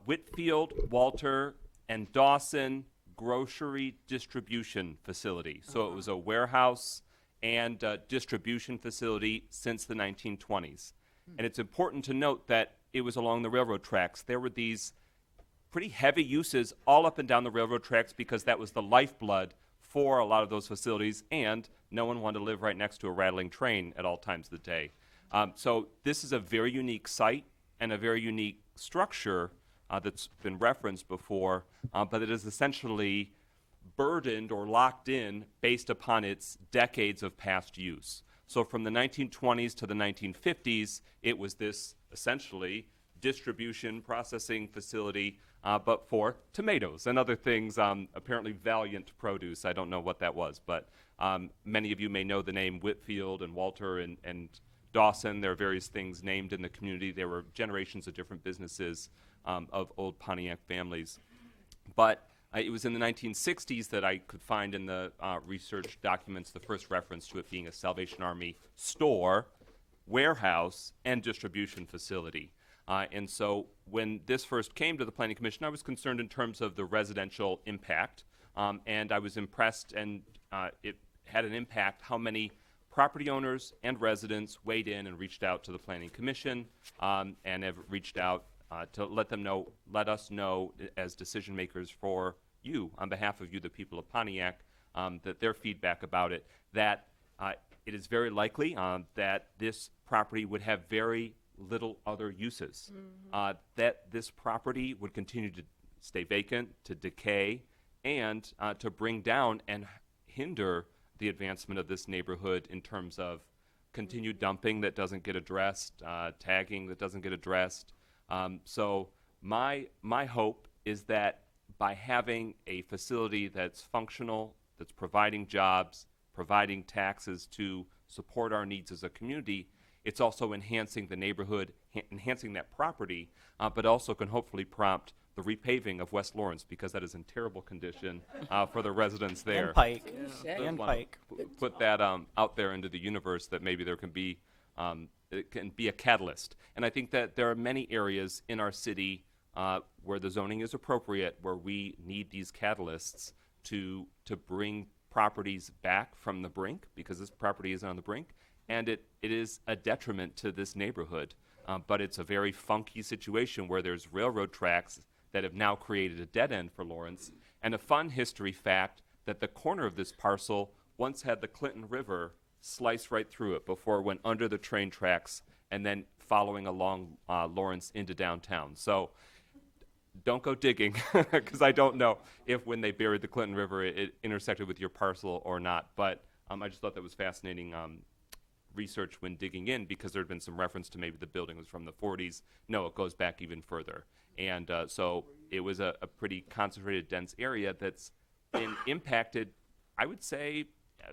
Whitfield, Walter, and Dawson grocery distribution facility. So it was a warehouse and distribution facility since the 1920s. And it's important to note that it was along the railroad tracks. There were these pretty heavy uses all up and down the railroad tracks because that was the lifeblood for a lot of those facilities, and no one wanted to live right next to a rattling train at all times of the day. So this is a very unique site and a very unique structure that's been referenced before, but it is essentially burdened or locked in based upon its decades of past use. So from the 1920s to the 1950s, it was this essentially distribution processing facility, but for tomatoes and other things, apparently Valiant Produce. I don't know what that was, but many of you may know the name Whitfield and Walter and Dawson. There are various things named in the community. There were generations of different businesses of old Pontiac families. But it was in the 1960s that I could find in the research documents the first reference to it being a Salvation Army store, warehouse, and distribution facility. And so when this first came to the Planning Commission, I was concerned in terms of the residential impact, and I was impressed, and it had an impact how many property owners and residents weighed in and reached out to the Planning Commission, and have reached out to let us know as decision makers for you, on behalf of you, the people of Pontiac, that their feedback about it, that it is very likely that this property would have very little other uses, that this property would continue to stay vacant, to decay, and to bring down and hinder the advancement of this neighborhood in terms of continued dumping that doesn't get addressed, tagging that doesn't get addressed. So my hope is that by having a facility that's functional, that's providing jobs, providing taxes to support our needs as a community, it's also enhancing the neighborhood, enhancing that property, but also can hopefully prompt the repaving of West Lawrence, because that is in terrible condition for the residents there. And Pike. Just And wanna Pike. Put that out there into the universe, that maybe there can be it can be a catalyst. And I think that there are many areas in our city where the zoning is appropriate, where we need these catalysts to bring properties back from the brink, because this property is on the brink, and it is a detriment to this neighborhood. But it's a very funky situation where there's railroad tracks that have now created a dead end for Lawrence. And a fun history fact, that the corner of this parcel once had the Clinton River slice right through it before it went under the train tracks and then following along Lawrence into downtown. So don't go digging, because I don't know if when they buried the Clinton River it intersected with your parcel or not. But I just thought that was fascinating research when digging in, because there had been some reference to maybe the building was from the 40s. No, it goes back even further. And so it was a pretty concentrated, dense area that's been impacted, I would say,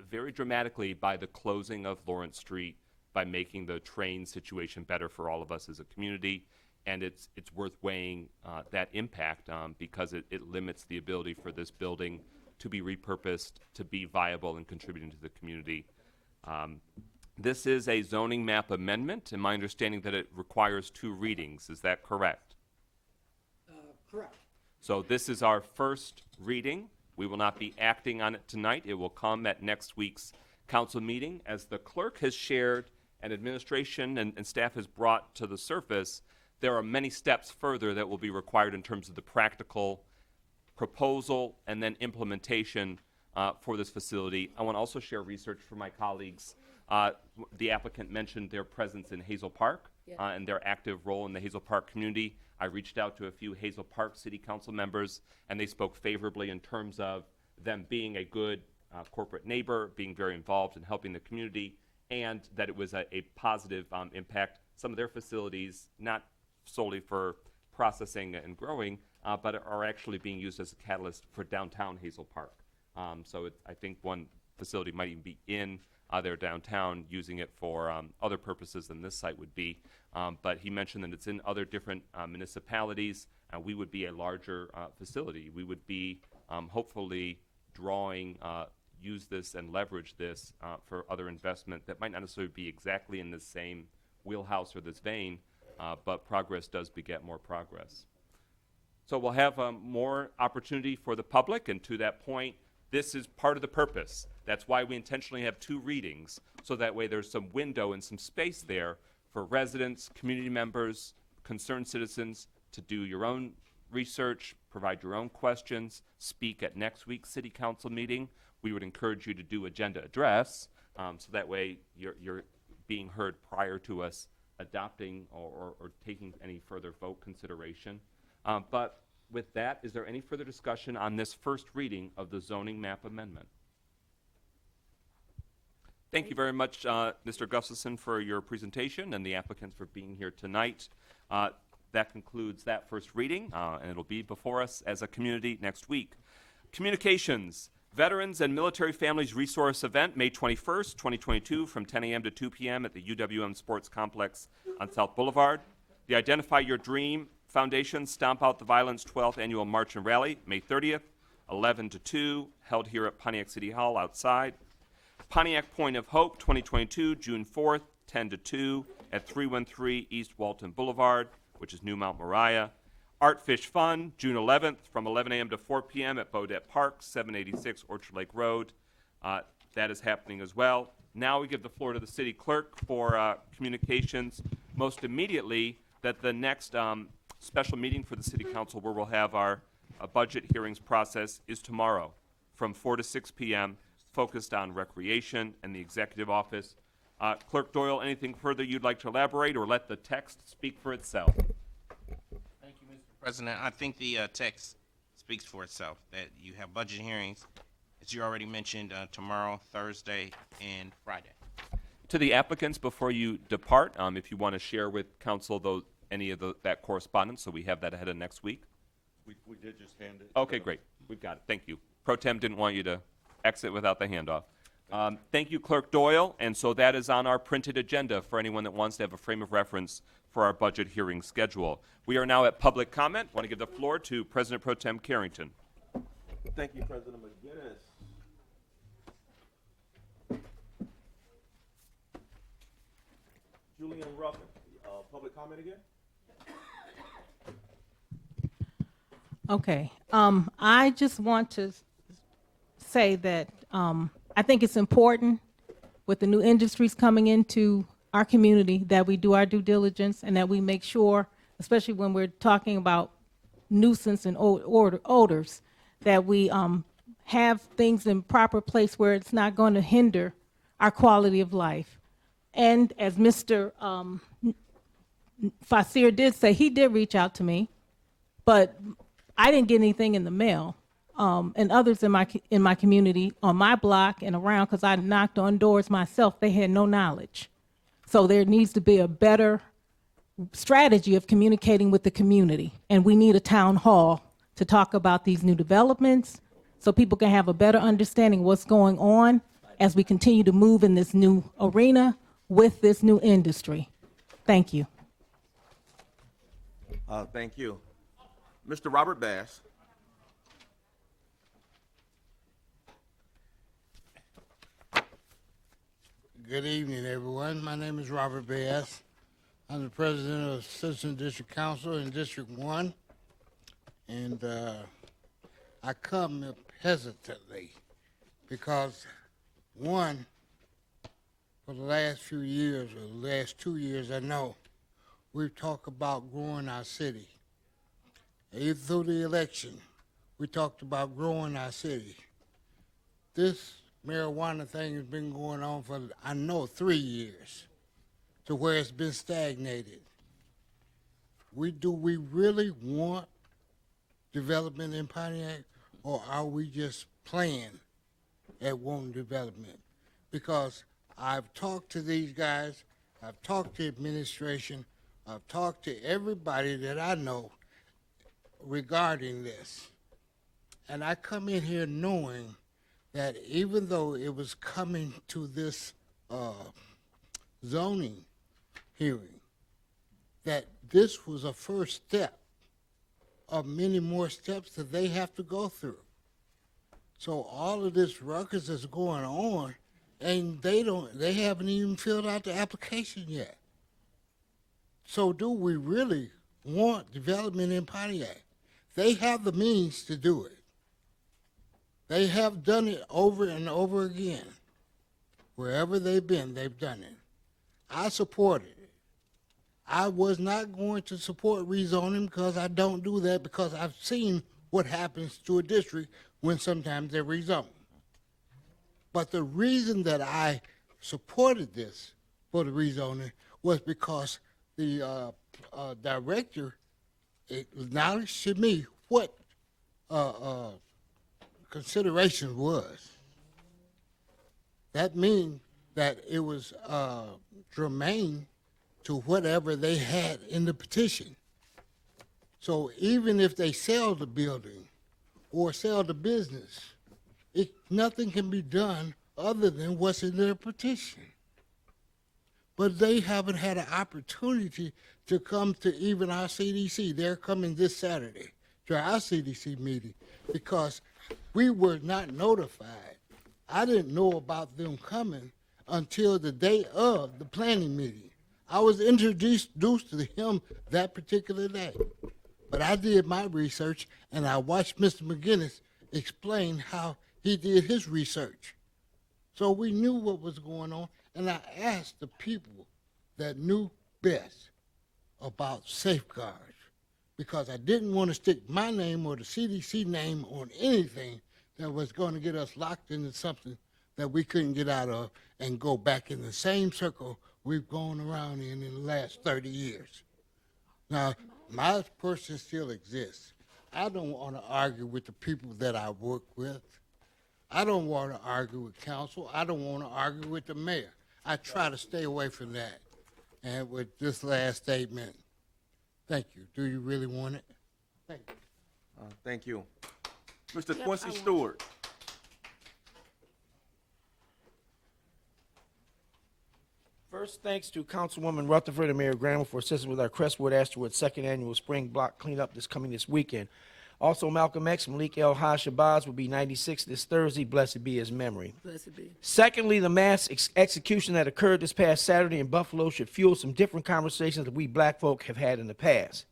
very dramatically by the closing of Lawrence Street, by making the train situation better for all of us as a community. And it's worth weighing that impact, because it limits the ability for this building to be repurposed, to be viable and contributing to the community. This is a zoning map amendment, and my understanding that it requires 2 readings. Is that correct? Correct. So this is our first reading. We will not be acting on it tonight. It will come at next week's council meeting. As the clerk has shared and administration and staff has brought to the surface, there are many steps further that will be required in terms of the practical proposal and then implementation for this facility. I want to also share research from my colleagues. The applicant mentioned their presence in Hazel Park and their active role in the Hazel Park community. I reached out to a few Hazel Park City Council members, and they spoke favorably in terms of them being a good corporate neighbor, being very involved in helping the community, and that it was a positive impact. Some of their facilities, not solely for processing and growing, but are actually being used as a catalyst for downtown Hazel Park. So I think one facility might even be in their downtown, using it for other purposes than this site would be. But he mentioned that it's in other different municipalities. We would be a larger facility. We would be hopefully use this and leverage this for other investment that might not necessarily be exactly in the same wheelhouse or this vein, but progress does beget more progress. So we'll have more opportunity for the public, and to that point, this is part of the purpose. That's why we intentionally have 2 readings, so that way there's some window and some space there for residents, community members, concerned citizens to do your own research, provide your own questions, speak at next week's city council meeting. We would encourage you to do agenda address, so that way you're being heard prior to us adopting or taking any further vote consideration. But with that, is there any further discussion on this first reading of the zoning map amendment? Thank you very much, Mr. Gustafson, for your presentation and the applicants for being here tonight. That concludes that first reading, and it'll be before us as a community next week. Communications. Veterans and Military Families Resource Event, May 21st, 2022, from 10 a.m. to 2 p.m. at the UWM Sports Complex on South Boulevard. The Identify Your Dream Foundation Stomp Out the Violence 12th Annual March and Rally, May 30th, 11 to 2, held here at Pontiac City Hall outside. Pontiac Point of Hope 2022, June 4th, 10 to 2, at 313 East Walton Boulevard, which is New Mount Moriah. Art Fish Fun, June 11th, from 11 a.m. to 4 p.m. at Bodette Park, 786 Orchard Lake Road. That is happening as well. Now we give the floor to the city clerk for communications. Most immediately, that the next special meeting for the city council, where we'll have our budget hearings process, is tomorrow from 4 to 6 p.m., focused on recreation and the executive office. Clerk Doyle, anything further you'd like to elaborate, or let the text speak for itself? Thank you, Mr. President. I think the text speaks for itself, that you have budget hearings, as you already mentioned, tomorrow, Thursday, and Friday. To the applicants, before you depart, if you want to share with council any of that correspondence, so we have that ahead of next week. We did just hand it. Okay, great. We've got it. Thank you. Pro Tem didn't want you to exit without the handoff. Thank you, Clerk Doyle. And so that is on our printed agenda for anyone that wants to have a frame of reference for our budget hearing schedule. We are now at public comment. I want to give the floor to President Pro Tem Carrington. Thank you, President McGinnis. Julian Ruffin, public comment again? Okay. I just want to say that I think it's important with the new industries coming into our community that we do our due diligence and that we make sure, especially when we're talking about nuisance and odors, that we have things in proper place where it's not going to hinder our quality of life. And as Mr. Fasir did say, he did reach out to me, but I didn't get anything in the mail. And others in my community, on my block and around, because I knocked on doors myself, they had no knowledge. So there needs to be a better strategy of communicating with the community. And we need a town hall to talk about these new developments so people can have a better understanding of what's going on as we continue to move in this new arena with this new industry. Thank you. Thank you. Mr. Robert Bass. Good evening, everyone. My name is Robert Bass. I'm the president of Citizen District Council in District 1. And I come hesitantly because, one, for the last few years, or the last 2 years, I know, we've talked about growing our city. Even through the election, we talked about growing our city. This marijuana thing has been going on for, I know, 3 years, to where it's been stagnated. Do we really want development in Pontiac, or are we just playing at wanting development? Because I've talked to these guys, I've talked to administration, I've talked to everybody that I know regarding this. And I come in here knowing that even though it was coming to this zoning hearing, that this was a first step of many more steps that they have to go through. So all of this ruckus is going on, and they haven't even filled out the application yet. So do we really want development in Pontiac? They have the means to do it. They have done it over and over again. Wherever they've been, they've done it. I supported it. I was not going to support rezoning because I don't do that, because I've seen what happens to a district when sometimes they rezone. But the reason that I supported this for the rezoning was because the director acknowledged to me what consideration was. That means that it was germane to whatever they had in the petition. So even if they sell the building or sell the business, nothing can be done other than what's in their petition. But they haven't had an opportunity to come to even our CDC. They're coming this Saturday to our CDC meeting because we were not notified. I didn't know about them coming until the day of the planning meeting. I was introduced to him that particular day. But I did my research, and I watched Mr. McGinnis explain how he did his research. So we knew what was going on, and I asked the people that knew best about safeguards because I didn't want to stick my name or the CDC name on anything that was going to get us locked into something that we couldn't get out of and go back in the same circle we've gone around in the last 30 years. Now, my person still exists. I don't want to argue with the people that I work with. I don't want to argue with council. I don't want to argue with the mayor. I try to stay away from that. And with this last statement, thank you. Do you really want it? Thank you. Thank you. Mr. Quincy Stewart. First, thanks to Councilwoman Rutherford and Mayor Graham for assisting with our Crestwood Asterwood second annual spring block cleanup this weekend. Also, Malcolm X, Malik El Shabazz will be 96 this Thursday. Blessed be his memory. Blessed be. Secondly, the mass execution that occurred this past Saturday in Buffalo should fuel some different conversations that we black folk have had in the past.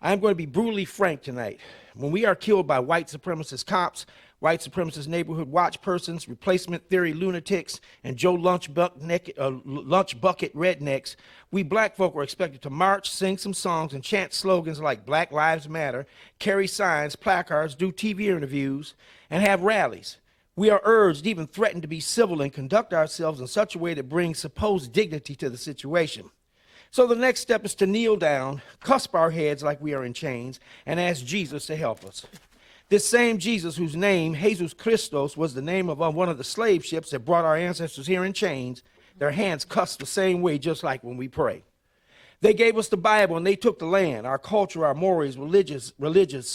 I'm going to be brutally frank tonight. When we are killed by white supremacist cops, white supremacist neighborhood watch persons, replacement theory lunatics, and Joe lunch bucket rednecks, we black folk are expected to march, sing some songs, and chant slogans like Black Lives Matter, carry signs, placards, do TV interviews, and have rallies. We are urged, even threatened, to be civil and conduct ourselves in such a way that brings supposed dignity to the situation. So the next step is to kneel down, cusp our heads like we are in chains, and ask Jesus to help us. This same Jesus, whose name, Jesus Christos, was the name of one of the slave ships that brought our ancestors here in chains, their hands cussed the same way, just like when we pray. They gave us the Bible and they took the land, our culture, our mores, religions,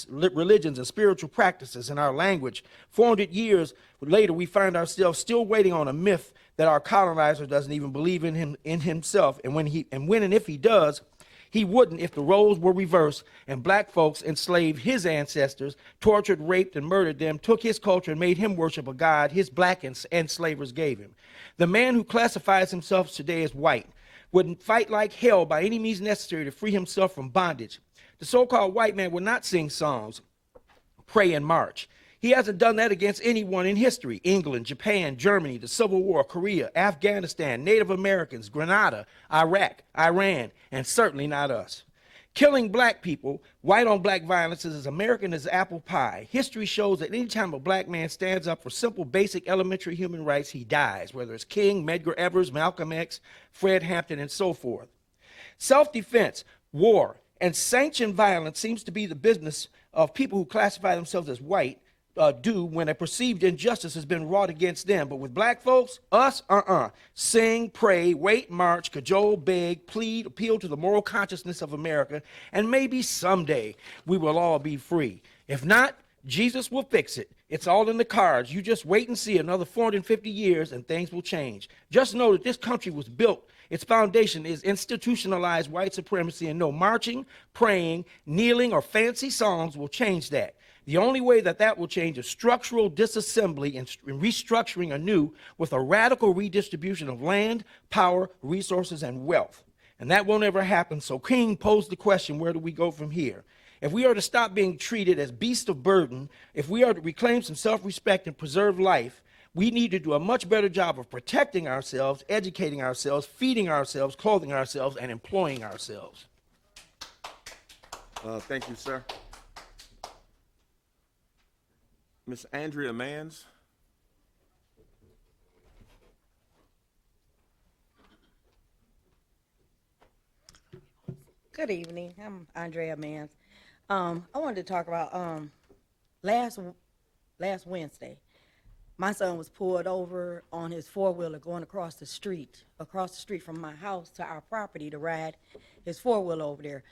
and spiritual practices, and our language. 400 years later, we find ourselves still waiting on a myth that our colonizer doesn't even believe in himself. And when and if he does, he wouldn't if the roles were reversed and black folks enslaved his ancestors, tortured, raped, and murdered them, took his culture and made him worship a god his black enslavers gave him. The man who classifies himself today as white would fight like hell by any means necessary to free himself from bondage. The so-called white man would not sing songs, pray, and march. He hasn't done that against anyone in history. England, Japan, Germany, the Civil War, Korea, Afghanistan, Native Americans, Grenada, Iraq, Iran, and certainly not us. Killing black people, white on black violence is as American as apple pie. History shows that any time a black man stands up for simple, basic, elementary human rights, he dies, whether it's King, Medgar Evers, Malcolm X, Fred Hampton, and so forth. Self-defense, war, and sanctioned violence seems to be the business of people who classify themselves as white do when a perceived injustice has been wrought against them. But with black folks, us, sing, pray, wait, march, cajole, beg, plead, appeal to the moral consciousness of America, and maybe someday we will all be free. If not, Jesus will fix it. It's all in the cards. You just wait and see another 450 years and things will change. Just know that this country was built. Its foundation is institutionalized white supremacy, and no marching, praying, kneeling, or fancy songs will change that. The only way that will change is structural disassembly and restructuring anew with a radical redistribution of land, power, resources, and wealth. And that won't ever happen. So King posed the question, where do we go from here? If we are to stop being treated as beasts of burden, if we are to reclaim some self-respect and preserve life, we need to do a much better job of protecting ourselves, educating ourselves, feeding ourselves, clothing ourselves, and employing ourselves. Thank you, sir. Ms. Andrea Manns. Good evening. I'm Andrea Manns. I wanted to talk about last Wednesday. my son was pulled over on his four-wheeler going across the street from my house to our property to ride his four-wheeler over there.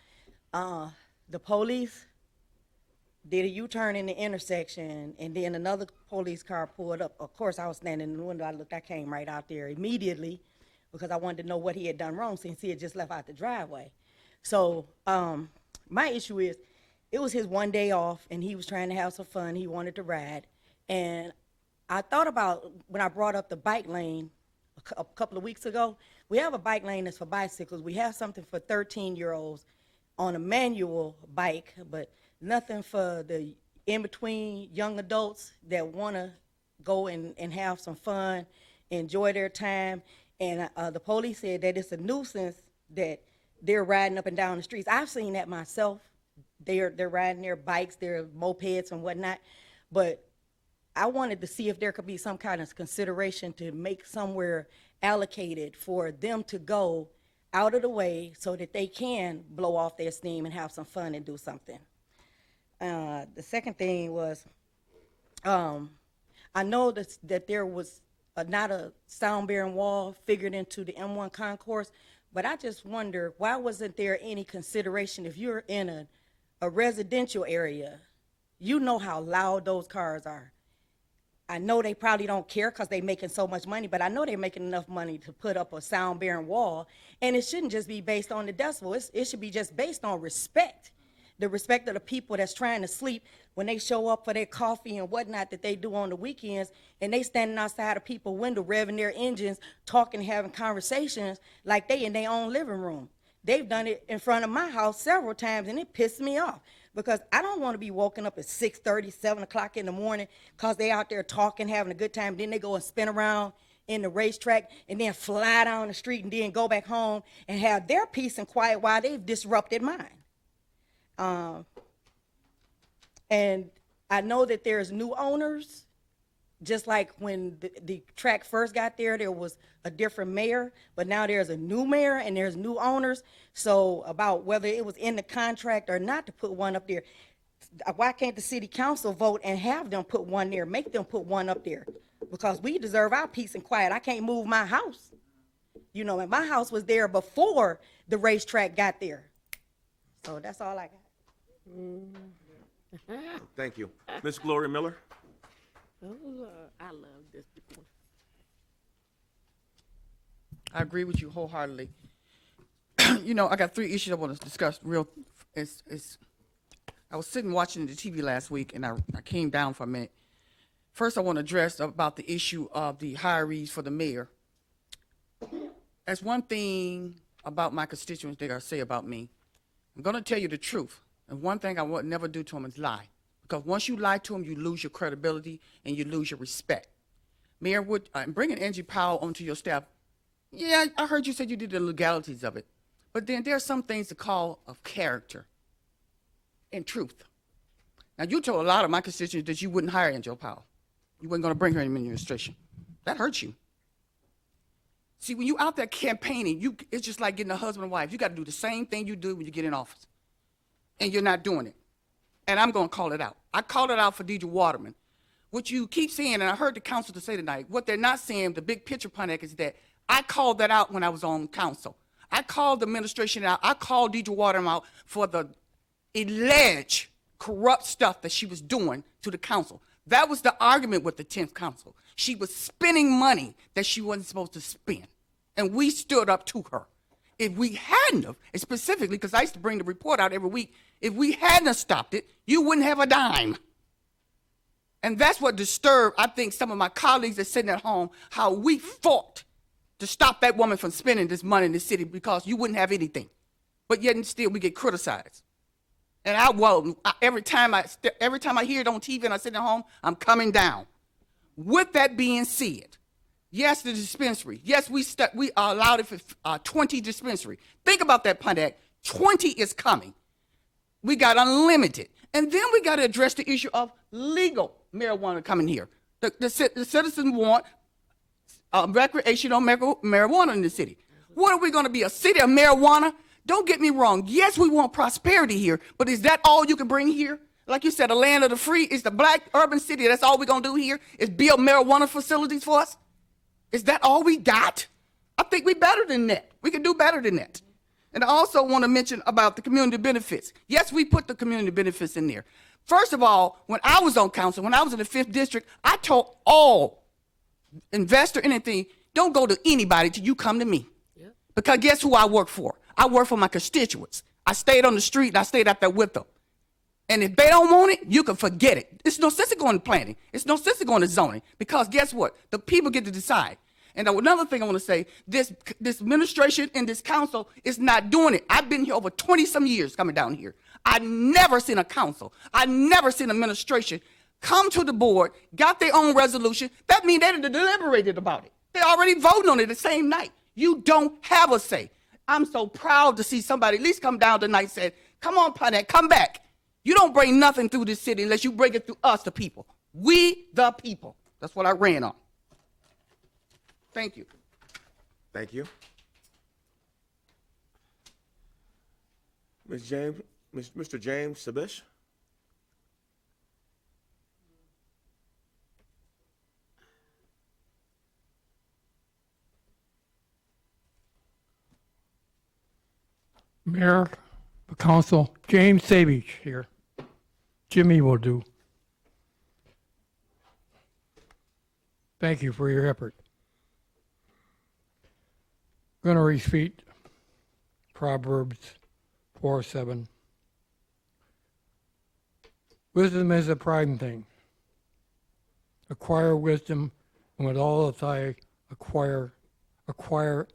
The police did a U-turn in the intersection, and then another police car pulled up. Of course, I was standing in the window. I came right out there immediately because I wanted to know what he had done wrong since he had just left out the driveway. So my issue is, it was his one day off, and he was trying to have some fun. He wanted to ride. And I thought about when I brought up the bike lane a couple of weeks ago, we have a bike lane that's for bicycles. We have something for 13-year-olds on a manual bike, but nothing for the in-between young adults that want to go and have some fun, enjoy their time. And the police said that it's a nuisance that they're riding up and down the streets. I've seen that myself. They're riding their bikes, their mopeds and whatnot. But I wanted to see if there could be some kind of consideration to make somewhere allocated for them to go out of the way so that they can blow off their steam and have some fun and do something. The second thing was, I know that there was not a sound-bearing wall figured into the M1 concourse, but I just wonder, why wasn't there any consideration if you're in a residential area, you know how loud those cars are. I know they probably don't care because they're making so much money, but I know they're making enough money to put up a sound-bearing wall, and it shouldn't just be based on the decibel. It should be just based on respect. The respect of the people that's trying to sleep when they show up for their coffee and whatnot that they do on the weekends, and they standing outside of people's window revving their engines, talking, having conversations like they in their own living room. They've done it in front of my house several times, and it pissed me off because I don't want to be woken up at 6:30, 7 o'clock in the morning because they out there talking, having a good time. Then they go and spin around in the racetrack and then fly down the street and then go back home and have their peace and quiet while they've disrupted mine. And I know that there's new owners, just like when the track first got there was a different mayor, but now there's a new mayor and there's new owners. So about whether it was in the contract or not to put one up there, why can't the city council vote and have them put one there, make them put one up there? Because we deserve our peace and quiet. I can't move my house. You know, and my house was there before the racetrack got there. So that's all I got. Thank you. Ms. Gloria Miller? Oh, I love this before. I agree with you wholeheartedly. You know, I got 3 issues I want to discuss real. I was sitting watching the TV last week, and I came down for a minute. First, I want to address about the issue of the hirees for the mayor. That's one thing about my constituents they gotta say about me. I'm going to tell you the truth. And one thing I would never do to them is lie. Because once you lie to them, you lose your credibility and you lose your respect. Mayor Wood, bringing Angie Powell onto your staff, yeah, I heard you said you did the legalities of it. But then there are some things to call of character and truth. Now, you told a lot of my constituents that you wouldn't hire Angela Powell. You weren't going to bring her in administration. That hurts you. See, when you out there campaigning, it's just like getting a husband and wife. You got to do the same thing you do when you get in office. And you're not doing it. And I'm going to call it out. I called it out for Deidre Waterman. What you keep saying, and I heard the council to say tonight, what they're not saying, the big picture, Pontiac, is that I called that out when I was on council. I called the administration out. I called Deidre Waterman out for the alleged corrupt stuff that she was doing to the council. That was the argument with the 10th council. She was spending money that she wasn't supposed to spend. And we stood up to her. If we hadn't have, and specifically, because I used to bring the report out every week, if we hadn't have stopped it, you wouldn't have a dime. And that's what disturbed, I think, some of my colleagues that are sitting at home, how we fought to stop that woman from spending this money in the city because you wouldn't have anything. But yet and still we get criticized. And every time I hear it on TV and I sit at home, I'm coming down. With that being said, yes, the dispensary. Yes, we allowed it for 20 dispensary. Think about that, Pontiac. 20 is coming. We got unlimited. And then we got to address the issue of legal marijuana coming here. The citizens want recreational marijuana in the city. What are we going to be, a city of marijuana? Don't get me wrong. Yes, we want prosperity here, but is that all you can bring here? Like you said, the land of the free is the black urban city. That's all we're going to do here is build marijuana facilities for us? Is that all we got? I think we better than that. We can do better than that. And I also want to mention about the community benefits. Yes, we put the community benefits in there. First of all, when I was on council, when I was in the 5th district, I told all investor, anything, don't go to anybody till you come to me. Yep. Because guess who I work for? I work for my constituents. I stayed on the street and I stayed out there with them. And if they don't want it, you can forget it. It's no sense in going to planning. It's no sense in going to zoning. Because guess what? The people get to decide. And another thing I want to say, this administration and this council is not doing it. I've been here over 20-some years coming down here. I never seen a council. I never seen administration come to the board, got their own resolution. That means they deliberated about it. They already voted on it the same night. You don't have a say. I'm so proud to see somebody at least come down tonight and say, come on, Pontiac, come back. You don't bring nothing through this city unless you bring it through us, the people. We, the people. That's what I ran on. Thank you. Thank you. Mr. James Sabish. Mayor, the council, James Savage here. Jimmy will do. Thank you for your effort. I'm going to repeat Proverbs 4:7. Wisdom is a prime thing. Acquire wisdom, and with all that I acquire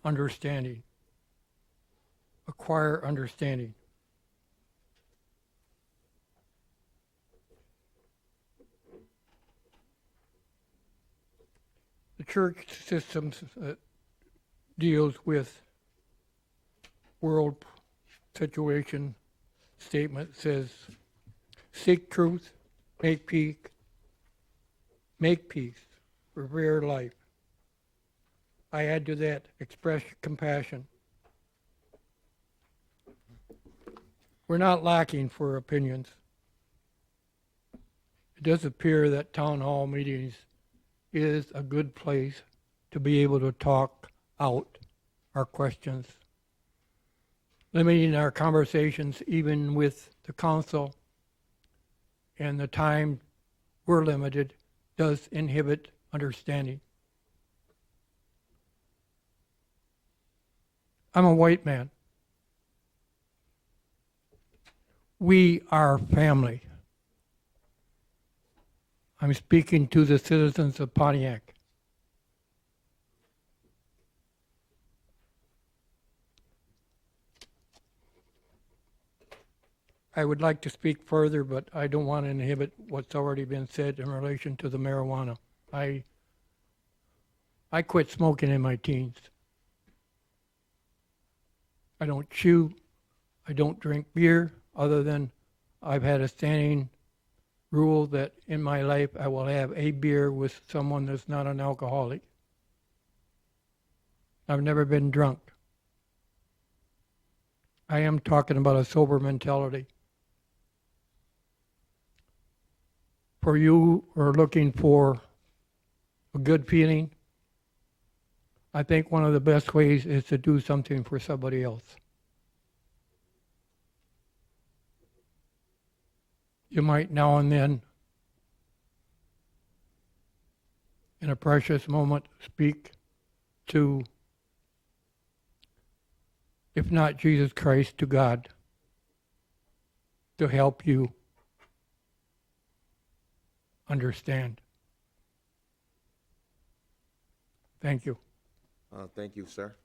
understanding. Acquire understanding. The church system deals with world situation statement says, seek truth, make peace, revere life. I add to that, express compassion. We're not lacking for opinions. It does appear that town hall meetings is a good place to be able to talk out our questions. Limiting our conversations even with the council and the time we're limited does inhibit understanding. I'm a white man. We are family. I'm speaking to the citizens of Pontiac. I would like to speak further, but I don't want to inhibit what's already been said in relation to the marijuana. I quit smoking in my teens. I don't chew. I don't drink beer, other than I've had a standing rule that in my life I will have a beer with someone that's not an alcoholic. I've never been drunk. I am talking about a sober mentality. For you who are looking for a good feeling, I think one of the best ways is to do something for somebody else. You might now and then, in a precious moment, speak to, if not Jesus Christ, to God, to help you understand. Thank you. Thank you, sir.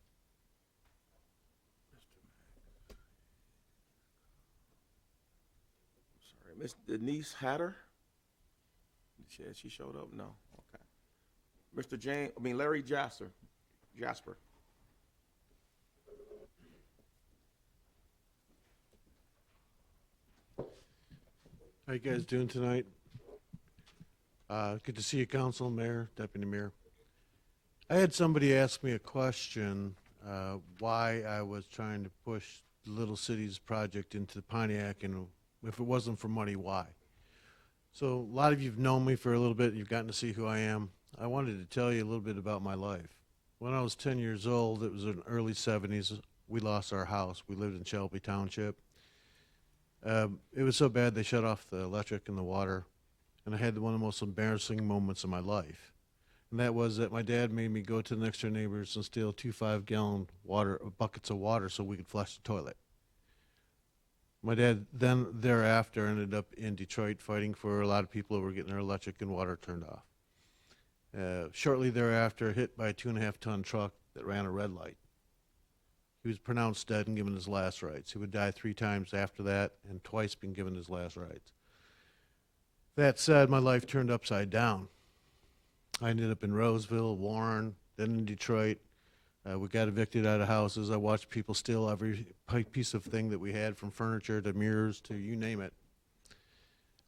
Sorry, Miss Denise Hatter. She showed up? No. Okay. Larry Jasper. How you guys doing tonight? Good to see you, Council, Mayor, Deputy Mayor. I had somebody ask me a question, why I was trying to push the Little Cities project into Pontiac, and if it wasn't for money, why? So a lot of you've known me for a little bit. You've gotten to see who I am. I wanted to tell you a little bit about my life. When I was 10 years old, it was in the early 70s, we lost our house. We lived in Shelby Township. It was so bad they shut off the electric and the water, and I had one of the most embarrassing moments of my life. And that was that my dad made me go to the next door neighbors and steal 2 5-gallon buckets of water so we could flush the toilet. My dad then thereafter ended up in Detroit fighting for a lot of people who were getting their electric and water turned off. Shortly thereafter, hit by a 2.5-ton truck that ran a red light. He was pronounced dead and given his last rites. He would die 3 times after that and twice been given his last rites. That said, my life turned upside down. I ended up in Roseville, Warren, then in Detroit. We got evicted out of houses. I watched people steal every piece of thing that we had, from furniture to mirrors to you name it.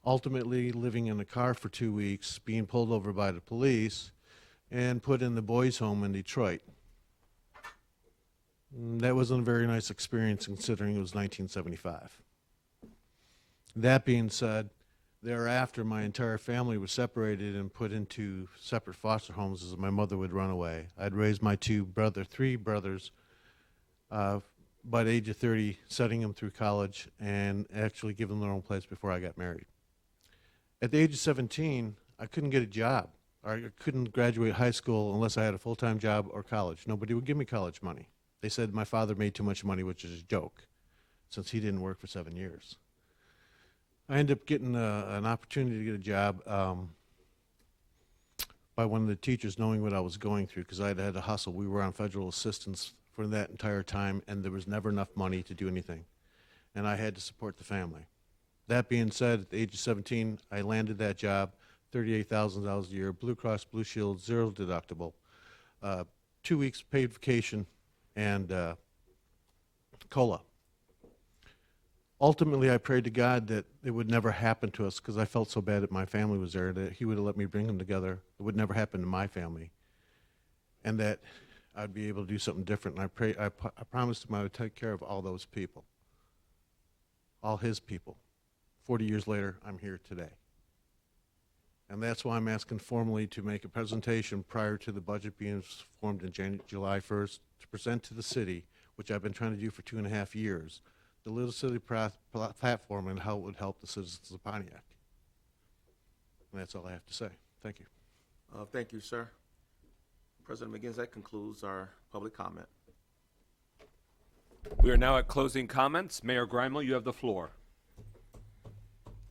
Ultimately, living in a car for 2 weeks, being pulled over by the police, and put in the boys' home in Detroit. That wasn't a very nice experience considering it was 1975. That being said, thereafter, my entire family was separated and put into separate foster homes as my mother would run away. I'd raised my 3 brothers, by the age of 30, setting them through college and actually giving them their own place before I got married. At the age of 17, I couldn't get a job. I couldn't graduate high school unless I had a full-time job or college. Nobody would give me college money. They said my father made too much money, which is a joke, since he didn't work for 7 years. I ended up getting an opportunity to get a job by one of the teachers knowing what I was going through, because I had to hustle. We were on federal assistance for that entire time, and there was never enough money to do anything. And I had to support the family. That being said, at the age of 17, I landed that job, $38,000 a year, Blue Cross Blue Shield, 0 deductible, 2 weeks paid vacation, and COLA. Ultimately, I prayed to God that it would never happen to us, because I felt so bad that my family was there, that he would have let me bring them together. It would never happen to my family, and that I'd be able to do something different. And I promised him I would take care of all those people, all his people. 40 years later, I'm here today. And that's why I'm asking formally to make a presentation prior to the budget being formed in July 1st to present to the city, which I've been trying to do for 2.5 years, the Little City platform and how it would help the citizens of Pontiac. And that's all I have to say. Thank you. Thank you, sir. President McGinnis, that concludes our public comment. We are now at closing comments. Mayor Grimel, you have the floor.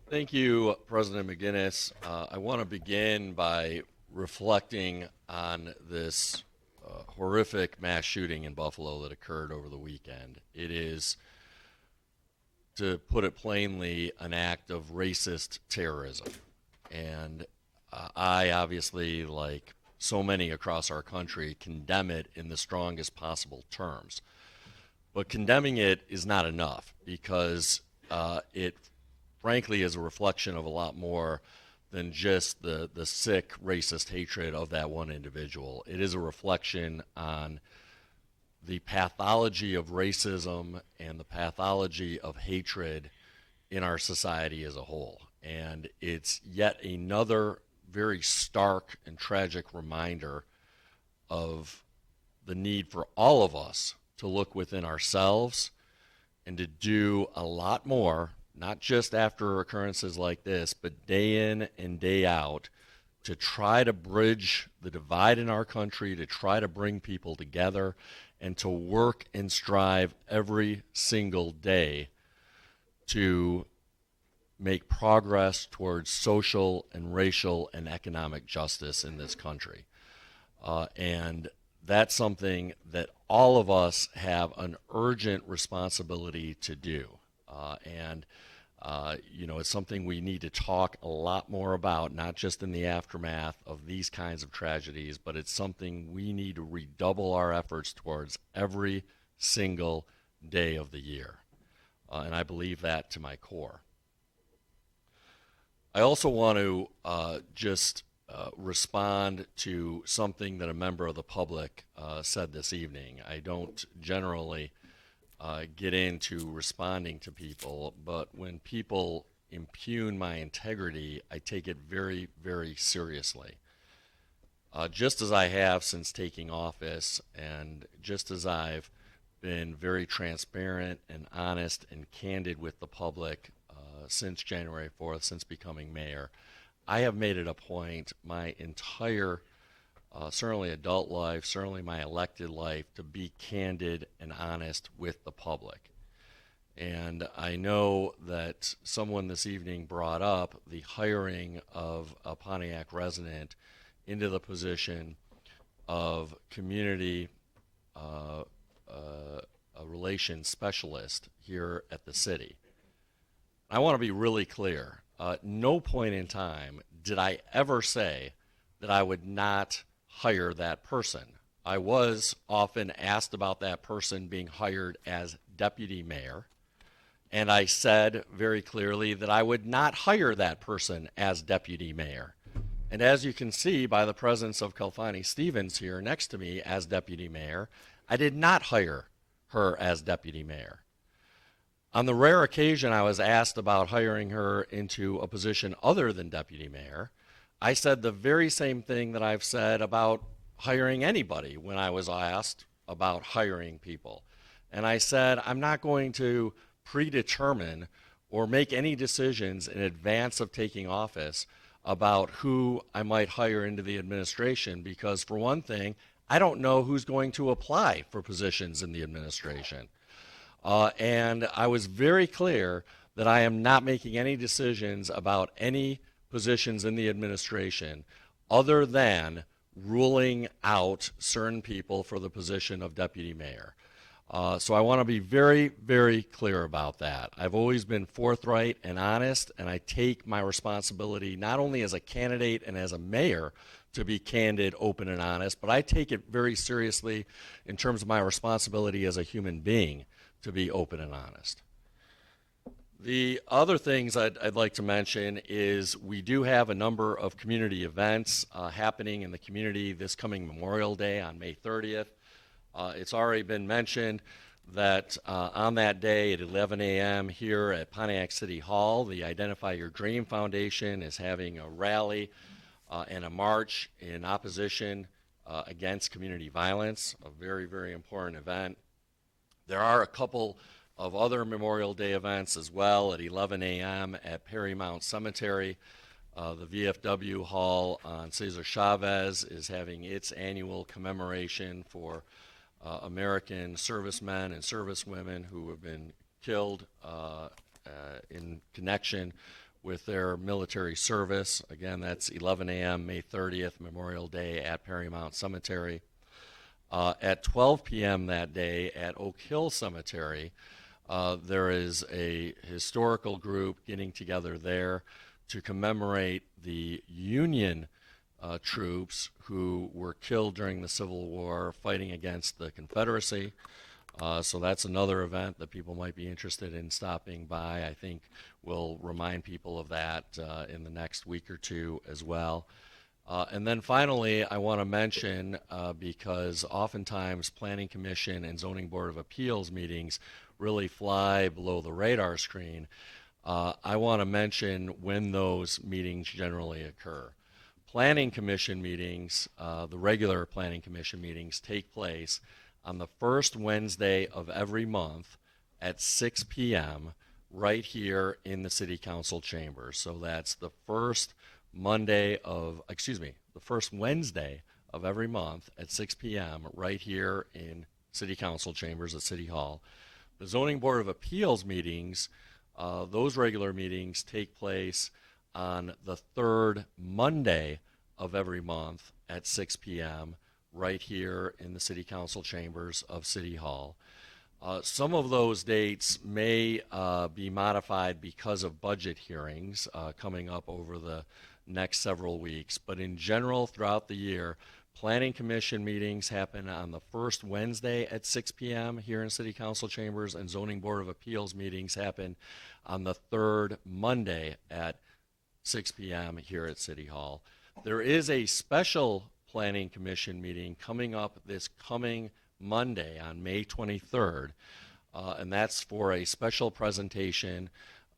Thank you, President McGinnis. I want to begin by reflecting on this horrific mass shooting in Buffalo that occurred over the weekend. It is, to put it plainly, an act of racist terrorism. And I obviously, like so many across our country, condemn it in the strongest possible terms. But condemning it is not enough, because it frankly is a reflection of a lot more than just the sick racist hatred of that one individual. It is a reflection on the pathology of racism and the pathology of hatred in our society as a whole. And it's yet another very stark and tragic reminder of the need for all of us to look within ourselves and to do a lot more, not just after occurrences like this, but day in and day out, to try to bridge the divide in our country, to try to bring people together, and to work and strive every single day to make progress towards social and racial and economic justice in this country. And that's something that all of us have an urgent responsibility to do. It's something we need to talk a lot more about, not just in the aftermath of these kinds of tragedies, but it's something we need to redouble our efforts towards every single day of the year. And I believe that to my core. I also want to respond to something that a member of the public said this evening. I don't generally get into responding to people, but when people impugn my integrity, I take it very, very seriously. Just as I have since taking office, and just as I've been very transparent and honest and candid with the public since January 4th, since becoming mayor, I have made it a point my entire, certainly adult life, certainly my elected life, to be candid and honest with the public. And I know that someone this evening brought up the hiring of a Pontiac resident into the position of community relations specialist here at the city. I want to be really clear. No point in time did I ever say that I would not hire that person. I was often asked about that person being hired as deputy mayor, and I said very clearly that I would not hire that person as deputy mayor. And as you can see by the presence of Kalfani Stevens here next to me as deputy mayor, I did not hire her as deputy mayor. On the rare occasion I was asked about hiring her into a position other than deputy mayor, I said the very same thing that I've said about hiring anybody when I was asked about hiring people. And I said, I'm not going to predetermine or make any decisions in advance of taking office about who I might hire into the administration, because for one thing, I don't know who's going to apply for positions in the administration. And I was very clear that I am not making any decisions about any positions in the administration other than ruling out certain people for the position of deputy mayor. So I want to be very, very clear about that. I've always been forthright and honest, and I take my responsibility not only as a candidate and as a mayor to be candid, open, and honest, but I take it very seriously in terms of my responsibility as a human being to be open and honest. The other things I'd like to mention is we do have a number of community events happening in the community this coming Memorial Day on May 30th. It's already been mentioned that on that day at 11 a.m. here at Pontiac City Hall, the Identify Your Dream Foundation is having a rally and a march in opposition against community violence, a very, very important event. There are a couple of other Memorial Day events as well at 11 a.m. at Perry Mount Cemetery. The VFW Hall on Cesar Chavez is having its annual commemoration for American servicemen and servicewomen who have been killed in connection with their military service. Again, that's 11 a.m. May 30th, Memorial Day at Perry Mount Cemetery. At 12 p.m. that day at Oak Hill Cemetery, there is a historical group getting together there to commemorate the Union troops who were killed during the Civil War fighting against the Confederacy. So that's another event that people might be interested in stopping by. I think we'll remind people of that in the next week or two as well. And then finally, I want to mention, because oftentimes Planning Commission and Zoning Board of Appeals meetings really fly below the radar screen, I want to mention when those meetings generally occur. Planning Commission meetings, the regular Planning Commission meetings, take place on the first Wednesday of every month at 6 p.m. right here in the City Council chambers. So that's the first Wednesday of every month at 6 p.m. right here in City Council chambers at City Hall. The Zoning Board of Appeals meetings, those regular meetings take place on the third Monday of every month at 6 p.m. right here in the City Council chambers of City Hall. Some of those dates may be modified because of budget hearings coming up over the next several weeks, but in general throughout the year, Planning Commission meetings happen on the first Wednesday at 6 p.m. here in City Council chambers, and Zoning Board of Appeals meetings happen on the third Monday at 6 p.m. here at City Hall. There is a special Planning Commission meeting coming up this coming Monday on May 23rd, and that's for a special presentation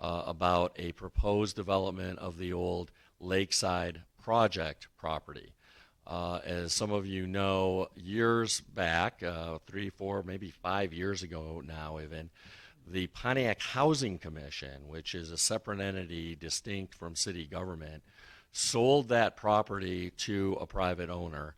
about a proposed development of the old Lakeside Project property. As some of you know, years back, 3, 4, maybe 5 years ago now even, the Pontiac Housing Commission, which is a separate entity distinct from city government, sold that property to a private owner.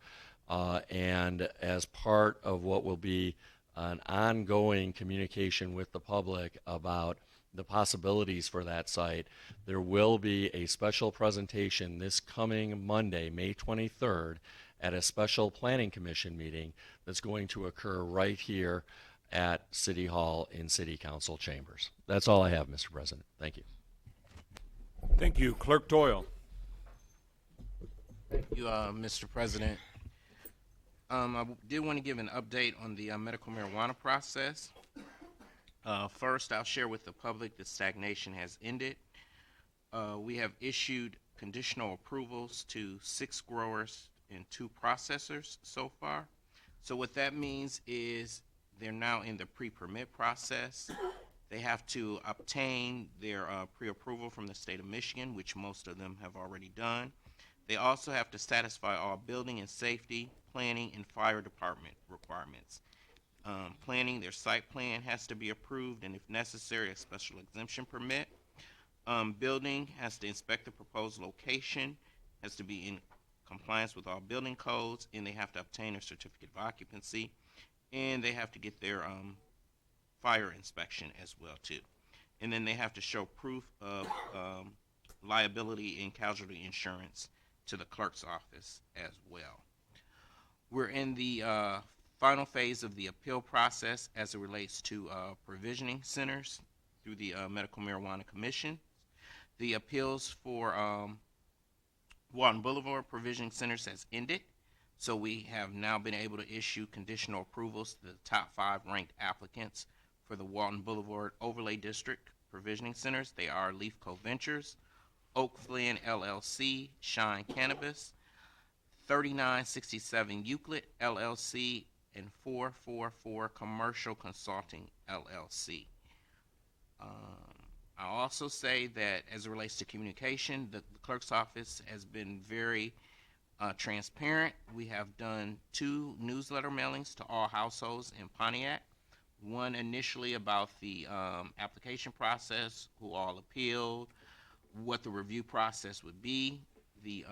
And as part of what will be an ongoing communication with the public about the possibilities for that site, there will be a special presentation this coming Monday, May 23rd, at a special planning commission meeting that's going to occur right here at City Hall in City Council chambers. That's all I have, Mr. President. Thank you. Thank you. Clerk Doyle. Thank you, Mr. President. I did want to give an update on the medical marijuana process. First, I'll share with the public that stagnation has ended. We have issued conditional approvals to 6 growers and 2 processors so far. So what that means is they're now in the pre-permit process. They have to obtain their pre-approval from the state of Michigan, which most of them have already done. They also have to satisfy all building and safety, planning, and fire department requirements. Planning, their site plan has to be approved, and if necessary, a special exemption permit. Building has to inspect the proposed location, has to be in compliance with all building codes, and they have to obtain a certificate of occupancy, and they have to get their fire inspection as well too. And then they have to show proof of liability and casualty insurance to the clerk's office as well. We're in the final phase of the appeal process as it relates to provisioning centers through the Medical Marijuana Commission. The appeals for Walton Boulevard provisioning centers has ended, so we have now been able to issue conditional approvals to the top 5 ranked applicants for the Walton Boulevard Overlay District provisioning centers. They are Leaf Co Ventures, Oak Flynn LLC, Shine Cannabis, 3967 Euclid LLC, and 444 Commercial Consulting LLC. I'll also say that as it relates to communication, the clerk's office has been very transparent. We have done 2 newsletter mailings to all households in Pontiac. One initially about the application process, who all appealed, what the review process would be. The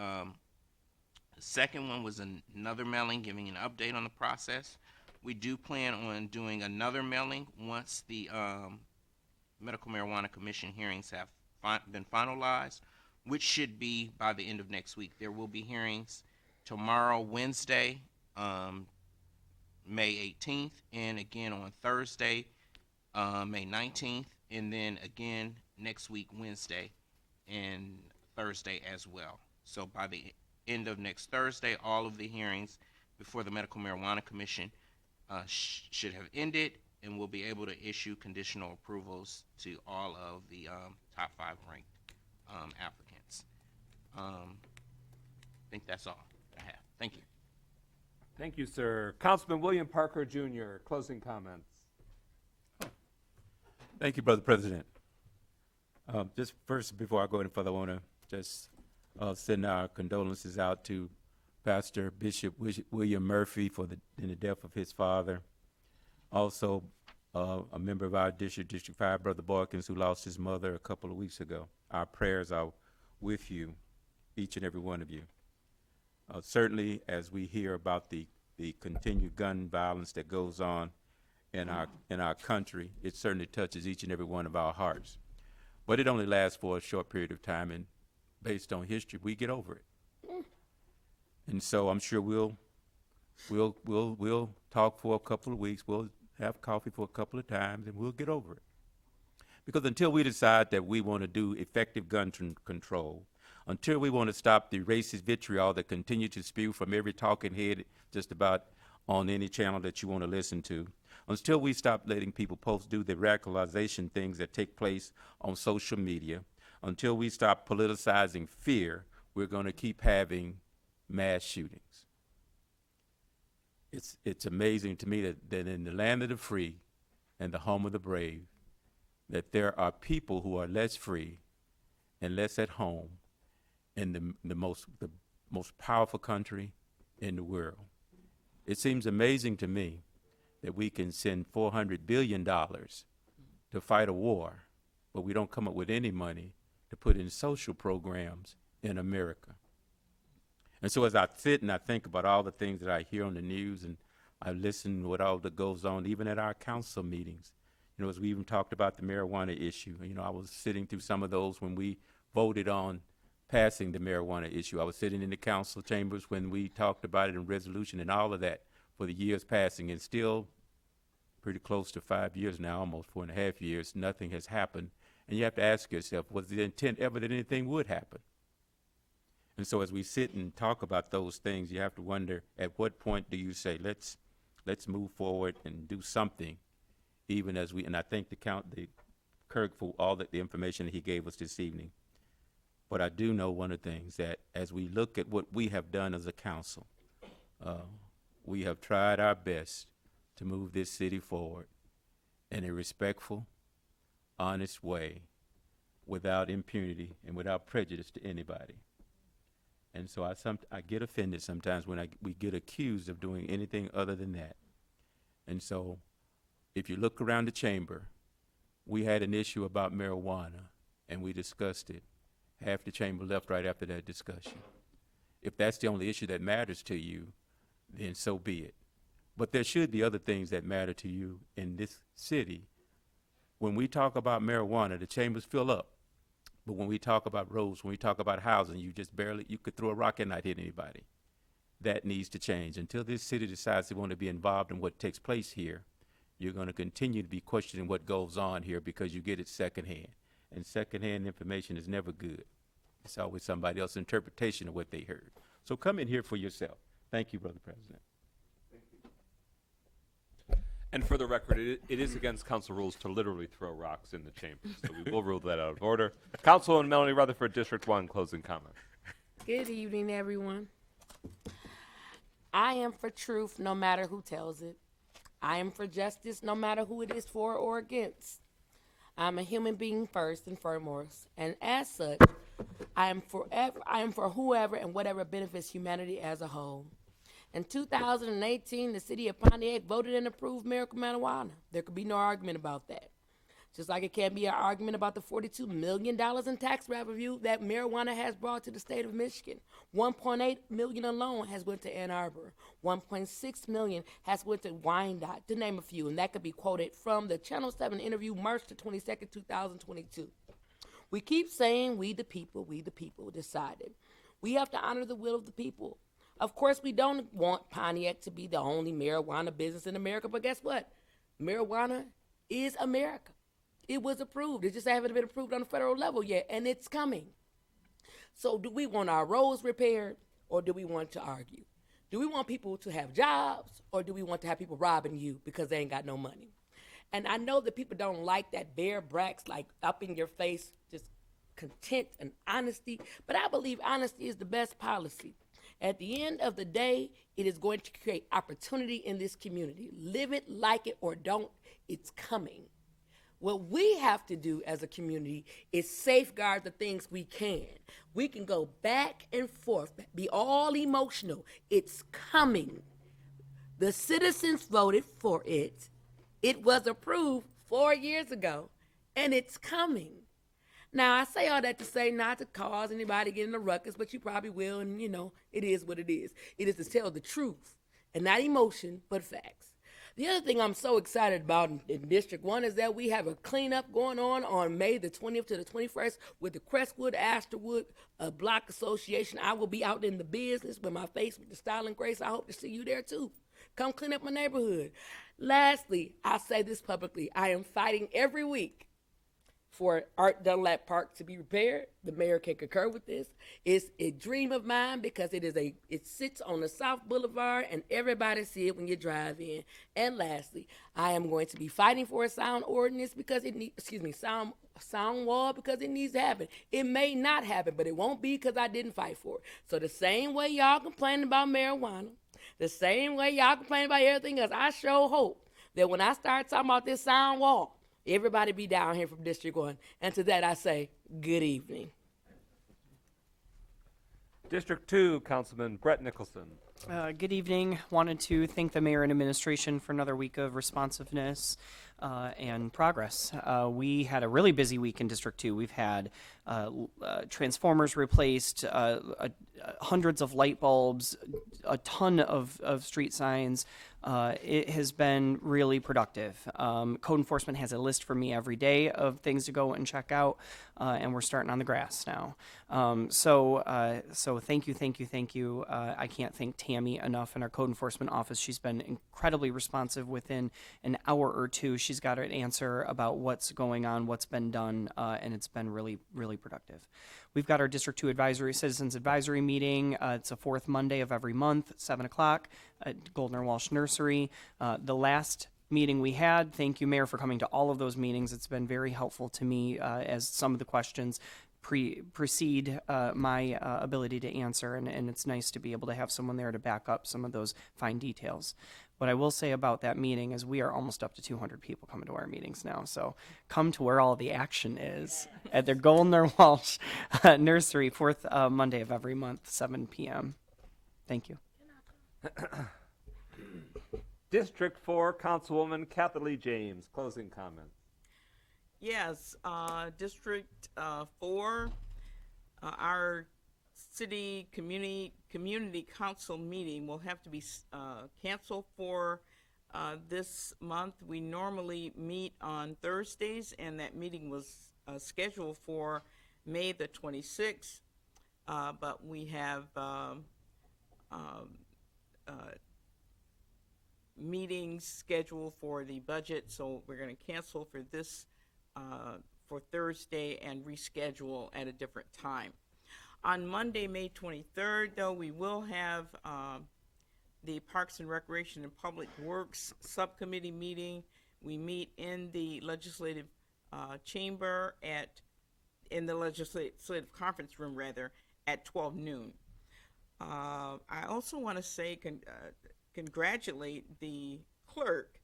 second one was another mailing giving an update on the process. We do plan on doing another mailing once the Medical Marijuana Commission hearings have been finalized, which should be by the end of next week. There will be hearings tomorrow, Wednesday, May 18th, and again on Thursday, May 19th, and then again next week, Wednesday and Thursday as well. So by the end of next Thursday, all of the hearings before the Medical Marijuana Commission should have ended, and we'll be able to issue conditional approvals to all of the top 5 ranked applicants. I think that's all I have. Thank you. Thank you, sir. Councilman William Parker Jr., closing comments. Thank you, Brother President. Just first, before I go any further, I want to just send our condolences out to Pastor Bishop William Murphy in the death of his father. Also, a member of our district, District 5, Brother Boykins, who lost his mother a couple of weeks ago. Our prayers are with you, each and every one of you. Certainly, as we hear about the continued gun violence that goes on in our country, it certainly touches each and every one of our hearts. But it only lasts for a short period of time, and based on history, we get over it. And so I'm sure we'll talk for a couple of weeks. We'll have coffee for a couple of times, and we'll get over it. Because until we decide that we want to do effective gun control, until we want to stop the racist vitriol that continue to spew from every talking head just about on any channel that you want to listen to, until we stop letting people do the radicalization things that take place on social media, until we stop politicizing fear, we're going to keep having mass shootings. It's amazing to me that in the land of the free and the home of the brave, that there are people who are less free and less at home in the most powerful country in the world. It seems amazing to me that we can send $400 billion to fight a war, but we don't come up with any money to put in social programs in America. And so as I sit and I think about all the things that I hear on the news, and I listen to what all that goes on, even at our council meetings, you know, as we even talked about the marijuana issue, you know, I was sitting through some of those when we voted on passing the marijuana issue. I was sitting in the council chambers when we talked about it in resolution and all of that for the years passing, and still pretty close to 5 years now, almost 4.5 years, nothing has happened. And you have to ask yourself, was the intent ever that anything would happen? And so as we sit and talk about those things, you have to wonder, at what point do you say, let's move forward and do something, even as we, and I thank the Kirk for all the information that he gave us this evening. But I do know one of the things, that as we look at what we have done as a council, we have tried our best to move this city forward in a respectful, honest way, without impunity and without prejudice to anybody. And so I get offended sometimes when we get accused of doing anything other than that. And so if you look around the chamber, we had an issue about marijuana, and we discussed it. Half the chamber left right after that discussion. If that's the only issue that matters to you, then so be it. But there should be other things that matter to you in this city. When we talk about marijuana, the chambers fill up. But when we talk about roads, when we talk about housing, you could throw a rock and not hit anybody. That needs to change. Until this city decides they want to be involved in what takes place here, you're going to continue to be questioning what goes on here, because you get it secondhand. And secondhand information is never good. It's always somebody else's interpretation of what they heard. So come in here for yourself. Thank you, Brother President. And for the record, it is against council rules to literally throw rocks in the chamber, so we will rule that out of order. Councilwoman Melanie Rutherford, District 1, closing comment. Good evening, everyone. I am for truth no matter who tells it. I am for justice no matter who it is for or against. I'm a human being first and foremost, and as such, I am for whoever and whatever benefits humanity as a whole. In 2018, the city of Pontiac voted and approved medical marijuana. There could be no argument about that. Just like it can't be an argument about the $42 million in tax revenue that marijuana has brought to the state of Michigan. $1.8 million alone has went to Ann Arbor. $1.6 million has went to Wyandotte, to name a few, and that could be quoted from the Channel 7 interview March the 22nd, 2022. We keep saying we the people decided. We have to honor the will of the people. Of course, we don't want Pontiac to be the only marijuana business in America, but guess what? Marijuana is America. It was approved. It just haven't been approved on the federal level yet, and it's coming. So do we want our roads repaired, or do we want to argue? Do we want people to have jobs, or do we want to have people robbing you because they ain't got no money? And I know that people don't like that bare bracks, like up in your face, just content and honesty, but I believe honesty is the best policy. At the end of the day, it is going to create opportunity in this community. Live it, like it, or don't, it's coming. What we have to do as a community is safeguard the things we can. We can go back and forth, be all emotional. It's coming. The citizens voted for it. It was approved 4 years ago, and it's coming. Now, I say all that to say not to cause anybody to get in a ruckus, but you probably will, and you know, it is what it is. It is to tell the truth, and not emotion, but facts. The other thing I'm so excited about in District 1 is that we have a cleanup going on May the 20th to the 21st with the Crestwood, Astorwood Block Association. I will be out in the business with my face with the style and grace. I hope to see you there too. Come clean up my neighborhood. Lastly, I say this publicly. I am fighting every week for Art Dunlap Park to be repaired. The mayor can concur with this. It's a dream of mine because it sits on the South Boulevard and everybody see it when you drive in. And lastly, I am going to be fighting for a sound ordinance because sound wall because it needs to happen. It may not happen, but it won't be because I didn't fight for it. So the same way y'all complaining about marijuana, the same way y'all complaining about everything else, I sure hope that when I start talking about this sound wall, Everybody be down here from District 1. And to that I say, good evening. District 2, Councilman Brett Nicholson. Good evening. Wanted to thank the mayor and administration for another week of responsiveness and progress. We had a really busy week in District 2. We've had transformers replaced, hundreds of light bulbs, a ton of street signs. It has been really productive. Code enforcement has a list for me every day of things to go and check out, and we're starting on the grass now. So thank you. I can't thank Tammy enough in our code enforcement office. She's been incredibly responsive. Within an hour or two, she's got an answer about what's going on, what's been done, and it's been really, really productive. We've got our District 2 Citizens Advisory meeting. It's a fourth Monday of every month, 7 o'clock at Goldner Walsh Nursery. The last meeting we had, thank you, Mayor, for coming to all of those meetings. It's been very helpful to me as some of the questions precede my ability to answer, and it's nice to be able to have someone there to back up some of those fine details. What I will say about that meeting is we are almost up to 200 people coming to our meetings now, so come to where all the action is at the Goldner Walsh Nursery, fourth Monday of every month, 7 p.m. Thank you. District 4, Councilwoman Kathy Lee James, closing comments. Yes, District 4, our city community council meeting will have to be canceled for this month. We normally meet on Thursdays, and that meeting was scheduled for May the 26th, but we have meetings scheduled for the budget, so we're going to cancel for this for Thursday and reschedule at a different time. On Monday, May 23rd, though, we will have the Parks and Recreation and Public Works Subcommittee meeting. We meet in the Legislative Chamber in the Legislative Conference Room, rather, at 12 noon. I also want to say congratulate the clerk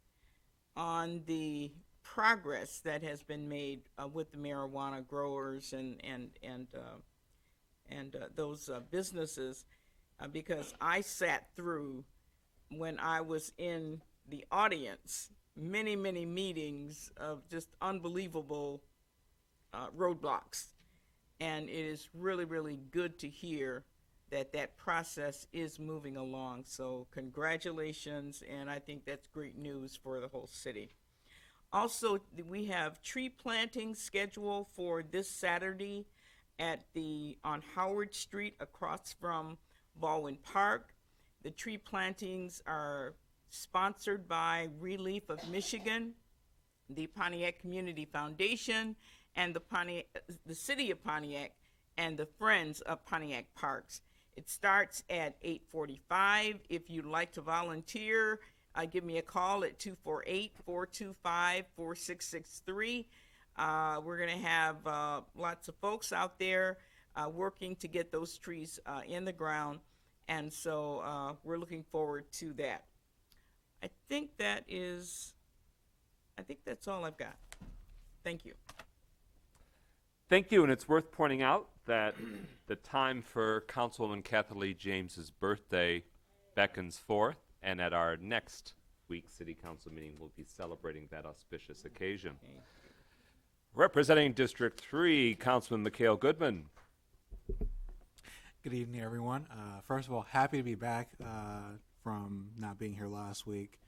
on the progress that has been made with the marijuana growers and those businesses, because I sat through, when I was in the audience, many meetings of just unbelievable roadblocks, and it is really good to hear that process is moving along. So congratulations, and I think that's great news for the whole city. Also, we have tree planting scheduled for this Saturday on Howard Street across from Baldwin Park. The tree plantings are sponsored by Relief of Michigan, the Pontiac Community Foundation, and the City of Pontiac, and the Friends of Pontiac Parks. It starts at 8:45. If you'd like to volunteer, give me a call at 248-425-4663. We're going to have lots of folks out there working to get those trees in the ground, and so we're looking forward to that. I think that's all I've got. Thank you. Thank you, and it's worth pointing out that the time for Councilwoman Kathy Lee James's birthday beckons forth, and at our next week's City Council meeting, we'll be celebrating that auspicious occasion. Representing District 3, Councilman Mikhail Goodman. Good evening, everyone. First of all, happy to be back from not being here last week.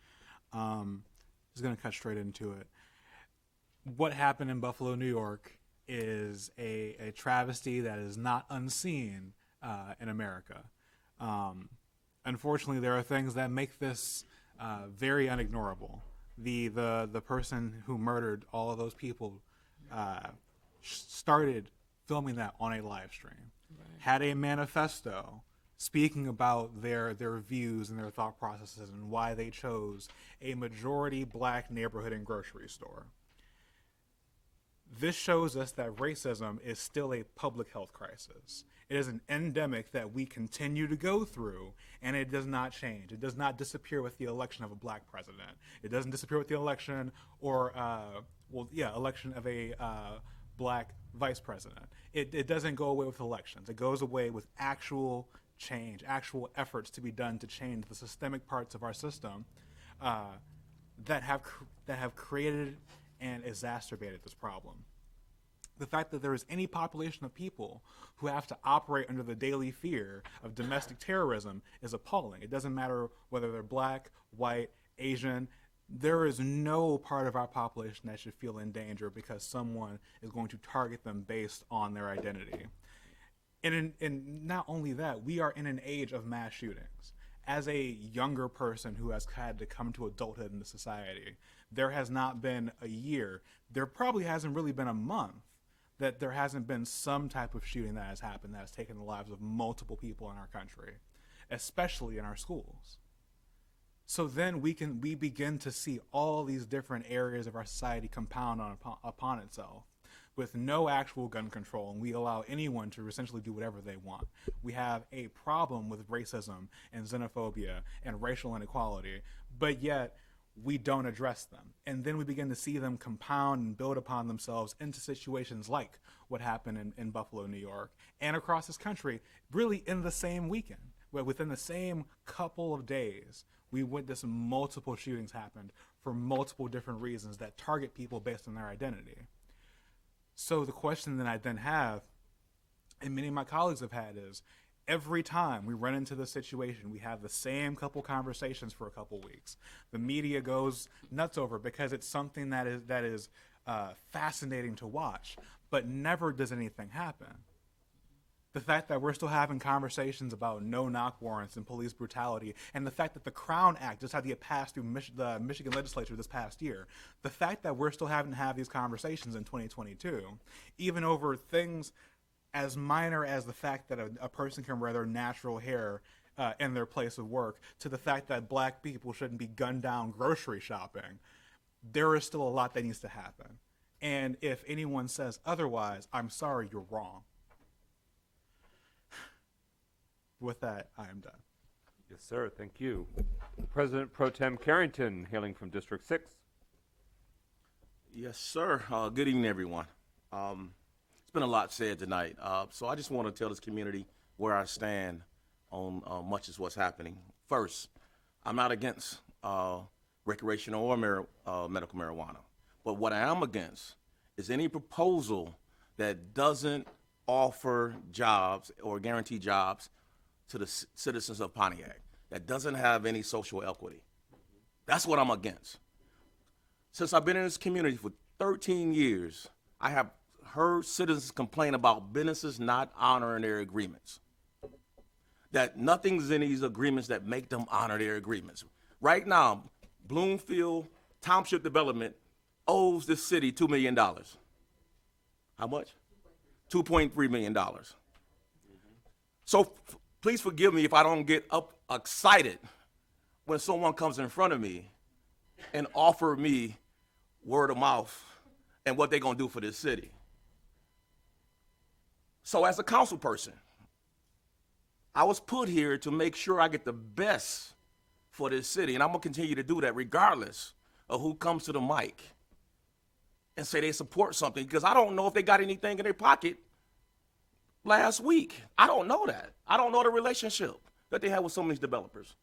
Just going to cut straight into it. What happened in Buffalo, New York is a travesty that is not unseen in America. Unfortunately, there are things that make this very unignorable. The person who murdered all of those people started filming that on a live stream, had a manifesto speaking about their views and their thought processes and why they chose a majority black neighborhood and grocery store. This shows us that racism is still a public health crisis. It is an endemic that we continue to go through, and it does not change. It does not disappear with the election of a black president. It doesn't disappear with the election or election of a black vice president. It doesn't go away with elections. It goes away with actual change, actual efforts to be done to change the systemic parts of our system that have created and exacerbated this problem. The fact that there is any population of people who have to operate under the daily fear of domestic terrorism is appalling. It doesn't matter whether they're black, white, Asian. There is no part of our population that should feel in danger because someone is going to target them based on their identity. And not only that, we are in an age of mass shootings. As a younger person who has had to come to adulthood in the society, there has not been a year, there probably hasn't really been a month that there hasn't been some type of shooting that has happened that has taken the lives of multiple people in our country, especially in our schools. So then we begin to see all these different areas of our society compound upon itself with no actual gun control, and we allow anyone to essentially do whatever they want. We have a problem with racism and xenophobia and racial inequality, but yet we don't address them. And then we begin to see them compound and build upon themselves into situations like what happened in Buffalo, New York, and across this country, really in the same weekend, where within the same couple of days, we witnessed multiple shootings happen for multiple different reasons that target people based on their identity. So the question that I then have, and many of my colleagues have had, is every time we run into this situation, we have the same couple conversations for a couple weeks. The media goes nuts over it because it's something that is fascinating to watch, but never does anything happen. The fact that we're still having conversations about no-knock warrants and police brutality, and the fact that the Crown Act just had to get passed through the Michigan legislature this past year, the fact that we're still having to have these conversations in 2022, even over things as minor as the fact that a person can wear their natural hair in their place of work, to the fact that black people shouldn't be gunned down grocery shopping, there is still a lot that needs to happen. And if anyone says otherwise, I'm sorry, you're wrong. With that, I am done. Yes, sir. Thank you. President Pro Tem Carrington, hailing from District 6. Yes, sir. Good evening, everyone. It's been a lot said tonight, so I just want to tell this community where I stand on much of what's happening. First, I'm not against recreational or medical marijuana, but what I am against is any proposal that doesn't offer jobs or guarantee jobs to the citizens of Pontiac, that doesn't have any social equity. That's what I'm against. Since I've been in this community for 13 years, I have heard citizens complain about businesses not honoring their agreements. That nothing's in these agreements that make them honor their agreements. Right now, Bloomfield Township Development owes the city $2 million. How much? $2.3 million. So please forgive me if I don't get excited when someone comes in front of me and offer me word of mouth and what they're going to do for this city. So as a council person, I was put here to make sure I get the best for this city, and I'm going to continue to do that regardless of who comes to the mic and say they support something, because I don't know if they got anything in their pocket last week. I don't know that. I don't know the relationship that they have with some of these developers.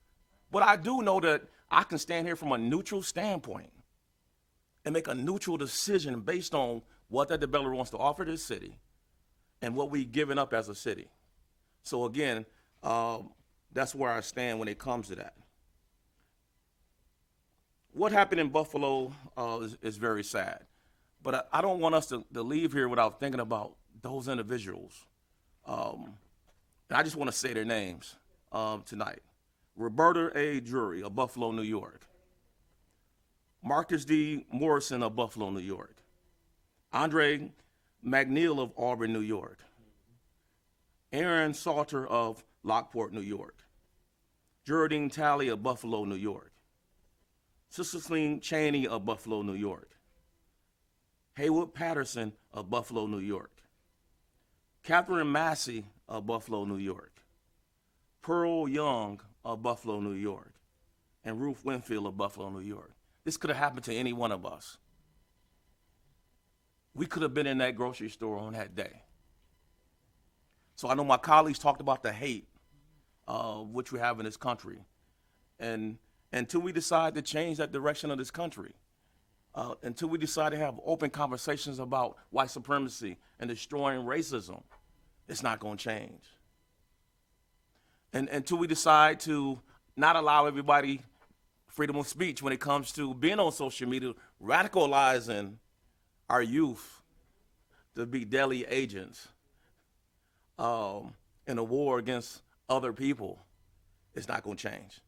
But I do know that I can stand here from a neutral standpoint and make a neutral decision based on what that developer wants to offer this city and what we've given up as a city. So again, that's where I stand when it comes to that. What happened in Buffalo is very sad. But I don't want us to leave here without thinking about those individuals. And I just want to say their names tonight. Roberta A. Drury of Buffalo, New York. Marcus D. Morrison of Buffalo, New York. Andre McNeil of Auburn, New York. Aaron Salter of Lockport, New York. Geraldine Talley of Buffalo, New York. Sister Celine Cheney of Buffalo, New York. Haywood Patterson of Buffalo, New York. Catherine Massey of Buffalo, New York. Pearl Young of Buffalo, New York. And Ruth Winfield of Buffalo, New York. This could have happened to any one of us. we could have been in that grocery store on that day. So I know my colleagues talked about the hate which we have in this country. And until we decide to change that direction of this country, until we decide to have open conversations about white supremacy and destroying racism, it's not going to change. And until we decide to not allow everybody freedom of speech when it comes to being on social media, radicalizing our youth to be deadly agents in a war against other people, it's not going to change.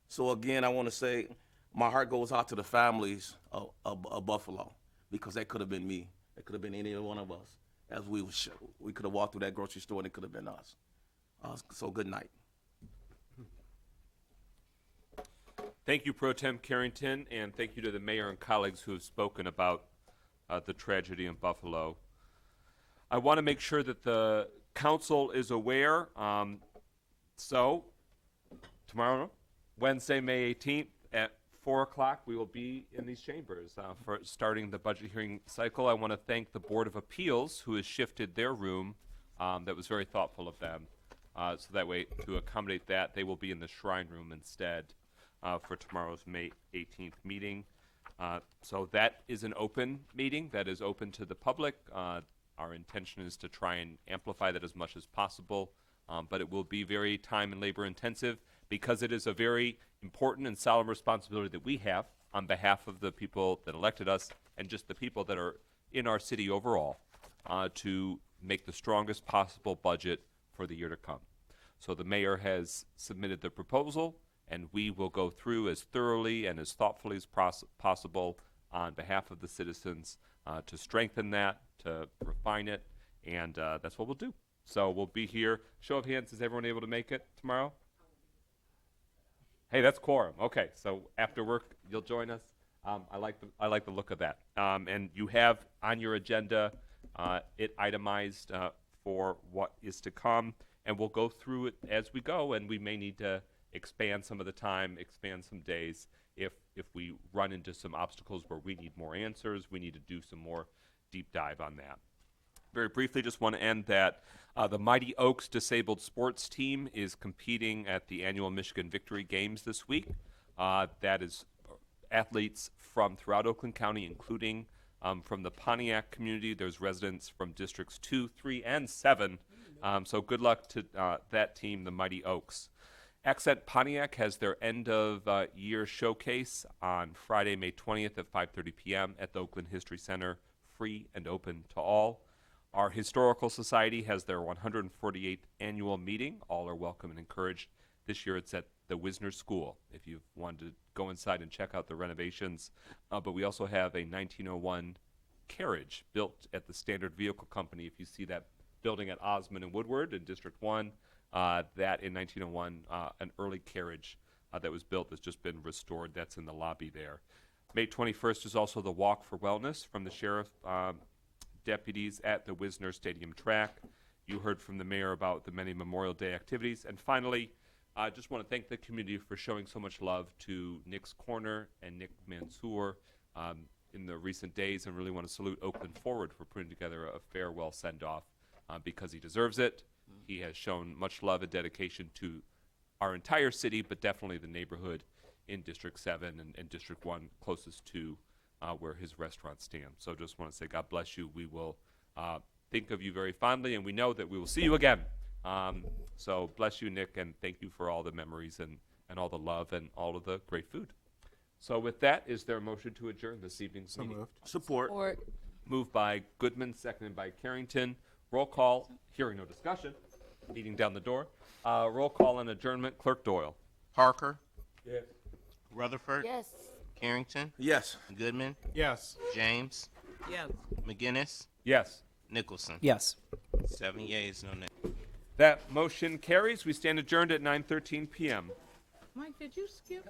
So again, I want to say my heart goes out to the families of Buffalo, because that could have been me. It could have been any one of us. As we could have walked through that grocery store and it could have been us. So good night. Thank you, Pro Tem Carrington, and thank you to the mayor and colleagues who have spoken about the tragedy in Buffalo. I want to make sure that the council is aware. So tomorrow, Wednesday, May 18th at 4 o'clock, we will be in these chambers for starting the budget hearing cycle. I want to thank the Board of Appeals, who has shifted their room. That was very thoughtful of them. So that way, to accommodate that, they will be in the Shrine Room instead for tomorrow's May 18th meeting. So that is an open meeting that is open to the public. Our intention is to try and amplify that as much as possible, but it will be very time and labor intensive, because it is a very important and solemn responsibility that we have on behalf of the people that elected us and just the people that are in our city overall, to make the strongest possible budget for the year to come. So the mayor has submitted the proposal, and we will go through as thoroughly and as thoughtfully as possible on behalf of the citizens to strengthen that, to refine it, and that's what we'll do. So we'll be here. Show of hands, is everyone able to make it tomorrow? Hey, that's quorum. Okay, so after work, you'll join us. I like the look of that. And you have on your agenda it itemized for what is to come, and we'll go through it as we go, and we may need to expand some of the time, expand some days if we run into some obstacles where we need more answers. We need to do some more deep dive on that. Very briefly, just want to end that the Mighty Oaks disabled sports team is competing at the annual Michigan Victory Games this week. That is athletes from throughout Oakland County, including from the Pontiac community. There's residents from districts 2, 3, and 7. So good luck to that team, the Mighty Oaks. Accent Pontiac has their end of year showcase on Friday, May 20th at 5:30 p.m. at the Oakland History Center, free and open to all. Our Historical Society has their 148th annual meeting. All are welcome and encouraged. This year it's at the Wisner School, if you've wanted to go inside and check out the renovations. But we also have a 1901 carriage built at the Standard Vehicle Company. If you see that building at Osmond and Woodward in District 1, that in 1901, an early carriage that was built has just been restored. That's in the lobby there. May 21st is also the Walk for Wellness from the sheriff deputies at the Wisner Stadium track. You heard from the mayor about the many Memorial Day activities. And finally, I just want to thank the community for showing so much love to Nick's Corner and Nick Mansour in the recent days, and really want to salute Oakland Forward for putting together a farewell send-off because he deserves it. He has shown much love and dedication to our entire city, but definitely the neighborhood in District 7 and District 1 closest to where his restaurant stands. So just want to say God bless you. We will think of you very fondly, and we know that we will see you again. So bless you, Nick, and thank you for all the memories and all the love and all of the great food. So with that, is there a motion to adjourn this evening's meeting? Moved. Support. Moved by Goodman, seconded by Carrington. Roll call. Hearing no discussion. Meeting down the door. Roll call and adjournment. Clerk Doyle. Parker, Yes. Rutherford, Yes. Carrington, Yes. Goodman, Yes. James, Yes. McGinnis, Yes. Nicholson. Yes. 7 yeas, no nays. That motion carries. We stand adjourned at 9:13 p.m. Mike, did you skip?